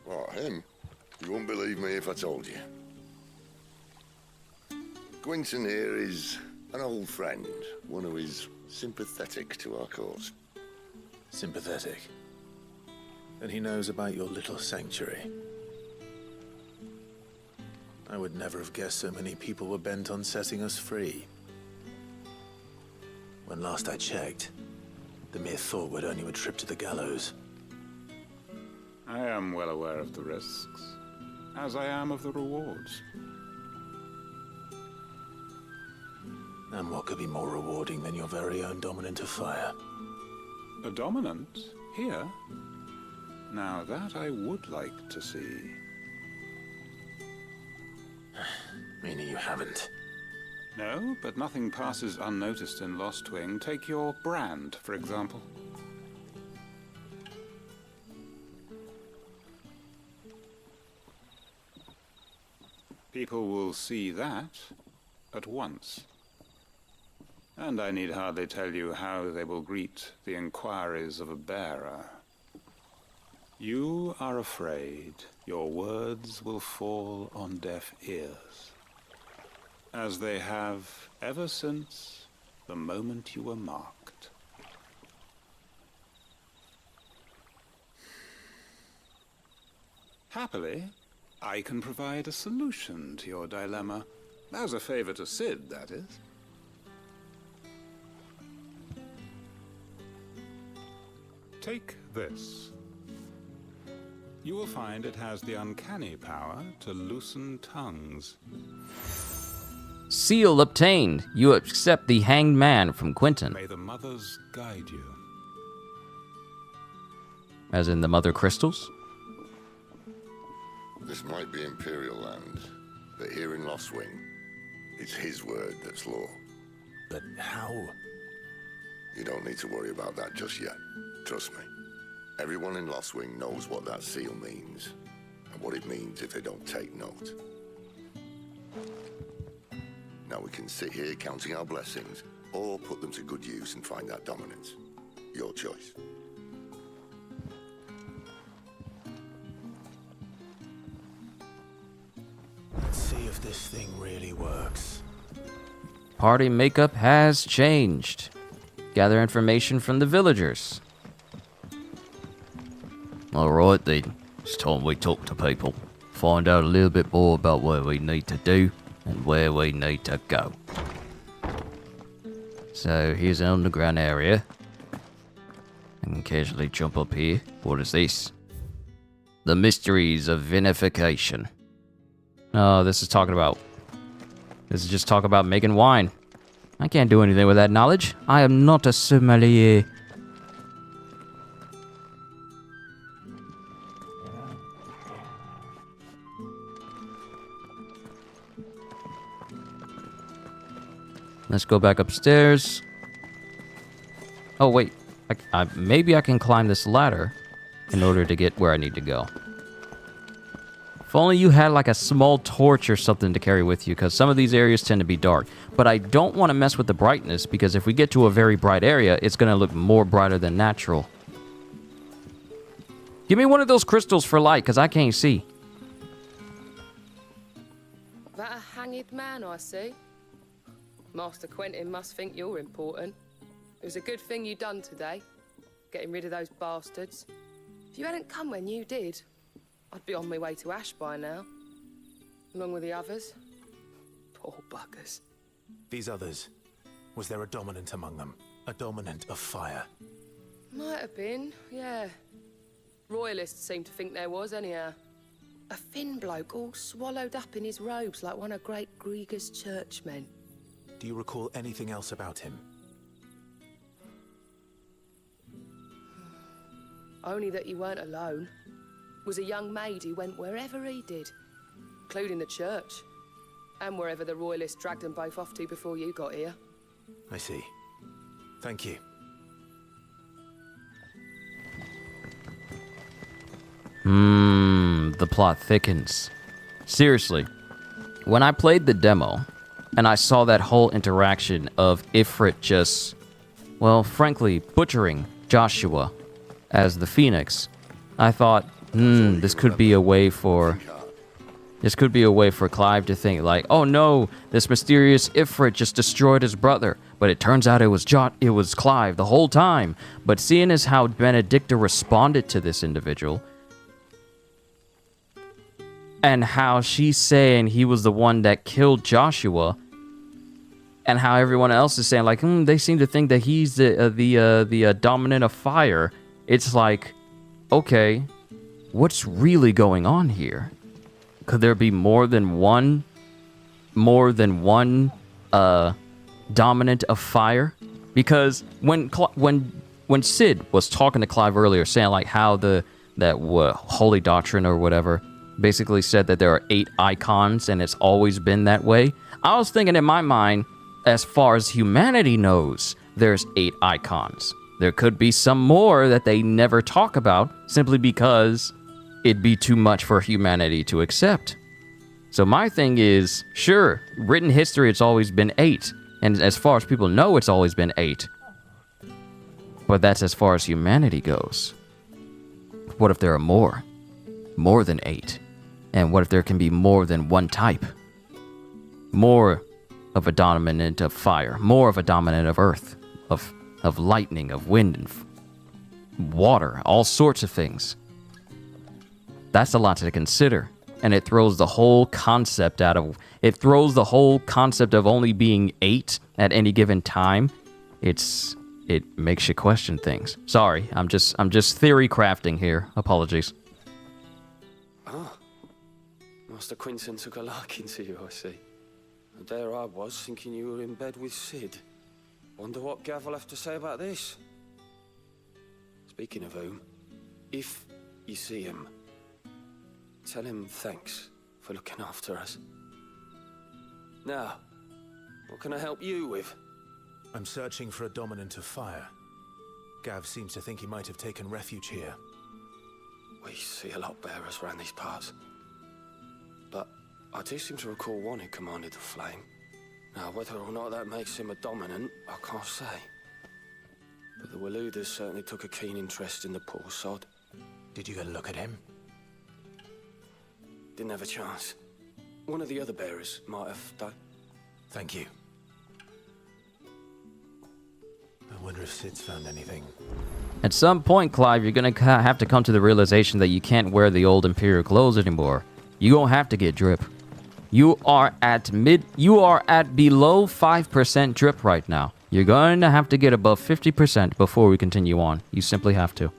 What, him? You wouldn't believe me if I told you. Quentin here is an old friend, one who is sympathetic to our cause. Sympathetic. And he knows about your little sanctuary. I would never have guessed so many people were bent on setting us free. When last I checked, the mere thought would earn you a trip to the gallows. I am well aware of the risks, as I am of the rewards. And what could be more rewarding than your very own dominant of fire? A dominant? Here? Now that I would like to see. Meaning you haven't? No, but nothing passes unnoticed in Lost Wing. Take your brand, for example. People will see that at once. And I need hardly tell you how they will greet the inquiries of a bearer. You are afraid your words will fall on deaf ears, as they have ever since the moment you were marked. Happily, I can provide a solution to your dilemma. As a favor to Sid, that is. Take this. You will find it has the uncanny power to loosen tongues. Seal obtained. You accept the hanged man from Quentin. May the mothers guide you. As in the mother crystals? This might be Imperial land, but here in Lostwing, it's his word that's law. But how? You don't need to worry about that just yet. Trust me. Everyone in Lostwing knows what that seal means, and what it means if they don't take note. Now we can sit here counting our blessings, or put them to good use and find that dominance. Your choice. Let's see if this thing really works. Party makeup has changed. Gather information from the villagers. Alright then, it's time we talk to people. Find out a little bit more about what we need to do and where we need to go. So here's an underground area. I can casually jump up here. What is this? The mysteries of vinification. Oh, this is just talking about making wine. I can't do anything with that knowledge. I am not a sommelier. Let's go back upstairs. Oh, wait. Maybe I can climb this ladder in order to get where I need to go. If only you had like a small torch or something to carry with you, because some of these areas tend to be dark. But I don't want to mess with the brightness, because if we get to a very bright area, it's going to look more brighter than natural. Give me one of those crystals for light, because I can't see. That a hanged man I see? Master Quentin must think you're important. It was a good thing you done today, getting rid of those bastards. If you hadn't come when you did, I'd be on my way to Ash by now, along with the others. Poor buggers. These others, was there a dominant among them? A dominant of fire? Might have been, yeah. Royalists seem to think there was, anyhow. A thin bloke all swallowed up in his robes like one of Great Grieger's churchmen. Do you recall anything else about him? Only that he weren't alone. Was a young maid who went wherever he did, including the church, and wherever the Royalists dragged them both off to before you got here. I see. Thank you. The plot thickens. Seriously, when I played the demo, and I saw that whole interaction of Ifrit just, well, frankly, butchering Joshua as the Phoenix, I thought, this could be a way for Clive to think like, oh no, this mysterious Ifrit just destroyed his brother. But it turns out it was Clive the whole time. But seeing as how Benedicta responded to this individual, and how she's saying he was the one that killed Joshua, and how everyone else is saying like, they seem to think that he's the dominant of fire. It's like, okay, what's really going on here? Could there be more than one dominant of fire? Because when Sid was talking to Clive earlier, saying like how that holy doctrine or whatever basically said that there are 8 icons and it's always been that way, I was thinking in my mind, as far as humanity knows, there's 8 icons. There could be some more that they never talk about simply because it'd be too much for humanity to accept. So my thing is, sure, written history, it's always been 8. And as far as people know, it's always been 8. But that's as far as humanity goes. What if there are more? More than 8? And what if there can be more than one type? More of a dominant of fire, more of a dominant of earth, of lightning, of wind, and water, all sorts of things. That's a lot to consider. And it throws the whole concept out of... It throws the whole concept of only being 8 at any given time. It makes you question things. Sorry, I'm just theory crafting here. Apologies. Ah, Master Quinton took a liking to you, I see. And there I was, thinking you were in bed with Sid. Wonder what Gav will have to say about this. Speaking of whom, if you see him, tell him thanks for looking after us. Now, what can I help you with? I'm searching for a dominant of fire. Gav seems to think he might have taken refuge here. We see a lot bearers around these parts. But I do seem to recall one who commanded the flame. Now, whether or not that makes him a dominant, I can't say. But the Waluders certainly took a keen interest in the poor sod. Did you get a look at him? Didn't have a chance. One of the other bearers might have done. Thank you. I wonder if Sid's found anything. At some point, Clive, you're gonna have to come to the realization that you can't wear the old Imperial clothes anymore. You gonna have to get drip. You are at below 5% drip right now. You're going to have to get above 50% before we continue on. You simply have to.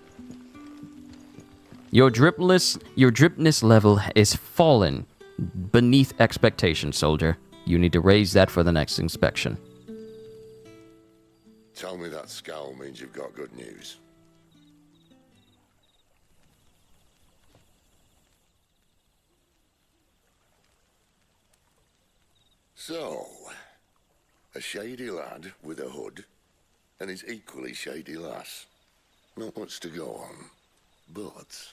Your dripness level is fallen beneath expectation, soldier. You need to raise that for the next inspection. Tell me that scowl means you've got good news. So, a shady lad with a hood, and his equally shady lass. Not much to go on, but...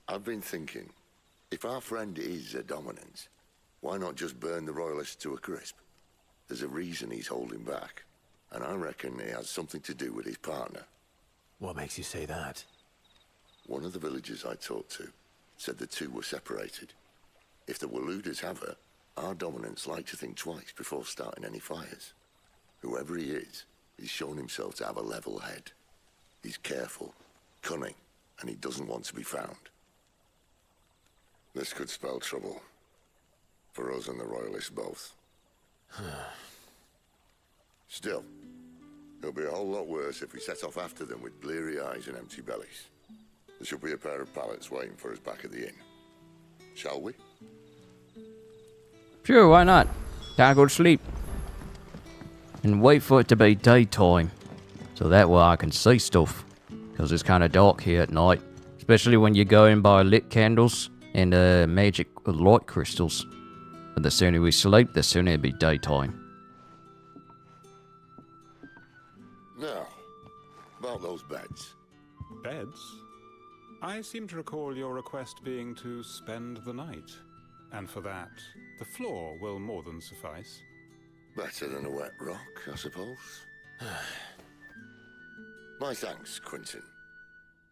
I've been thinking, if our friend is a dominant, why not just burn the Royalists to a crisp? There's a reason he's holding back, and I reckon it has something to do with his partner. What makes you say that? One of the villagers I talked to said the two were separated. If the Waluders have her, our dominants like to think twice before starting any fires. Whoever he is, he's shown himself to have a level head. He's careful, cunning, and he doesn't want to be found. This could spell trouble. For us and the Royalists both. Still, it'll be a whole lot worse if we set off after them with bleary eyes and empty bellies. There should be a pair of pallets waiting for us back at the inn. Shall we? Sure, why not? Gotta go to sleep. And wait for it to be daytime. So that way I can see stuff. Because it's kind of dark here at night. Especially when you're going by lit candles and magic light crystals. But the sooner we sleep, the sooner it'll be daytime. Now, about those beds. Beds? I seem to recall your request being to spend the night. And for that, the floor will more than suffice. Better than a wet rock, I suppose. My thanks, Quinton.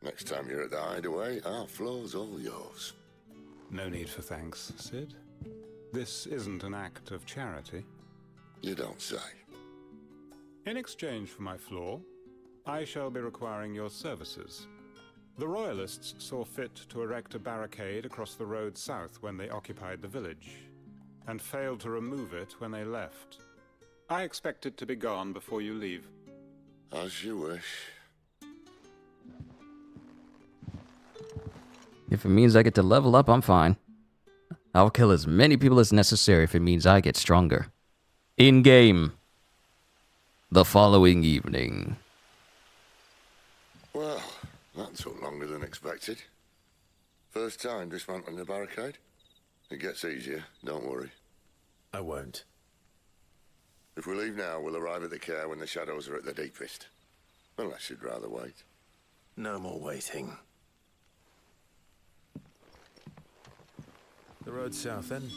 Next time you're at the hideaway, our floor's all yours. No need for thanks, Sid. This isn't an act of charity. You don't say. In exchange for my floor, I shall be requiring your services. The Royalists saw fit to erect a barricade across the road south when they occupied the village, and failed to remove it when they left. I expect it to be gone before you leave. As you wish. If it means I get to level up, I'm fine. I'll kill as many people as necessary if it means I get stronger. In-game. The following evening. Well, that took longer than expected. First time dismantling the barricade? It gets easier, don't worry. I won't. If we leave now, we'll arrive at the care when the shadows are at their deepest. Unless you'd rather wait. No more waiting. The road south, then?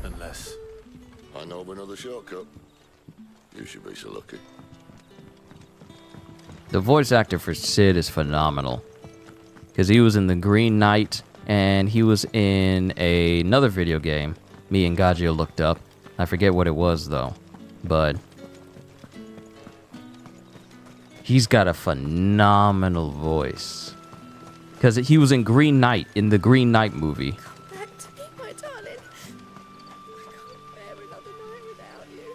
Unless... I know of another shortcut. You should be so lucky. The voice actor for Sid is phenomenal. Because he was in The Green Knight, and he was in another video game me and Gagio looked up. I forget what it was, though. But he's got a phenomenal voice. Because he was in Green Knight, in the Green Knight movie. Back to me, my darling. I can't bear another night without you.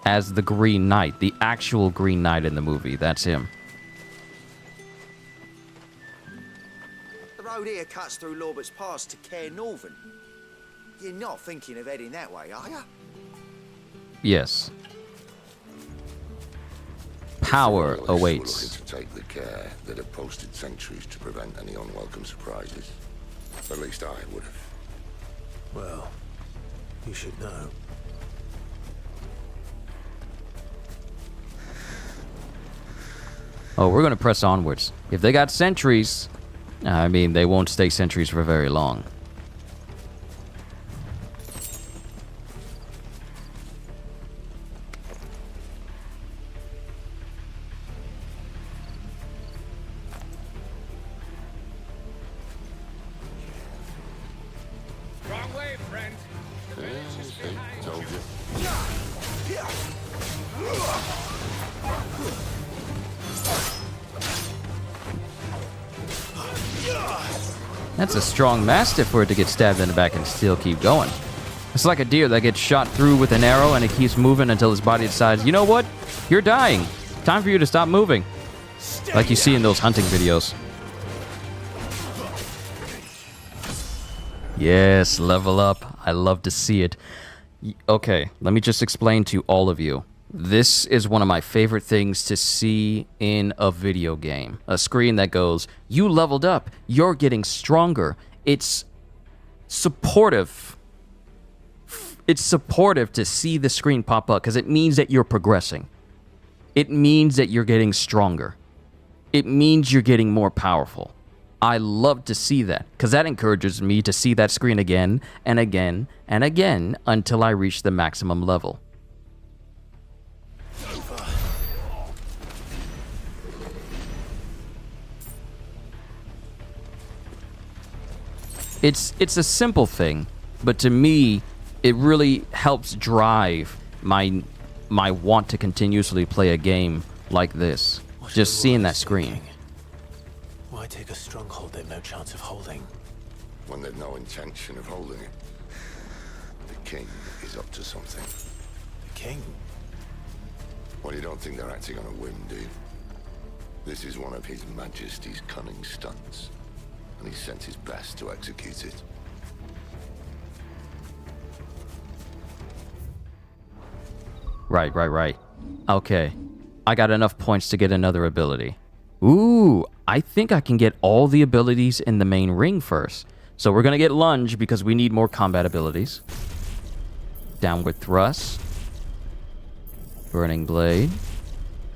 As the Green Knight, the actual Green Knight in the movie. That's him. The road here cuts through Lorbert's Pass to Care Northern. You're not thinking of heading that way, are you? Yes. Power Loyalists awaits. were looking to take the care that have posted sentries to prevent any unwelcome surprises. At least I would have. Well, you should know. Oh, we're going to press onwards. If they got sentries, I mean, they won't stay sentries for very long. Wrong way, friend. The village is behind Told you. That's a strong mastiff for it to get stabbed in the back and still keep going. It's like a deer that gets shot through with an arrow and it keeps moving until his body decides, you know what? You're dying. Time for you to stop moving. Like you see in those hunting videos. Yes, level up. I love to see it. Okay, let me just explain to all of you. This is one of my favorite things to see in a video game. A screen that goes, you leveled up, you're getting stronger. It's supportive. It's supportive to see the screen pop up because it means that you're progressing. It means that you're getting stronger. It means you're getting more powerful. I love to see that because that encourages me to see that screen again and again and again until I reach the maximum level. It's a simple thing, but to me, it really helps drive my want to continuously play a game like this. Just seeing that screen. Why take a stronghold they've no chance of holding? When they've no intention of holding it. The king is up to something. The king? Well, you don't think they're acting on a whim, do you? This is one of His Majesty's cunning stunts, and he sent his best to execute it. Right. Okay. I got enough points to get another ability. Ooh, I think I can get all the abilities in the main ring first. So we're going to get lunge because we need more combat abilities. Downward thrust. Burning blade.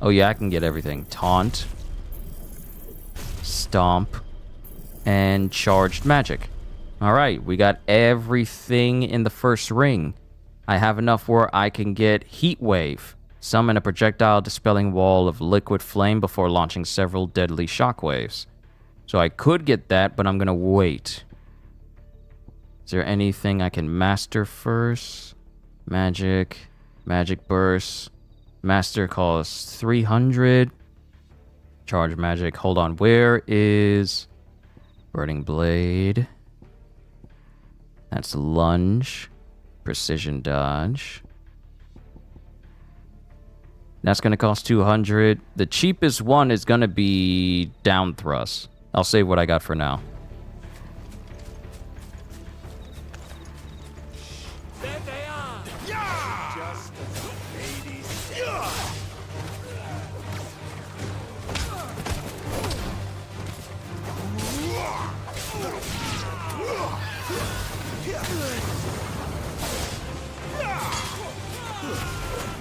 Oh yeah, I can get everything. Taunt. Stomp. And charged magic. Alright, we got everything in the first ring. I have enough where I can get Heat Wave. Summon a projectile dispelling wall of liquid flame before launching several deadly shockwaves. So I could get that, but I'm going to wait. Is there anything I can master first? Magic. Magic Burst. Master costs 300. Charge magic. Hold on. Where is Burning Blade? That's lunge. Precision dodge. That's going to cost 200. The cheapest one is going to be down thrust. I'll save what I got for now. There they are! Yeah! Just as the lady said.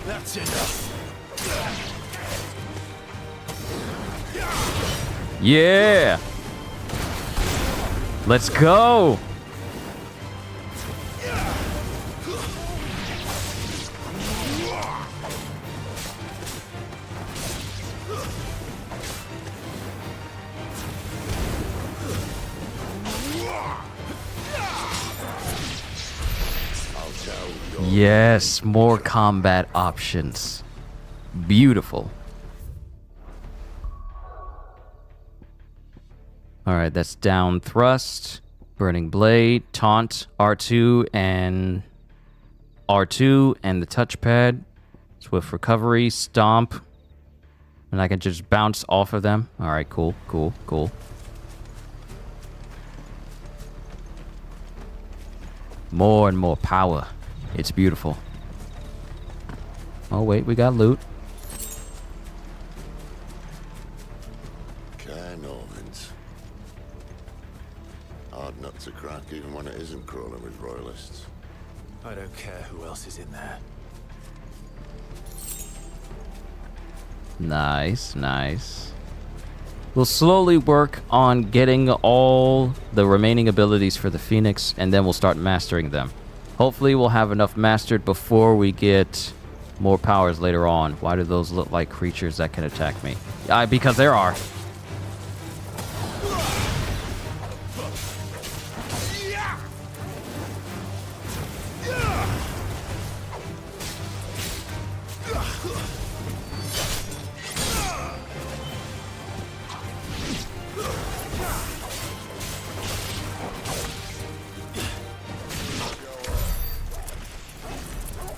That's enough. Yeah! Let's go! Yes, more combat options. Beautiful. Alright, that's down thrust, burning blade, taunt, R2 and the touchpad, swift recovery, stomp, and I can just bounce off of them. Alright, cool. More and more power. It's beautiful. Oh wait, we got loot. Cairnorvins. Hard nut to crack even when it isn't crawling with royalists. I don't care who else is in there. Nice. We'll slowly work on getting all the remaining abilities for the Phoenix, and then we'll start mastering them. Hopefully we'll have enough mastered before we get more powers later on. Why do those look like creatures that can attack me? Because there are.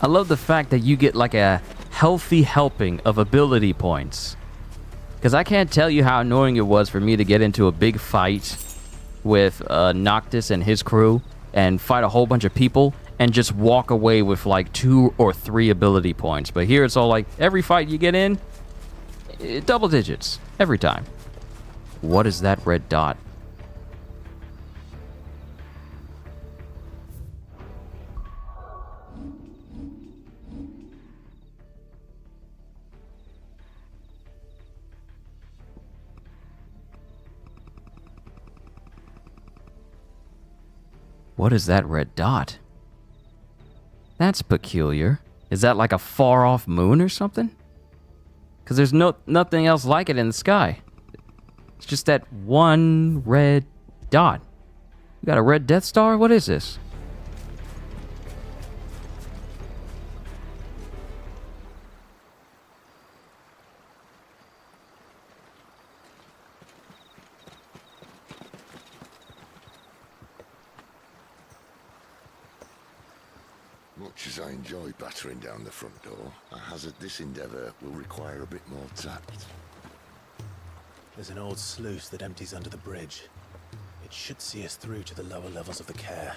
I love the fact that you get like a healthy helping of ability points. Because I can't tell you how annoying it was for me to get into a big fight with Noctis and his crew and fight a whole bunch of people and just walk away with like 2 or 3 ability points. But here it's all like every fight you get in, double digits every time. What is that red dot? What is that red dot? That's peculiar. Is that like a far-off moon or something? Because there's nothing else like it in the sky. It's just that one red dot. You got a red Death Star? What is this? Much as I enjoy battering down the front door, I hazard this endeavour will require a bit more tact. There's an old sluice that empties under the bridge. It should see us through to the lower levels of the care.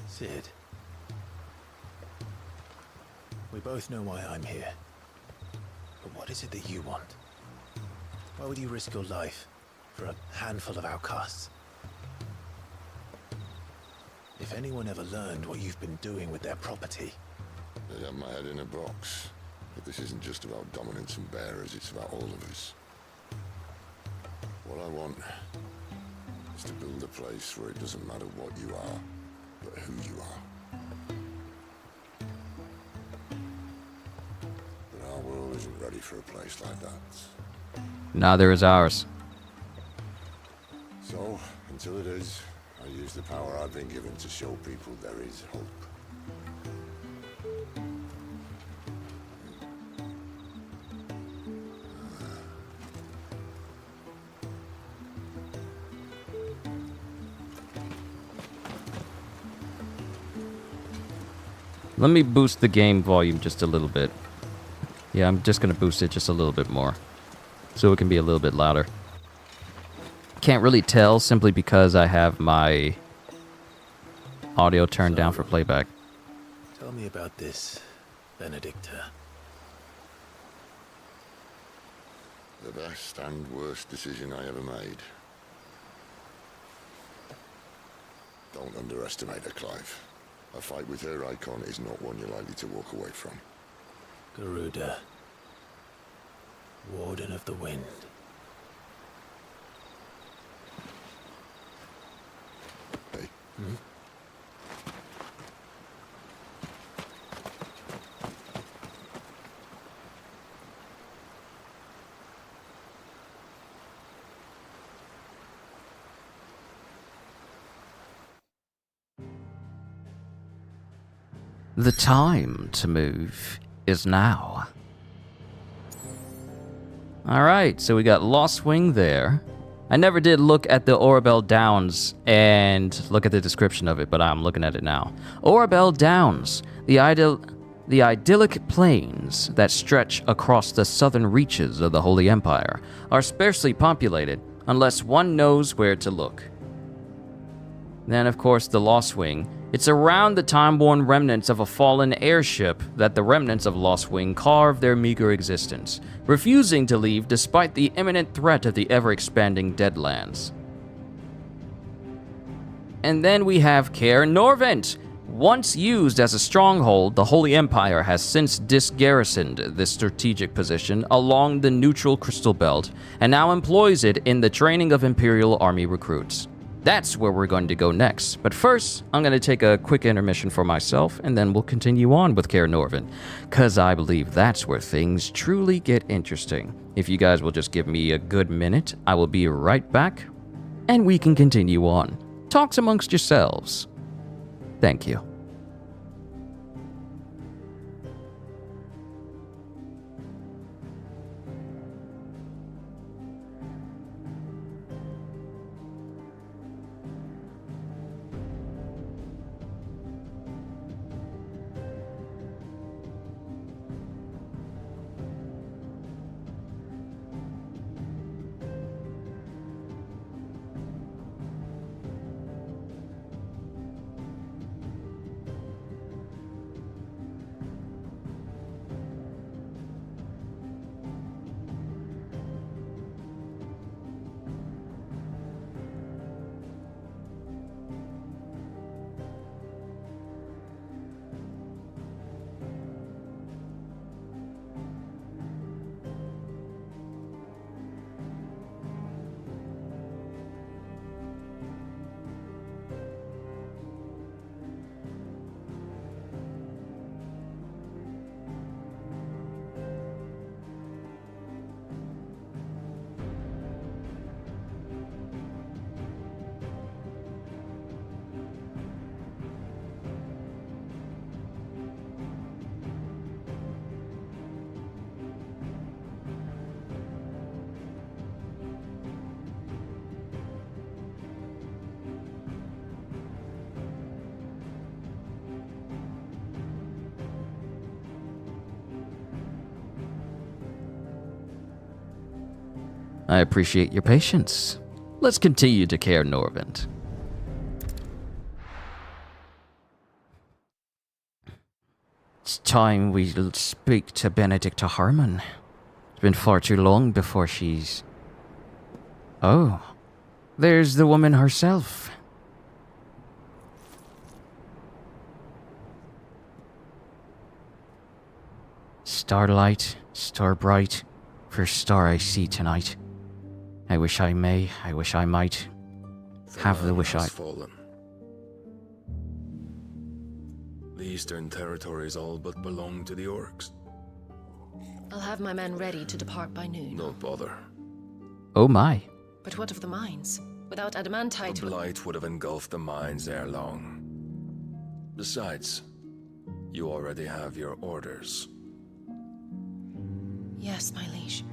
Sid. We both know why I'm here. But what is it that you want? Why would you risk your life for a handful of outcasts? If anyone ever learned what you've been doing with their property... They have my head in a box. But this isn't just about dominance and bearers, it's about all of us. What I want is to build a place where it doesn't matter what you are, but who you are. But our world isn't ready for a place like that. Neither is ours. So, until it is, I use the power I've been given to show people there is hope. Let me boost the game volume just a little bit. Yeah, I'm just going to boost it just a little bit more, so it can be a little bit louder. Can't really tell simply because I have my audio turned down for playback. Tell me about this, Benedicta. The best and worst decision I ever made. Don't underestimate her, Clive. A fight with her icon is not one you're likely to walk away from. Garuda. Warden of the Wind. The time to move is now. Alright, so we got Lost Wing there. I never did look at the Orabelle Downs and look at the description of it, but I'm looking at it now. Orabelle Downs, the idyllic plains that stretch across the southern reaches of the Holy Empire, are sparsely populated unless one knows where to look. Then, of course, the Lost Wing. It's around the time-worn remnants of a fallen airship that the remnants of Lost Wing carve their meager existence, refusing to leave despite the imminent threat of the ever-expanding Deadlands. And then we have Caer Norvent. Once used as a stronghold, the Holy Empire has since disgarrisoned this strategic position along the neutral crystal belt, and now employs it in the training of Imperial Army recruits. That's where we're going to go next. But first, I'm going to take a quick intermission for myself, and then we'll continue on with Caer Norvent, because I believe that's where things truly get interesting. If you guys will just give me a good minute, I will be right back, and we can continue on. Talks amongst yourselves. Thank you. I appreciate your patience. Let's continue to Caer Norvent. It's time we speak to Benedicta Harmon. It's been far too long before she's... Oh, there's the woman herself. Starlight, star bright, first star I see tonight. I wish I may, I wish I might. Have the wish I... fallen. The eastern territories all but belong to the orcs. I'll have my men ready to depart by noon. Don't bother. Oh my. But what of the mines? Without adamantite... The blight would have engulfed the mines ere long. Besides, you already have your orders. Yes, my liege.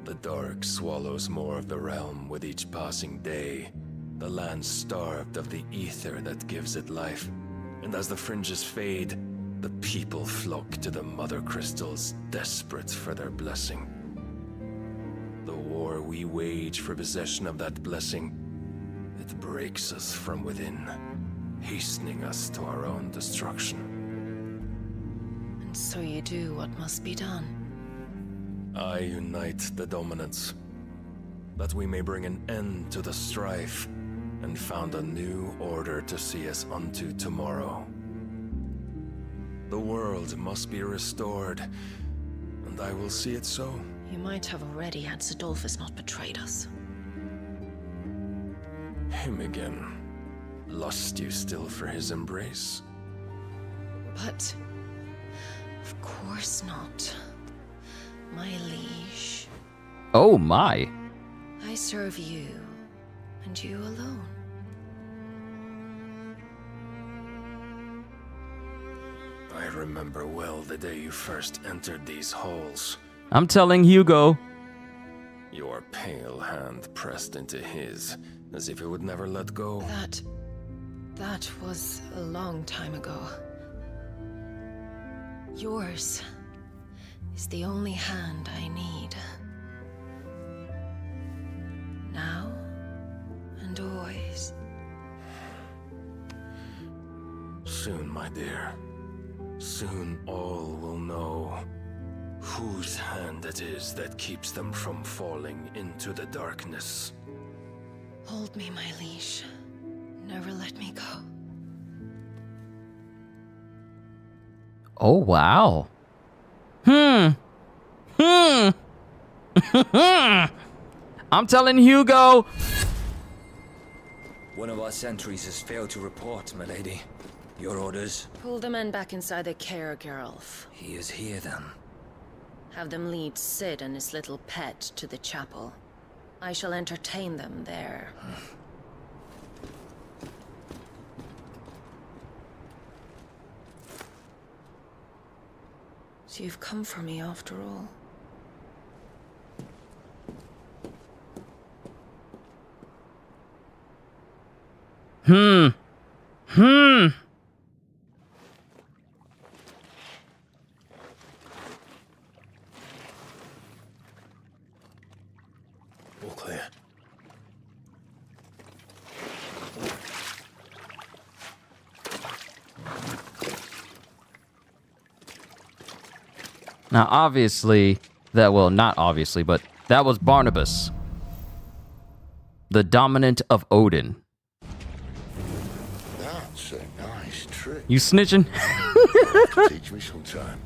The dark swallows more of the realm with each passing day. The land starved of the ether that gives it life. And as the fringes fade, the people flock to the mother crystals, desperate for their blessing. The war we wage for possession of that blessing, it breaks us from within, hastening us to our own destruction. And so you do what must be done. I unite the dominants, that we may bring an end to the strife, and found a new order to see us unto tomorrow. The world must be restored, and I will see it so. You might have already had Adolphus not betrayed us. Him again. lust you still for his embrace? But of course not, my liege. Oh my. I serve you, and you alone. I remember well the day you first entered these halls. I'm telling Hugo. Your pale hand pressed into his, as if it would never let go. That was a long time ago. Yours is the only hand I need. Now and always. Soon, my dear. Soon all will know whose hand it is that keeps them from falling into the darkness. Hold me, my liege. Never let me go. Oh, wow. I'm telling Hugo. One of our sentries has failed to report, my lady. Your orders? Pull the men back inside the care, Geralf. He is here, then. Have them lead Sid and his little pet to the chapel. I shall entertain them there. So you've come for me after all. All clear. Now, obviously, well, not obviously, but that was Barnabas, the dominant of Odin. That's a nice trick. You snitching? Teach me sometime.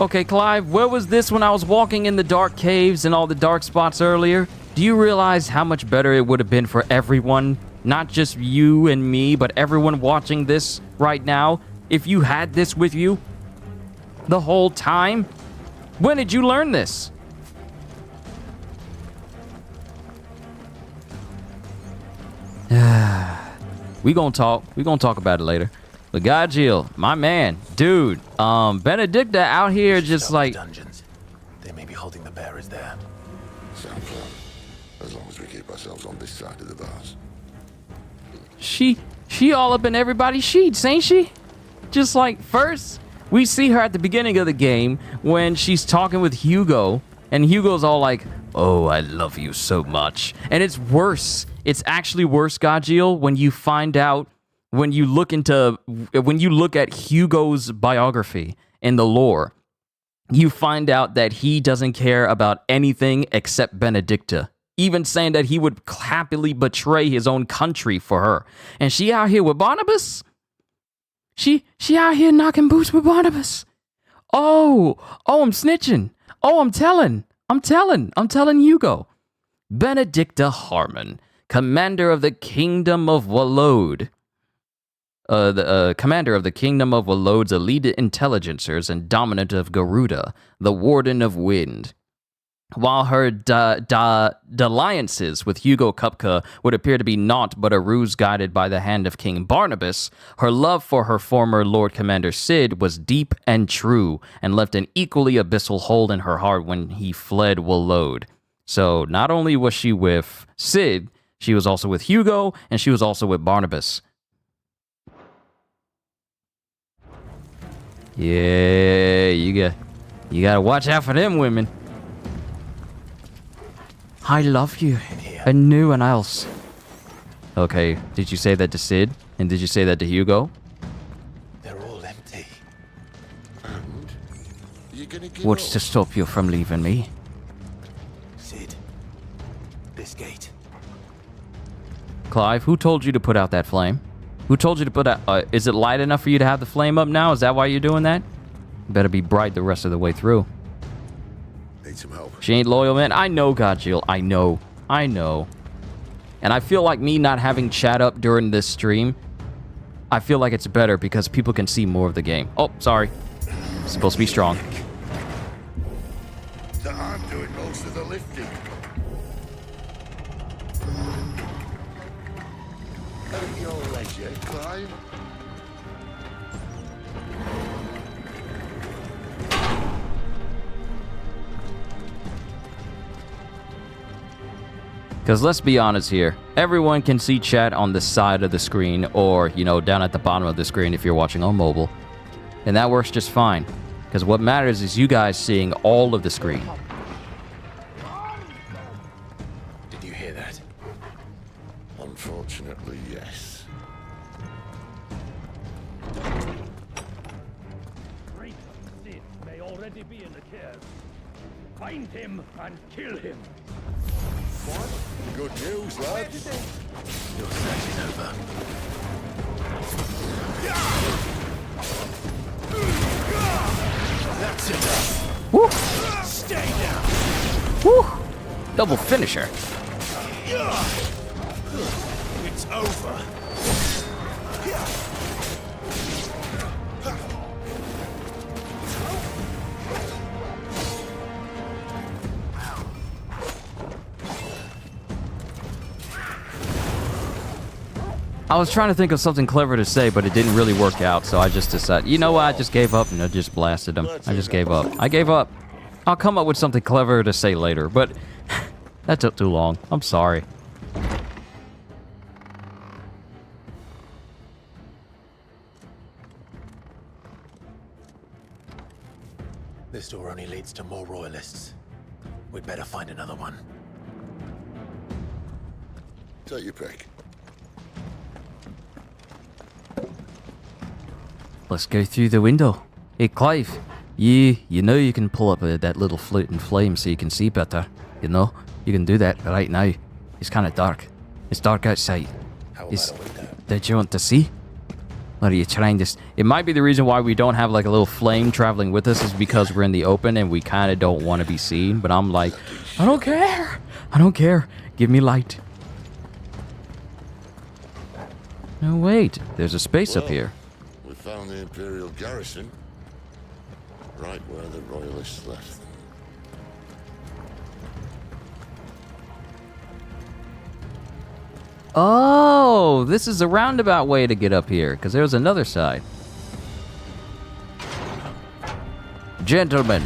Okay, Clive, where was this when I was walking in the dark caves and all the dark spots earlier? Do you realize how much better it would have been for everyone? Not just you and me, but everyone watching this right now, if you had this with you the whole time? When did you learn this? We gonna talk about it later. But God, Jill, my man, dude, Benedicta out here just like dungeons. They may be holding the bearers there. Sound plan. As long as we keep ourselves on this side of the bars. she all up in everybody's sheets, ain't she? Just like first we see her at the beginning of the game when she's talking with Hugo, and Hugo's all like, "Oh, I love you so much." And it's worse. It's actually worse, Gajiel, when you find out, when you look at Hugo's biography in the lore, you find out that he doesn't care about anything except Benedicta. Even saying that he would happily betray his own country for her. And she out here with Barnabas? She out here knocking boots with Barnabas. Oh, I'm snitching. Oh, I'm telling Hugo. Benedicta Harmon, commander of the Kingdom of Wallode. Commander of the Kingdom of Wallode's elite intelligencers and dominant of Garuda, the Warden of Wind. While her dalliances with Hugo Kupka would appear to be naught but a ruse guided by the hand of King Barnabas, her love for her former Lord Commander Sid was deep and true, and left an equally abyssal hole in her heart when he fled Wallode. So not only was she with Sid, she was also with Hugo, and she was also with Barnabas. Yeah, you gotta watch out for them women. I love you, and no one else. Okay, did you say that to Sid? And did you say that to Hugo? They're all empty. And you're gonna give What's to stop you from leaving me? Sid, this gate. Clive, who told you to put out that flame? Who told you to put out... is it light enough for you to have the flame up now? Is that why you're doing that? Better be bright the rest of the way through. Need some help. She ain't loyal, man. I know, Godjill. I know. And I feel like me not having chat up during this stream, I feel like it's better because people can see more of the game. Oh, sorry. It's supposed to be strong. So I'm doing most of the lifting. At your leisure, Clive. Because let's be honest here, everyone can see chat on the side of the screen or, you know, down at the bottom of the screen if you're watching on mobile. And that works just fine. Because what matters is you guys seeing all of the screen. Did you hear that? Unfortunately, yes. Great Sith may already be in the cares. Find him and kill him. What? Good news, lads. Your search is over. That's enough. Woo! Stay down. Woo! Double finisher. It's over. I was trying to think of something clever to say, but it didn't really work out, so I just decided, you know what, I just gave up and I just blasted him. I just gave up. I gave up. I'll come up with something clever to say later, but that took too long. I'm sorry. This door only leads to more royalists. We'd better find another one. Take your pick. Let's go through the window. Hey, Clive, you know you can pull up that little floating flame so you can see better. You know, you can do that right now. It's kind of dark. It's dark outside. How about a window? Did you want to see? What are you trying to... It might be the reason why we don't have like a little flame traveling with us is because we're in the open and we kind of don't want to be seen. But I'm like, I don't care. I don't care. Give me light. No, wait. There's a space up here. We found the Imperial garrison, right where the Royalists left them. Oh, this is a roundabout way to get up here, because there's another side. Gentlemen,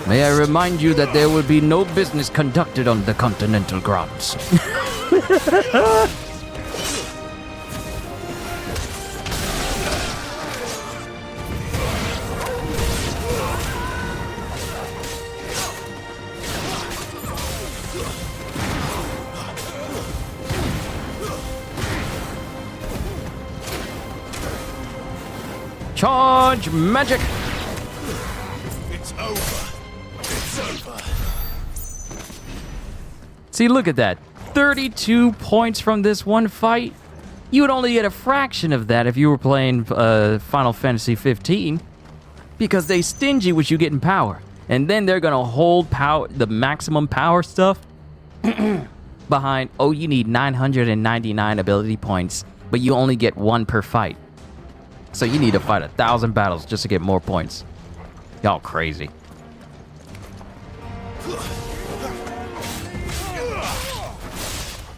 may I remind you that there will be no business conducted on the Continental grounds. Charge magic! It's over. It's over. See, look at that. 32 points from this one fight. You would only get a fraction of that if you were playing Final Fantasy 15. Because they stingy with you getting power. And then they're gonna hold power, the maximum power stuff behind, oh, you need 999 ability points, but you only get one per fight. So you need to fight 1,000 battles just to get more points. Y'all crazy.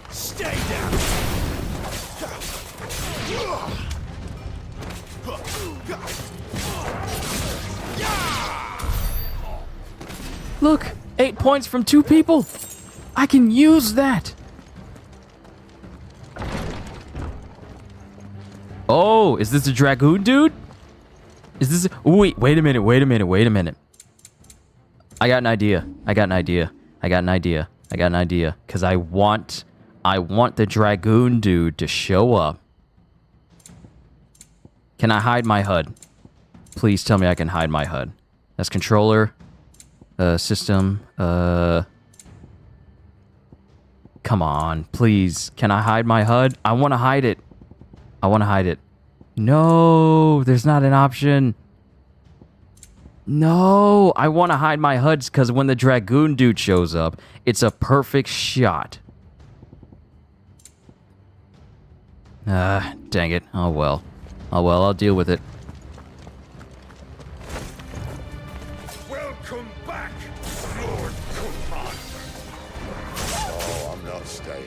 Stay down. Look, 8 points from 2 people. I can use that. Oh, is this a Dragoon dude? Is this... Ooh, wait a minute. I got an idea. Because I want the Dragoon dude to show up. Can I hide my HUD? Please tell me I can hide my HUD. That's controller. System. Come on, please. Can I hide my HUD? I want to hide it. No, there's not an option. No, I want to hide my HUDs because when the Dragoon dude shows up, it's a perfect shot Dang it. Oh well. Oh well, I'll deal with it. Welcome back, Lord Commander. Oh, I'm not staying.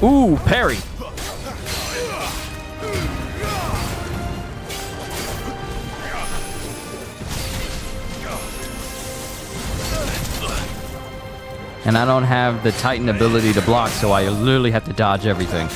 Ooh, parry. And I don't have the Titan ability to block, so I literally have to dodge everything.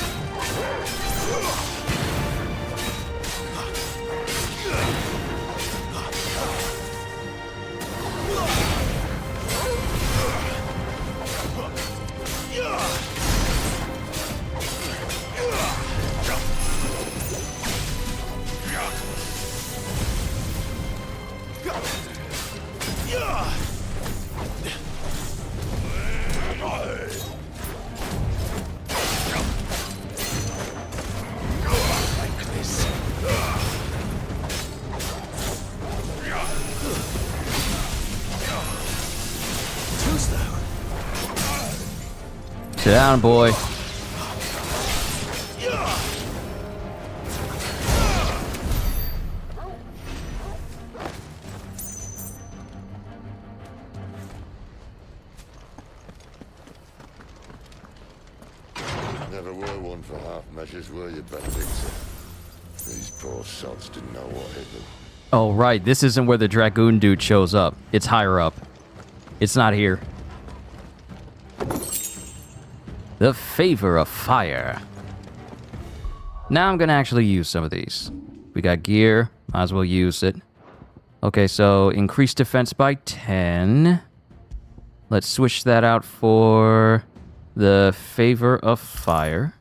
Sit down, boy. Never were one for half measures, were you, Benedicta? These poor sods didn't know what hit them. Oh, right. This isn't where the Dragoon dude shows up. It's higher up. It's not here. The Favor of Fire. Now I'm going to actually use some of these. We got gear. Might as well use it. Okay, so increase defense by 10. Let's switch that out for the Favor of Fire.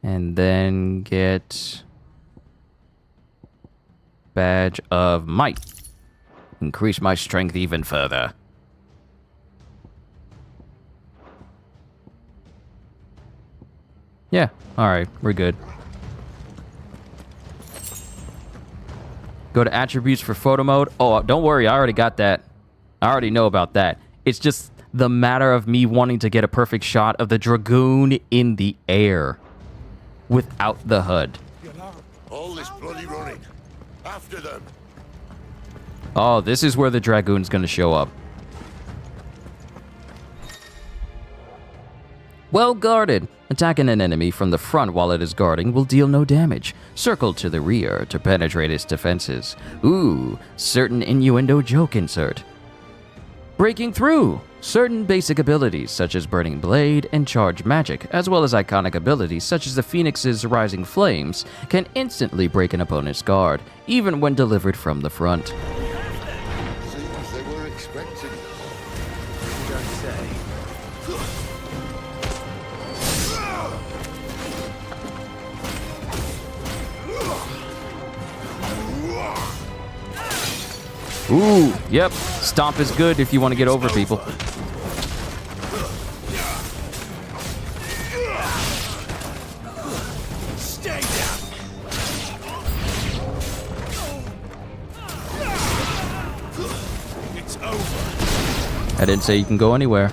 And then get Badge of Might. Increase my strength even further. Yeah, alright, we're good. Go to attributes for photo mode. Oh, don't worry, I already got that. I already know about that. It's just the matter of me wanting to get a perfect shot of the Dragoon in the air without the HUD. All this bloody running. After them. Oh, this is where the Dragoon's gonna show up. Well guarded. Attacking an enemy from the front while it is guarding will deal no damage. Circle to the rear to penetrate its defenses. Ooh, certain innuendo joke insert. Breaking through. Certain basic abilities such as Burning Blade and Charge Magic, as well as iconic abilities such as the Phoenix's Rising Flames, can instantly break an opponent's guard, even when delivered from the front. Seems they were expecting. You don't say. Ooh, yep. Stomp is good if you want to get over people. Stay down. It's over. I didn't say you can go anywhere.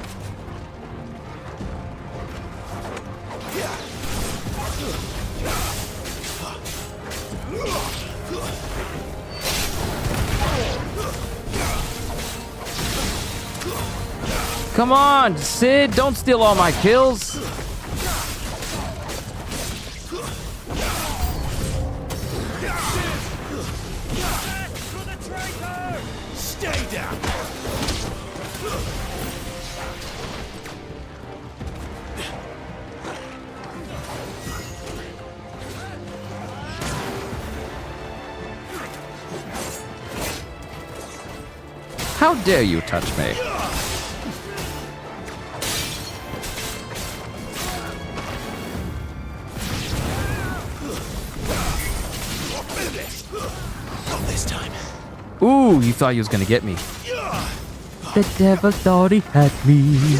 Come on, Sid, don't steal all my kills. Stay down. How dare you touch me? Not this time. Ooh, you thought he was gonna get me. The devil thought he had me.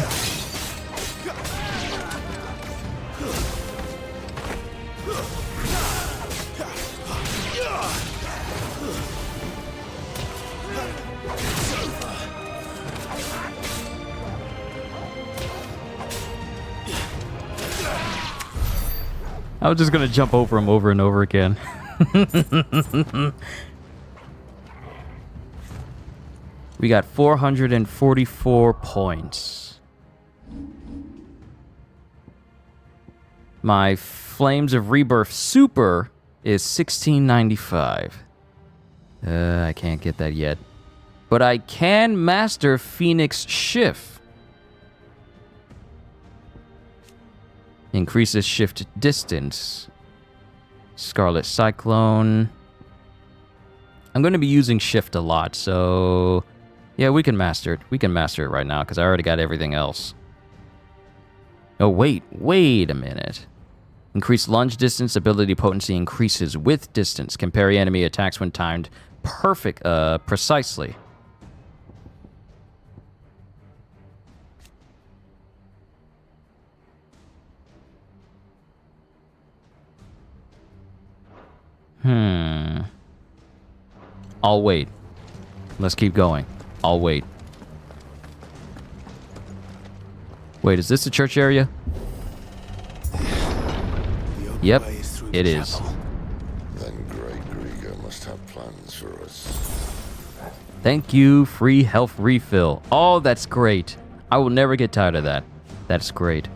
I was just gonna jump over him over and over again. We got 444 points. My Flames of Rebirth Super is 1695. I can't get that yet. But I can master Phoenix Shift. Increases shift distance. Scarlet Cyclone. I'm going to be using shift a lot, so yeah, we can master it. We can master it right now because I already got everything else. Oh, wait a minute. Increased lunge distance, ability potency increases with distance. Can parry enemy attacks when timed precisely. I'll wait. Let's keep going. I'll wait. Wait, is this the church area? Yep, it is. Then Great Grieger must have plans for us. Thank you, free health refill. Oh, that's great. I will never get tired of that. That's great.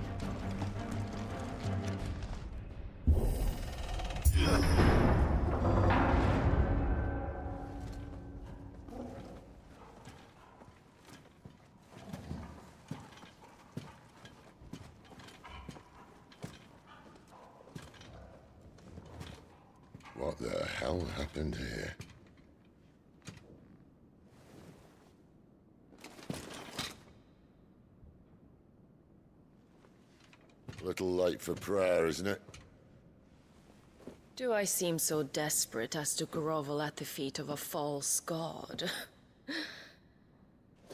What the hell happened here? Little late for prayer, isn't it? Do I seem so desperate as to grovel at the feet of a false god?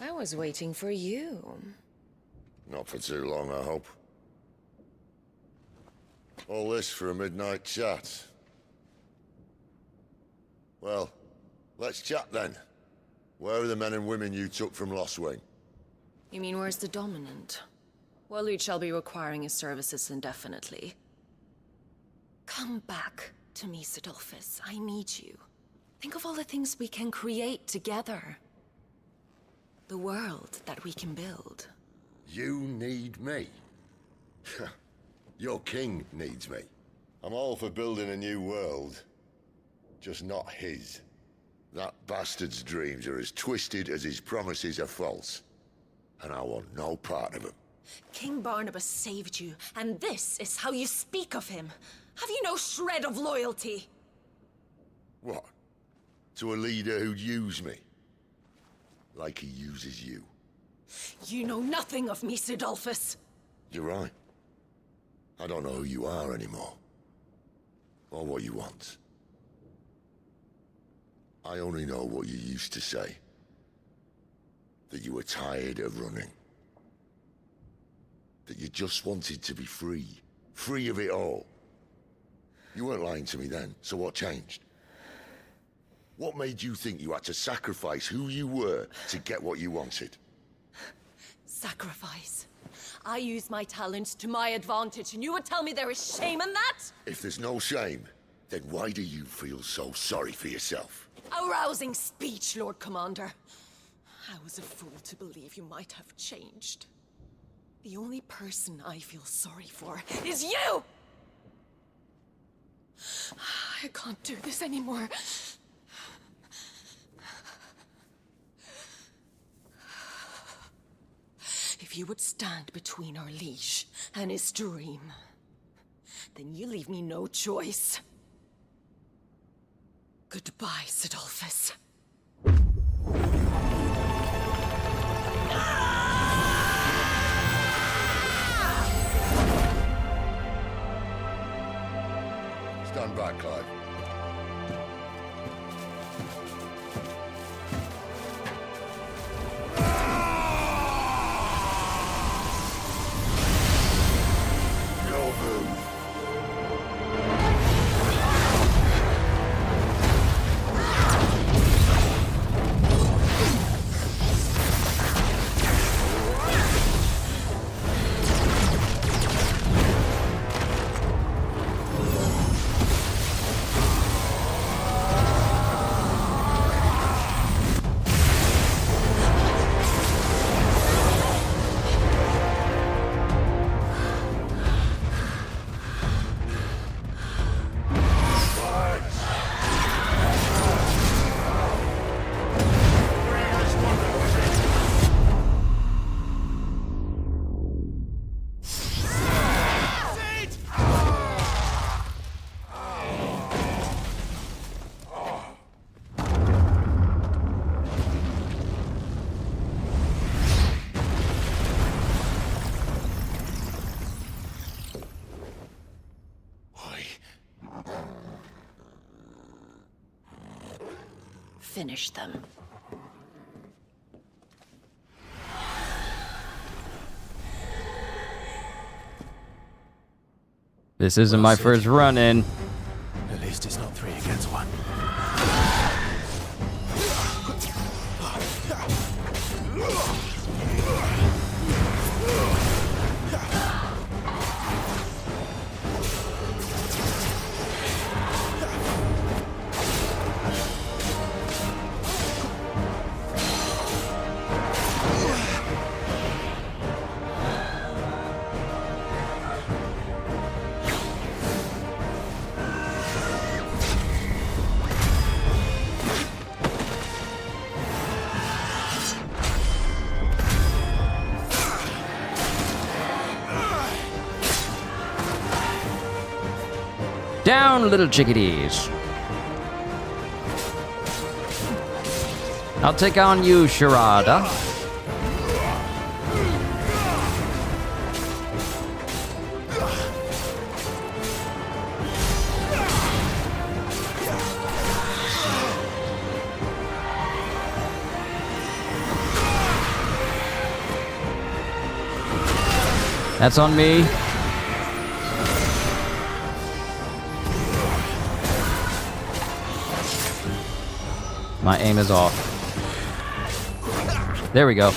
I was waiting for you. Not for too long, I hope. All this for a midnight chat. Well, let's chat then. Where are the men and women you took from Lostwing? You mean where's the dominant? Waleed shall be requiring his services indefinitely. Come back to me, Sidolphus. I need you. Think of all the things we can create together. The world that we can build. You need me? Your king needs me. I'm all for building a new world. Just not his. That bastard's dreams are as twisted as his promises are false. And I want no part of them. King Barnabas saved you, and this is how you speak of him. Have you no shred of loyalty? What? To a leader who'd use me? Like he uses you. You know nothing of me, Sidolphus. You're right. I don't know who you are anymore. Or what you want. I only know what you used to say. That you were tired of running. That you just wanted to be free. Free of it all. You weren't lying to me then, so what changed? What made you think you had to sacrifice who you were to get what you wanted? Sacrifice. I use my talents to my advantage, and you would tell me there is shame in that? If there's no shame, then why do you feel so sorry for yourself? A rousing speech, Lord Commander. I was a fool to believe you might have changed. The only person I feel sorry for is you! I can't do this anymore. If you would stand between our liege and his dream, then you leave me no choice. Goodbye, Sidolphus. Stand back, Clive. No move. finish them. This isn't my first run-in. At least it's not 3 against 1. Down, little chickadees. I'll take on you, Sharada. That's on me. My aim is off. There we go.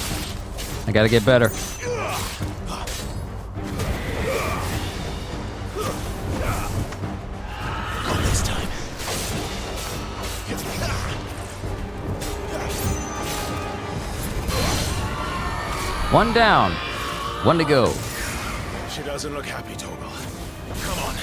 I gotta get better. This time. One down. One to go. She doesn't look happy, Torgal. Come on.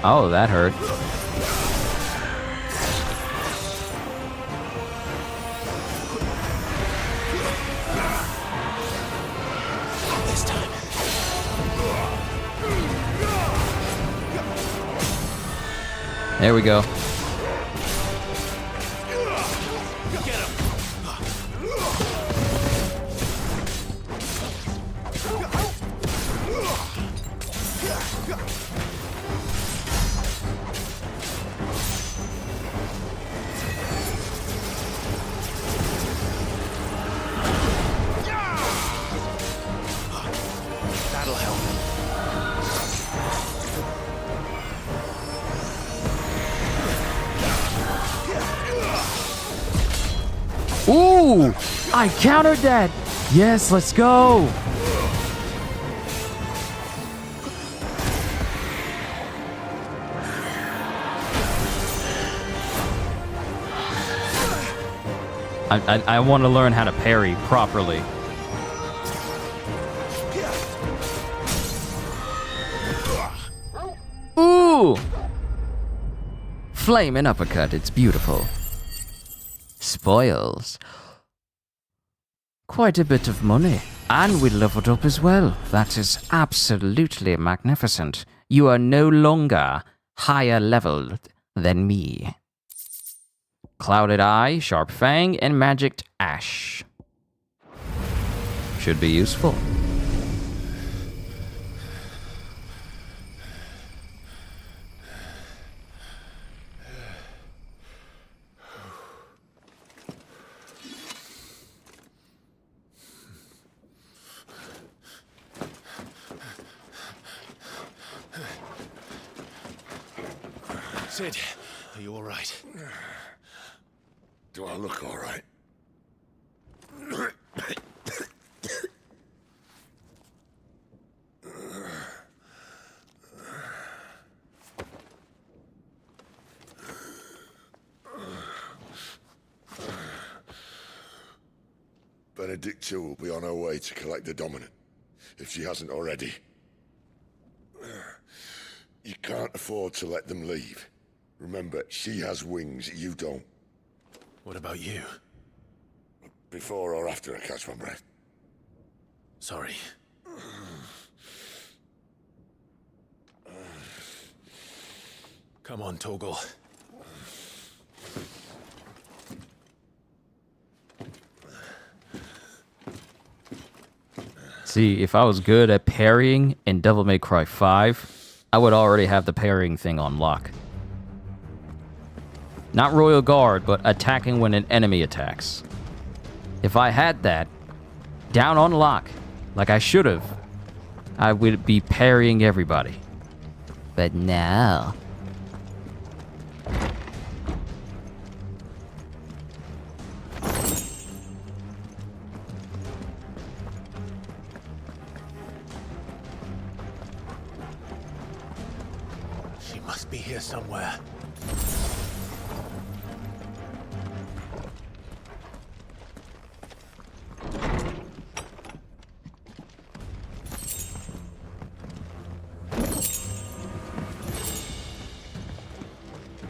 Oh, that hurt. This time. There we go. That'll help. Ooh! I countered that! Yes, let's go! I want to learn how to parry properly. Ooh! Flaming uppercut, it's beautiful. Spoils. Quite a bit of money. And we leveled up as well. That is absolutely magnificent. You are no longer higher leveled than me. Clouded Eye, Sharp Fang, and Magicked Ash. Should be useful. Sid, are you all right? Do I look all right? Benedicta will be on her way to collect the Dominant, if she hasn't already. You can't afford to let them leave. Remember, she has wings, you don't. What about you? Before or after I catch my breath? Sorry. Come on, Torgal. See, if I was good at parrying in Devil May Cry 5, I would already have the parrying thing on lock. Not Royal Guard, but attacking when an enemy attacks. If I had that down on lock, like I should have, I would be parrying everybody. But no. She must be here somewhere.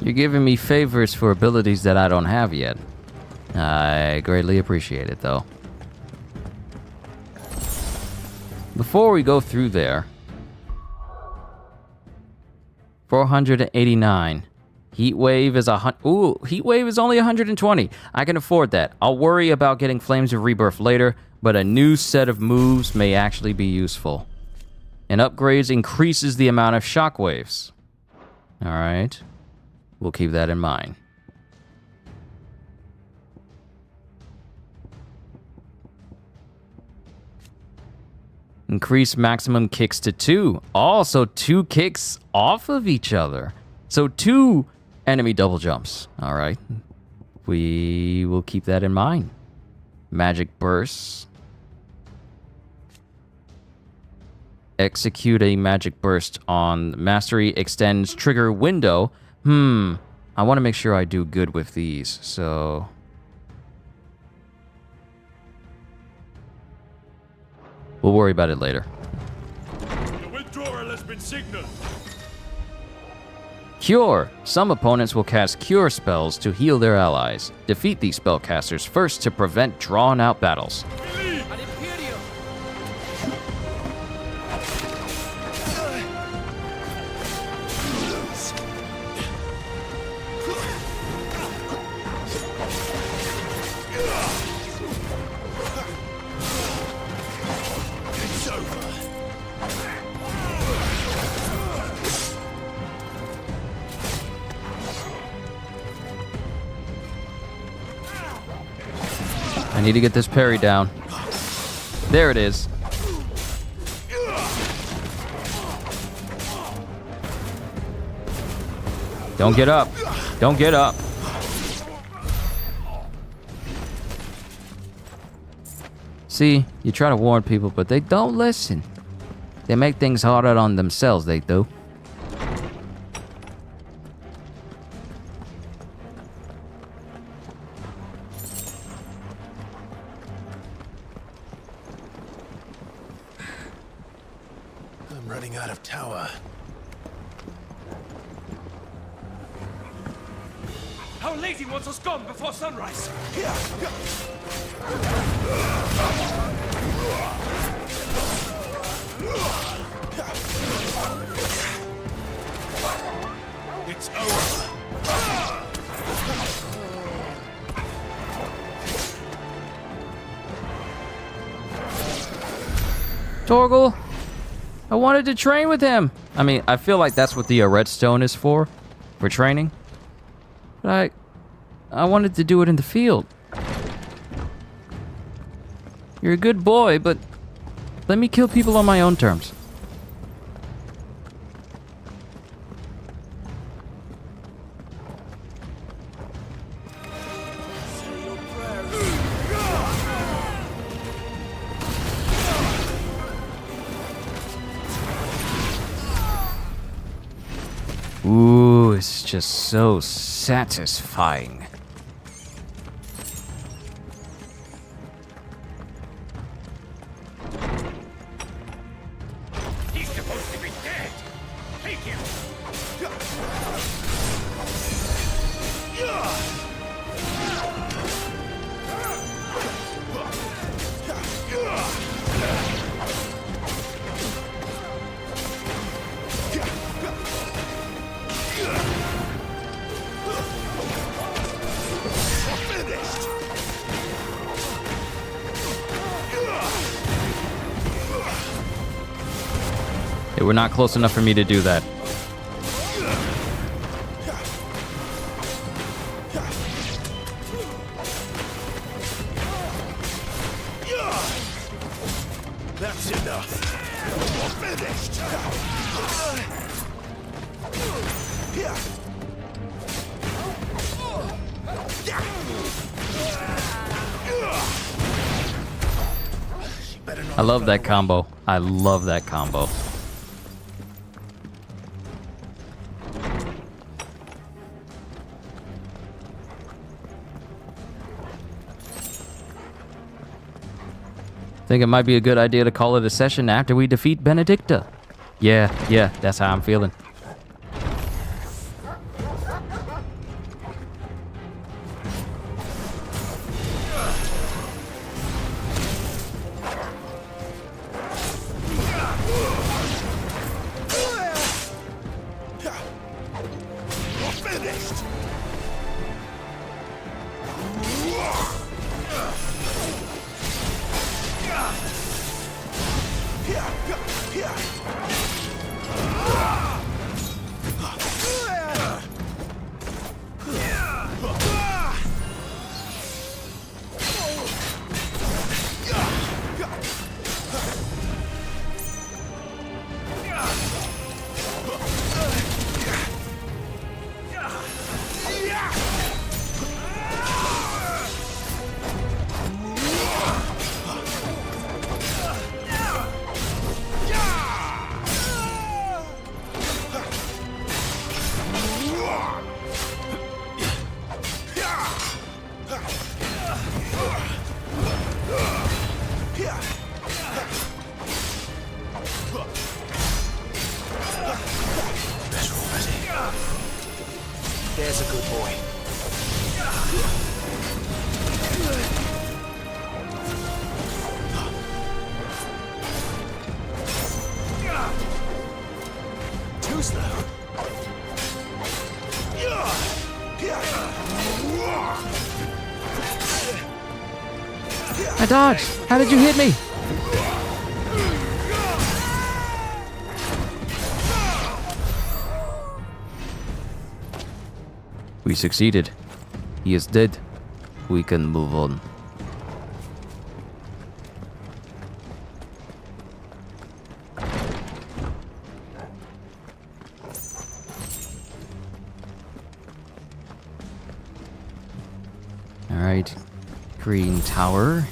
You're giving me favors for abilities that I don't have yet. I greatly appreciate it, though. Before we go through there, 489. Heat wave is heat wave is only 120. I can afford that. I'll worry about getting Flames of Rebirth later, but a new set of moves may actually be useful. And upgrades increases the amount of shockwaves. All right. We'll keep that in mind. Increase maximum kicks to 2. Also, 2 kicks off of each other. So 2 enemy double jumps. All right. We will keep that in mind. Magic bursts. Execute a magic burst on mastery extends trigger window. I want to make sure I do good with these, so... we'll worry about it later. The withdrawal has been signaled. Cure. Some opponents will cast cure spells to heal their allies. Defeat these spellcasters first to prevent drawn-out battles. I need to get this parry down. There it is. Don't get up. Don't get up. See, you try to warn people, but they don't listen. They make things harder on themselves, they do. I'm running out of tower. Our lady wants us gone before sunrise. It's over. Torgal, I wanted to train with him. I mean, I feel like that's what the redstone is for training. But I wanted to do it in the field. You're a good boy, but let me kill people on my own terms. Ooh, it's just so satisfying. He's supposed to be dead. Take him. They were not close enough for me to do that. That's enough. You're finished. I love that combo. I love that combo. Think it might be a good idea to call it a session after we defeat Benedicta. Yeah, that's how I'm feeling. There's a good boy. Too slow. I dodged. How did you hit me? We succeeded. He is dead. We can move on. Alright. Green Tower.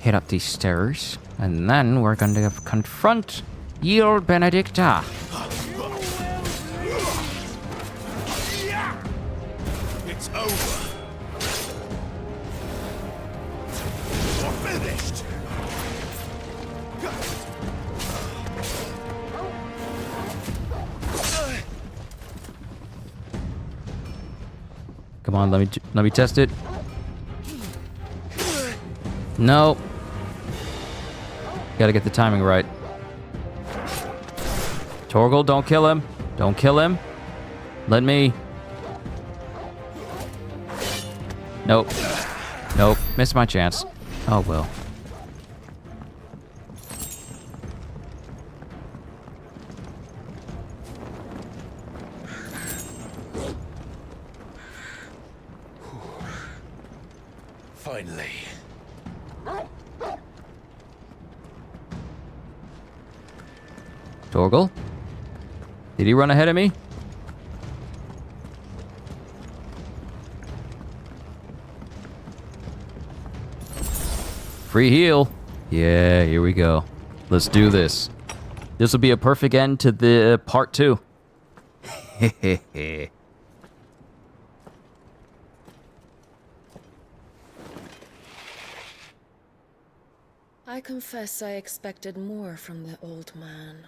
Head up these stairs. And then we're going to confront Yield Benedicta. It's over. You're finished. Come on, let me test it. No. Gotta get the timing right. Torgal, don't kill him. Don't kill him. Let me. Nope. Nope. Missed my chance. Oh well. Finally. Torgal? Did he run ahead of me? Free heal. Yeah, here we go. Let's do this. This will be a perfect end to the part 2. I confess I expected more from the old man.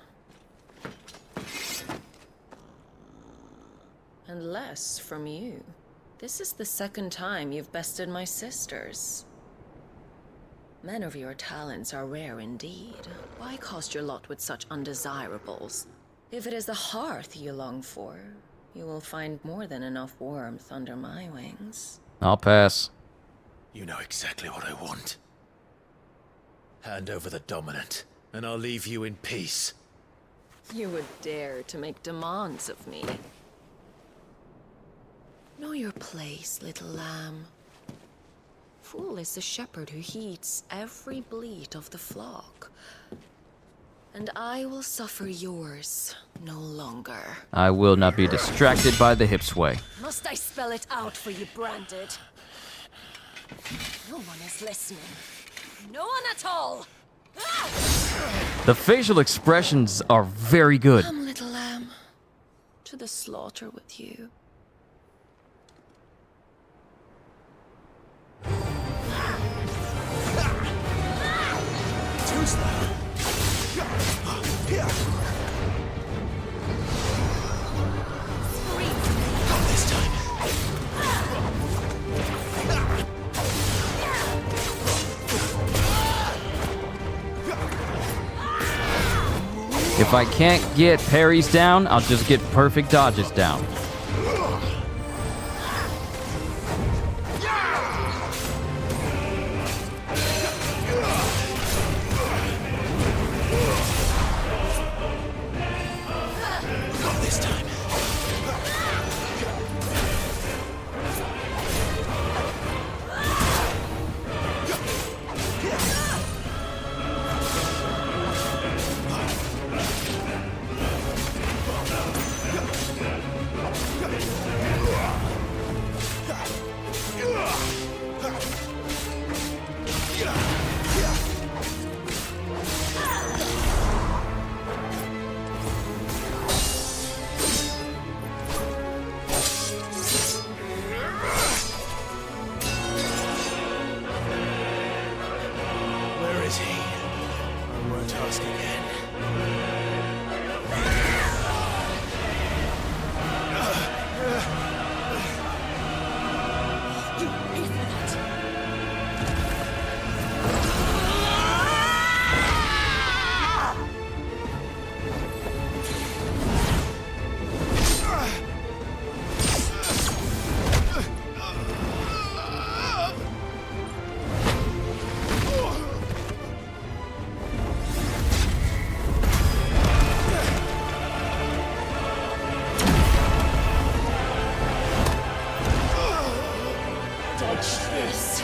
And less from you. This is the second time you've bested my sisters. Men of your talents are rare indeed. Why cast your lot with such undesirables? If it is the hearth you long for, you will find more than enough warmth under my wings. I'll pass. You know exactly what I want. Hand over the dominant, and I'll leave you in peace. You would dare to make demands of me. Know your place, little lamb. Fool is the shepherd who heeds every bleat of the flock. And I will suffer yours no longer. I will not be distracted by the hip sway. Must I spell it out for you, Branded? No one is listening. No one at all! The facial expressions are very good. Come, little lamb, to the slaughter with you. Too slow. Not this time. If I can't get parries down, I'll just get perfect dodges down. Not this time. Where is he? I won't ask again. You pay for that. Dodge this.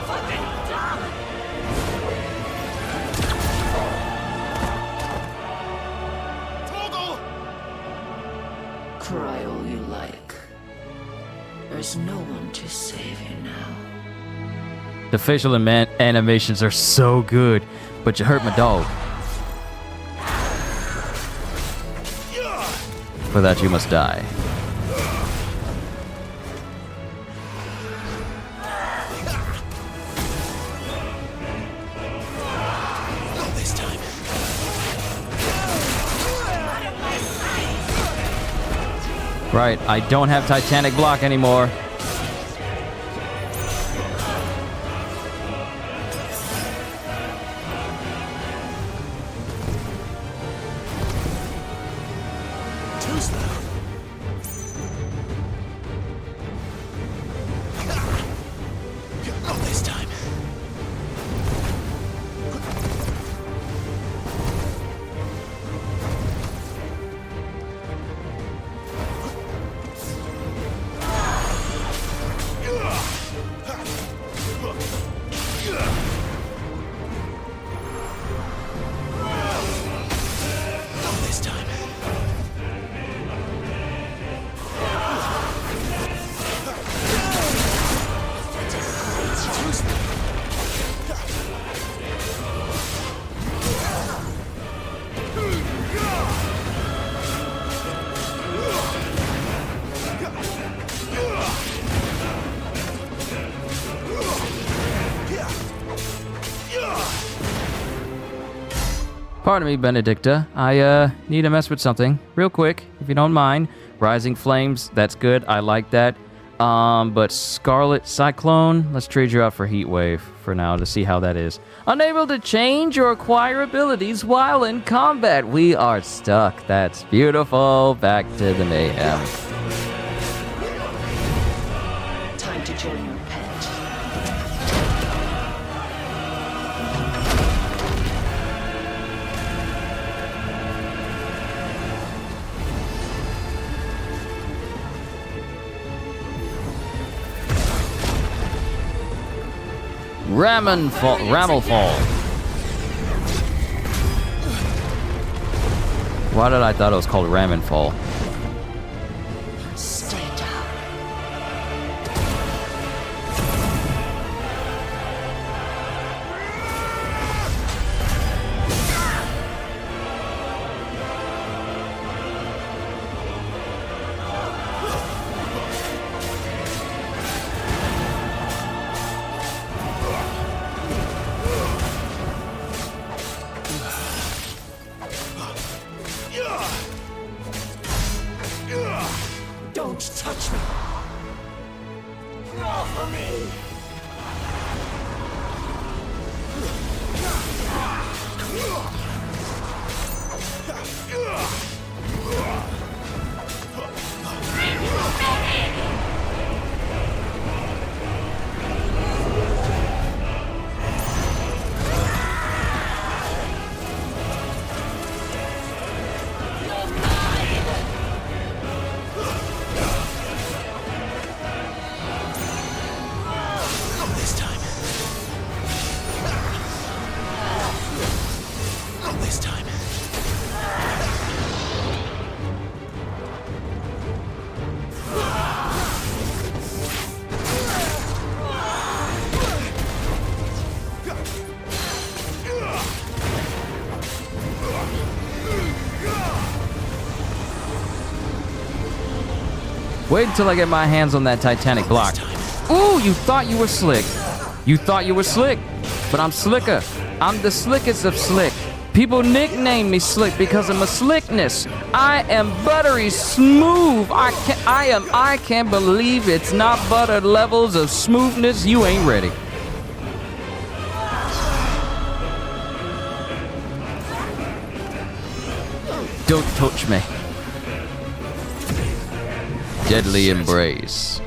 Fucking die! Cry all you like. There's no one to save you now. The facial animations are so good, but you hurt my dog. For that you must die. Not this time. Right, I don't have Titanic block anymore. Too slow. Not this time. Not this time. Too slow. Pardon me, Benedicta. I need to mess with something real quick, if you don't mind. Rising Flames, that's good. I like that. But Scarlet Cyclone, let's trade you out for Heat Wave for now to see how that is. Unable to change or acquire abilities while in combat. We are stuck. That's beautiful. Back to the mayhem. Time to join your pet. Ramelfall. Why did I thought it was called Ramenfall? Stay down. Don't touch me! Not for me! Not this time. Not this time. Wait until I get my hands on that Titanic block. Ooh, you thought you were slick. You thought you were slick, but I'm slicker. I'm the slickest of slick. People nickname me slick because of my slickness. I am buttery smooth. I can't believe it's not butter levels of smoothness. You ain't ready. Don't touch me. Deadly embrace.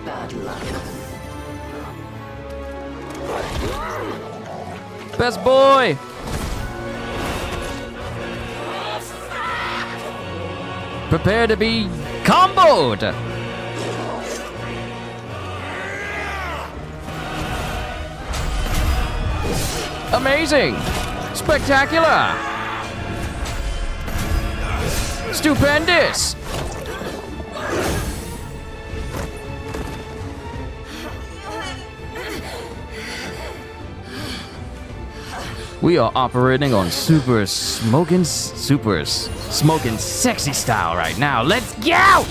Bad luck. Best boy. Prepare to be comboed. Amazing! Spectacular! Stupendous! We are operating on smoking sexy style right now. Let's go!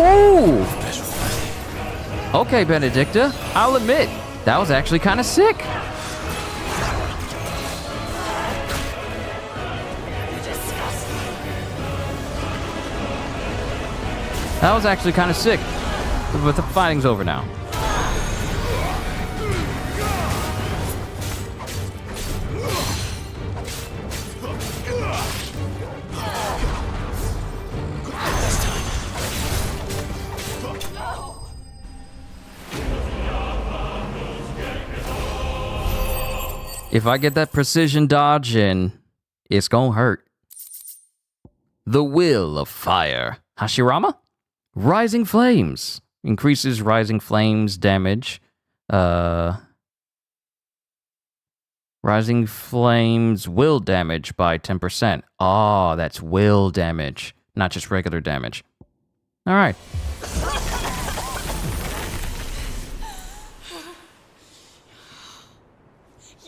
Ooh! Okay, Benedicta, I'll admit, that was actually kind of sick. That was actually kind of sick. But the fighting's over now. If I get that precision dodge in, it's gonna hurt. The Will of Fire. Hashirama? Rising Flames. Increases Rising Flames damage. Rising Flames will damage by 10%. Oh, that's will damage, not just regular damage. All right.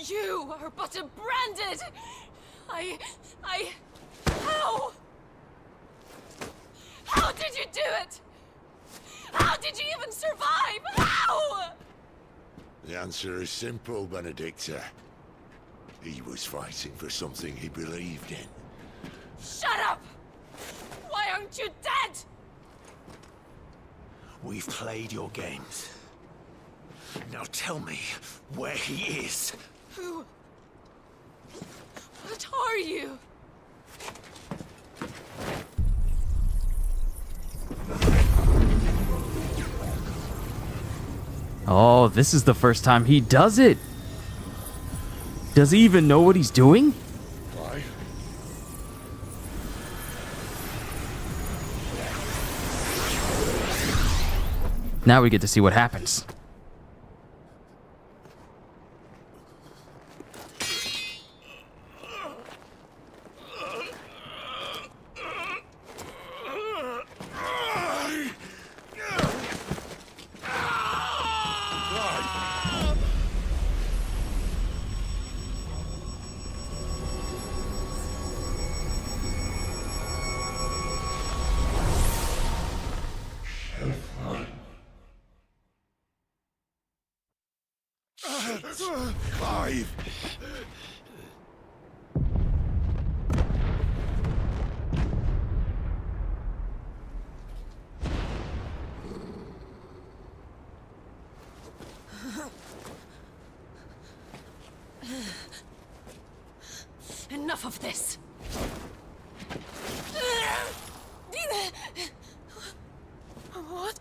You are but a branded How? How did you do it? How did you even survive? How? The answer is simple, Benedicta. He was fighting for something he believed in. Shut up! Why aren't you dead? We've played your games. Now tell me where he is. Who? What are you? Oh, this is the first time he does it. Does he even know what he's doing? Why? Now we get to see what happens. Clive! Enough of this. What?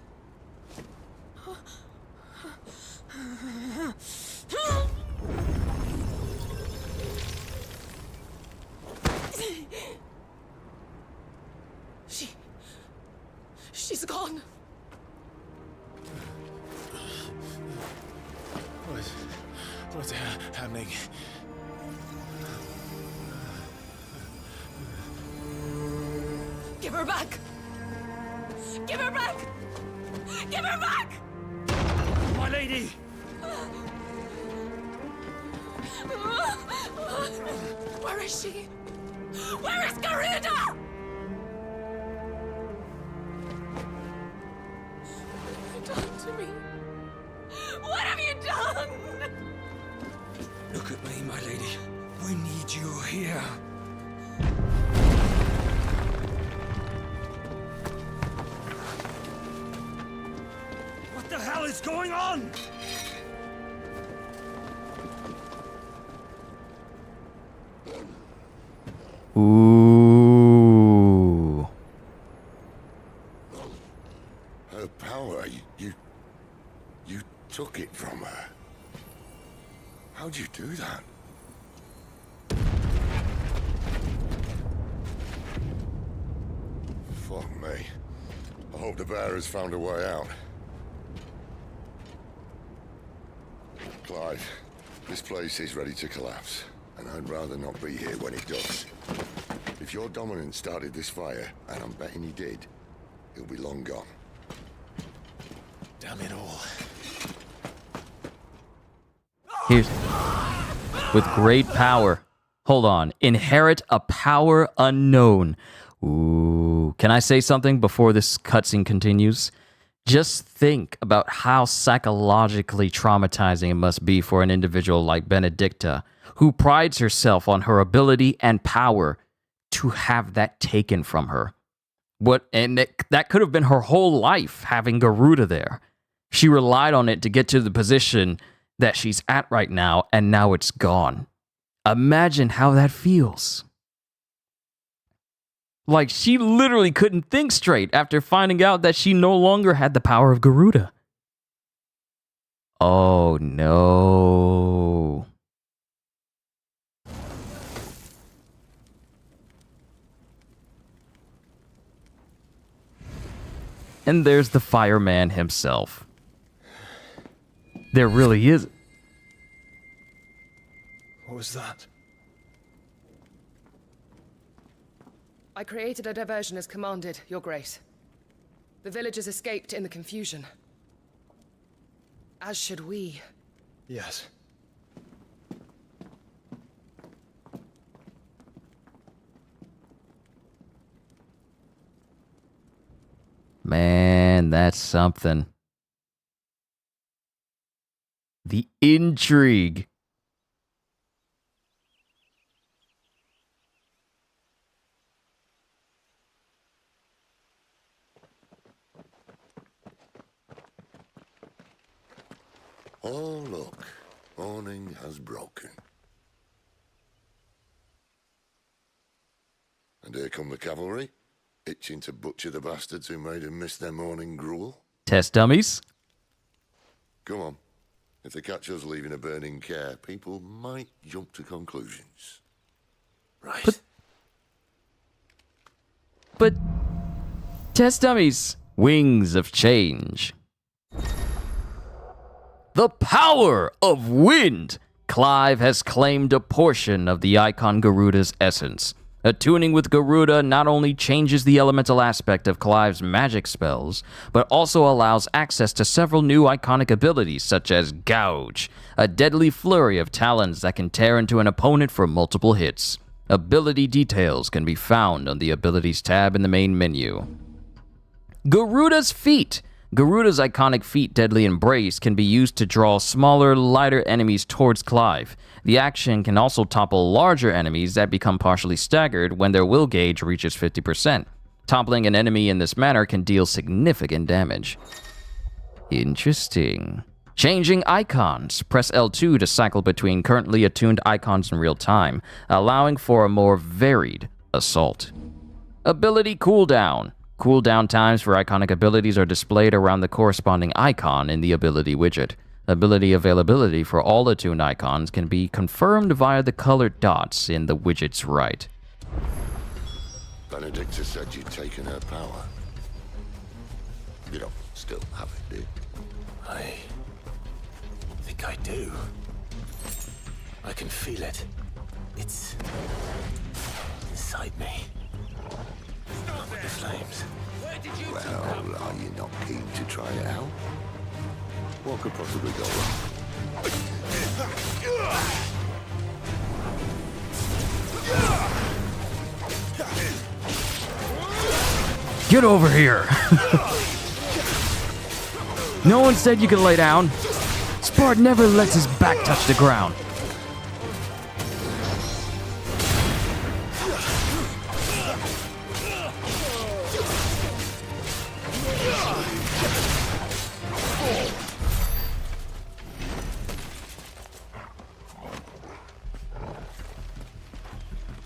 She's gone. What's happening? Give her back! Give her back! Give her back! My lady! Where is she? Where is Garuda? What have you done to me? What have you done? Look at me, my lady. We need you here. What the hell is going on? Ooh. Her power, you took it from her. How'd you do that? Fuck me. I hope the bear has found a way out. Clive, this place is ready to collapse, and I'd rather not be here when it does. If your dominant started this fire, and I'm betting he did, he'll be long gone. Damn it all. Here's with great power. Hold on. Inherit a power unknown. Ooh. Can I say something before this cutscene continues? Just think about how psychologically traumatizing it must be for an individual like Benedicta, who prides herself on her ability and power, to have that taken from her. That could have been her whole life, having Garuda there. She relied on it to get to the position that she's at right now, and now it's gone. Imagine how that feels. Like, she literally couldn't think straight after finding out that she no longer had the power of Garuda. Oh, no. And there's the fireman himself. There really is. What was that? I created a diversion as commanded, Your Grace. The villagers escaped in the confusion. As should we. Yes. Man, that's something. The intrigue. Oh, look. Morning has broken. And here come the cavalry, itching to butcher the bastards who made them miss their morning gruel. Test dummies. Go on. If they catch us leaving a burning care, people might jump to conclusions. Right. But test dummies. Wings of change. The power of wind! Clive has claimed a portion of the icon Garuda's essence. Attuning with Garuda not only changes the elemental aspect of Clive's magic spells, but also allows access to several new iconic abilities such as Gouge, a deadly flurry of talons that can tear into an opponent for multiple hits. Ability details can be found on the Abilities tab in the main menu. Garuda's Feet! Garuda's iconic feat, Deadly Embrace, can be used to draw smaller, lighter enemies towards Clive. The action can also topple larger enemies that become partially staggered when their will gauge reaches 50%. Toppling an enemy in this manner can deal significant damage. Interesting. Changing icons. Press L2 to cycle between currently attuned icons in real time, allowing for a more varied assault. Ability cooldown. Cooldown times for iconic abilities are displayed around the corresponding icon in the ability widget. Ability availability for all attuned icons can be confirmed via the colored dots in the widget's right. Benedicta said you'd taken her power. You don't still have it, do you? I think I do. I can feel it. It's inside me. With the flames. Well, are you not keen to try it out? What could possibly go wrong? Get over here! No one said you could lay down. Spart never lets his back touch the ground.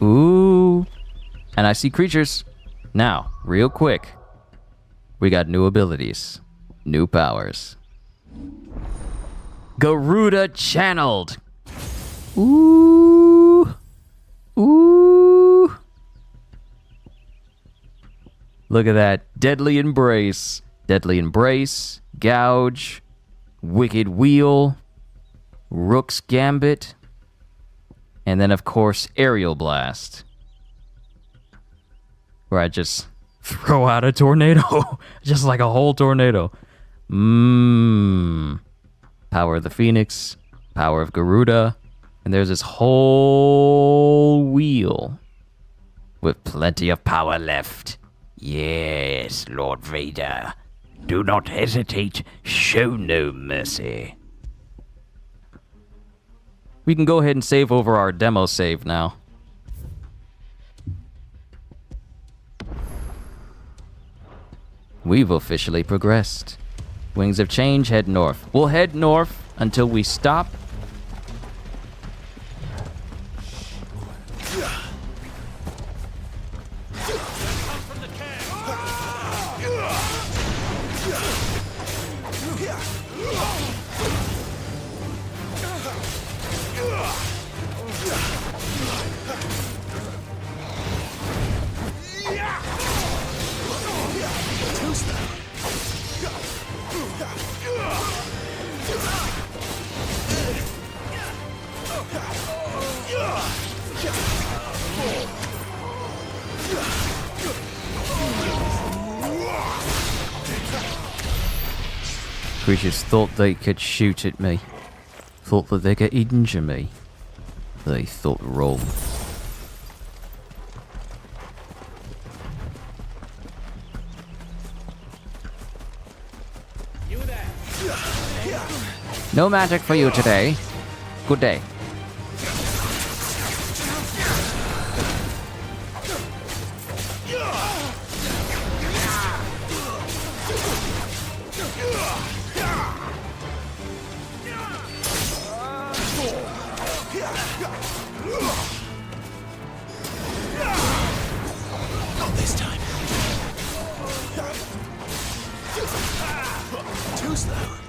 Ooh. And I see creatures. Now, real quick. We got new abilities. New powers. Garuda channeled. Ooh. Ooh. Look at that. Deadly Embrace. Deadly Embrace. Gouge. Wicked Wheel. Rook's Gambit. And then, of course, Aerial Blast. Where I just throw out a tornado. Just like a whole tornado. Power of the Phoenix. Power of Garuda. And there's this whole wheel. With plenty of power left. Yes, Lord Vader. Do not hesitate. Show no mercy. We can go ahead and save over our demo save now. We've officially progressed. Wings of Change, head north. We'll head north until we stop. Creatures thought they could shoot at me. Thought that they could injure me. They thought wrong. No magic for you today. Good day. Not this time. Too slow.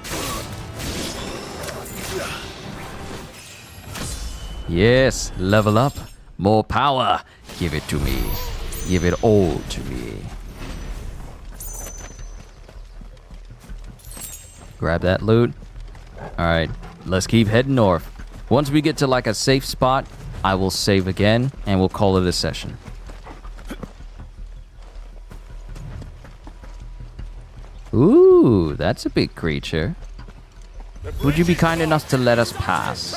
Yes, level up. More power. Give it to me. Give it all to me. Grab that loot. Alright, let's keep heading north. Once we get to like a safe spot, I will save again and we'll call it a session. Ooh, that's a big creature. Would you be kind enough to let us pass?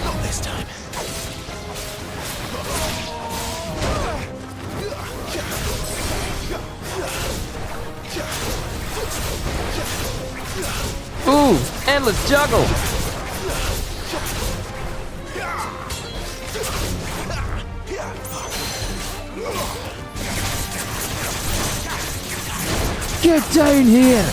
Not this time. Ooh, endless juggle. Get down here.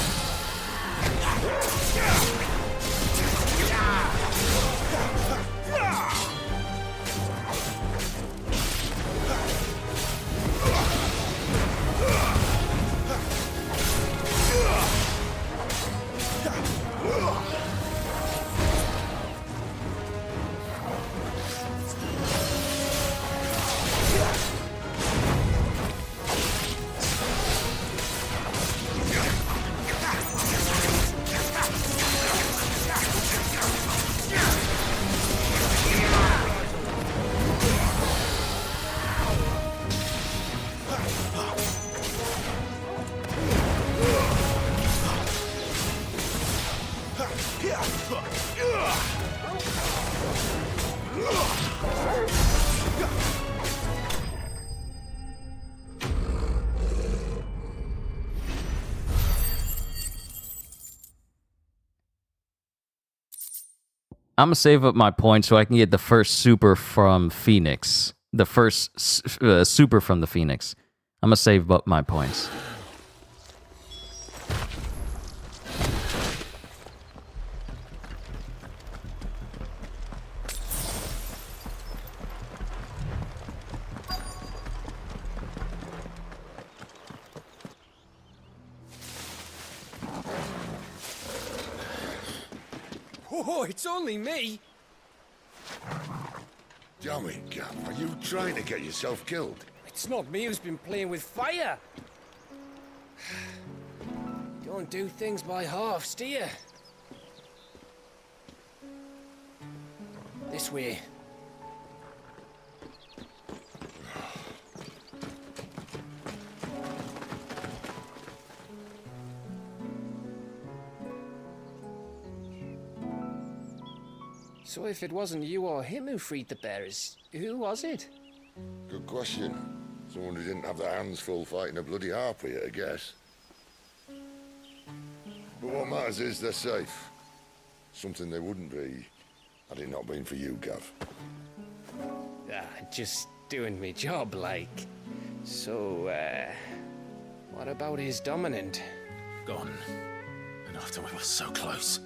I'm gonna save up my points so I can get the first super from Phoenix. The first super from the Phoenix. I'm gonna save up my points. Oh, it's only me. Damn it, Gav. Are you trying to get yourself killed? It's not me who's been playing with fire. Don't do things by halves, do you? This way. So if it wasn't you or him who freed the bearers, who was it? Good question. Someone who didn't have their hands full fighting a bloody harpy, I guess. But what matters is they're safe. Something they wouldn't be had it not been for you, Gav. Just doing me job, like. So, what about his dominant? Gone. And after we were so close.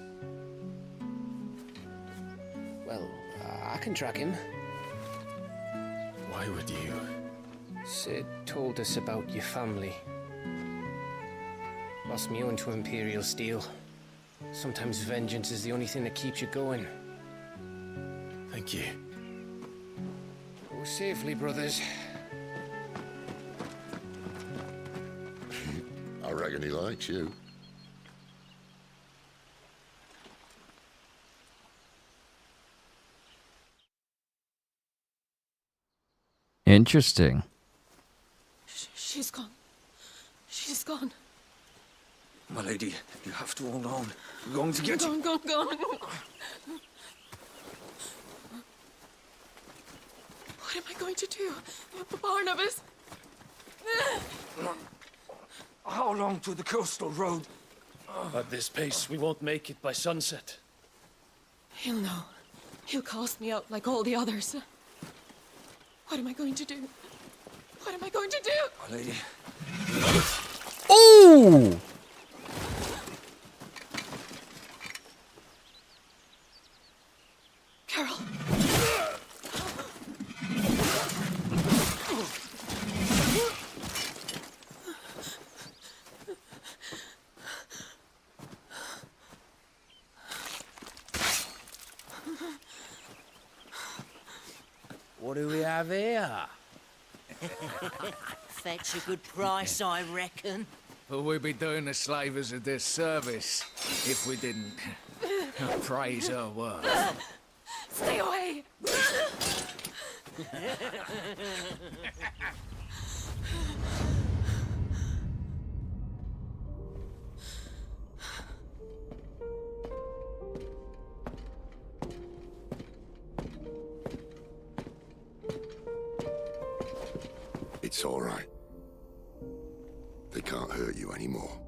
Well, I can track him. Why would you? Sid told us about your family. Lost me own to Imperial Steel. Sometimes vengeance is the only thing that keeps you going. Thank you. Go safely, brothers. I reckon he likes you. Interesting. She's gone. She's gone. My lady, you have to hold on. We're going to get you. Go on. What am I going to do? Barnabas? How long to the coastal road? At this pace, we won't make it by sunset. He'll know. He'll cast me out like all the others. What am I going to do? What am I going to do? My lady. Ooh! Carol. What do we have here? Fetch a good price, I reckon. But we'd be doing the slavers a disservice if we didn't praise her work. Stay away! It's all right. They can't hurt you anymore.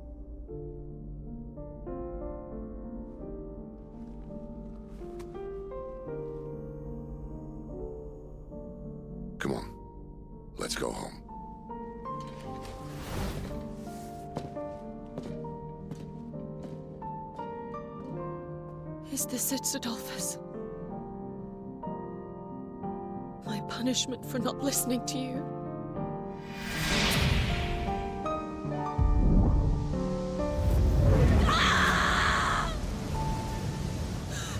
Come on, let's go home. Is this it, Adolphus? My punishment for not listening to you?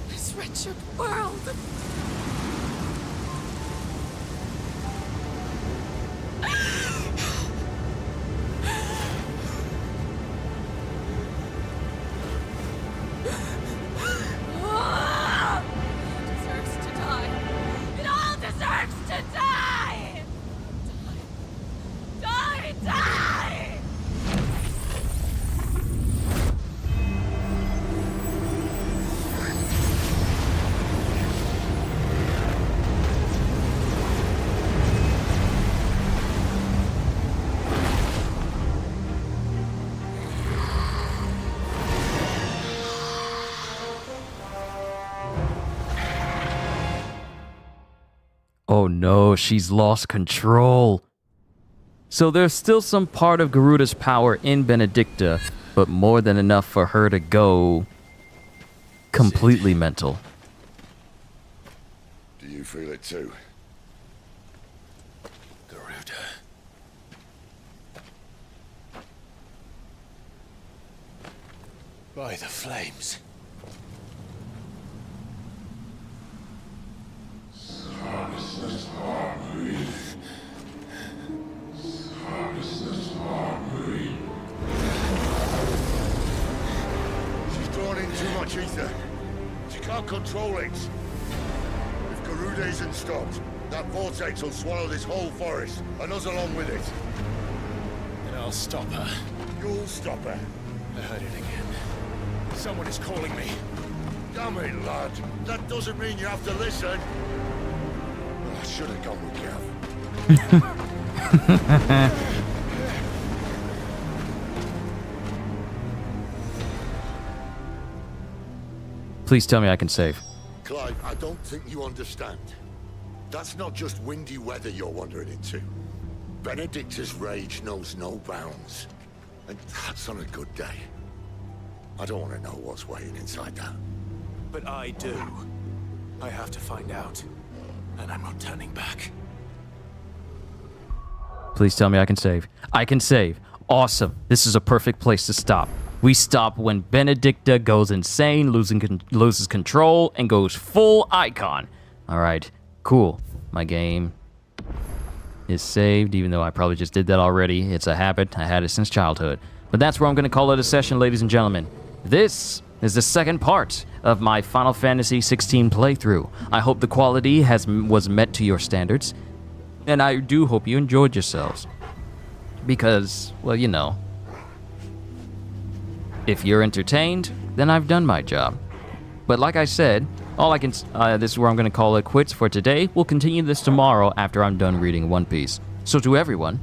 This wretched world! Deserves to die. It all deserves to die! Die! Oh no, she's lost control. So there's still some part of Garuda's power in Benedicta, but more than enough for her to go completely mental. Do you feel it too? Garuda. By the flames. She's drawn in too much ether. She can't control it. If Garuda isn't stopped, that vortex will swallow this whole forest, and us along with it. Then I'll stop her. You'll stop her. I heard it again. Someone is calling me. Damn it, lad. That doesn't mean you have to listen. I should have gone with Gav. Please tell me I can save. Clive, I don't think you understand. That's not just windy weather you're wandering into. Benedicta's rage knows no bounds. And that's on a good day. I don't want to know what's waiting inside that. But I do. I have to find out. And I'm not turning back. Please tell me I can save. I can save. Awesome. This is a perfect place to stop. We stop when Benedicta goes insane, loses control, and goes full icon. All right, cool. My game is saved, even though I probably just did that already. It's a habit. I had it since childhood. But that's where I'm going to call it a session, ladies and gentlemen. This is the second part of my Final Fantasy XVI playthrough. I hope the quality was met to your standards, and I do hope you enjoyed yourselves. Because, well, you know, If you're entertained, then I've done my job. But like I said, this is where I'm going to call it quits for today. We'll continue this tomorrow after I'm done reading One Piece. So to everyone,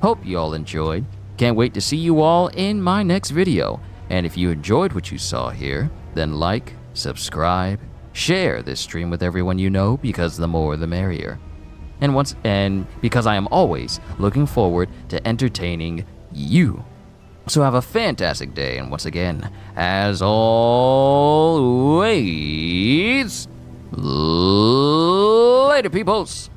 hope you all enjoyed. Can't wait to see you all in my next video. And if you enjoyed what you saw here, then like, subscribe, share this stream with everyone you know, because the more the merrier. And because I am always looking forward to entertaining you. So have a fantastic day, and once again, as always, later peoples!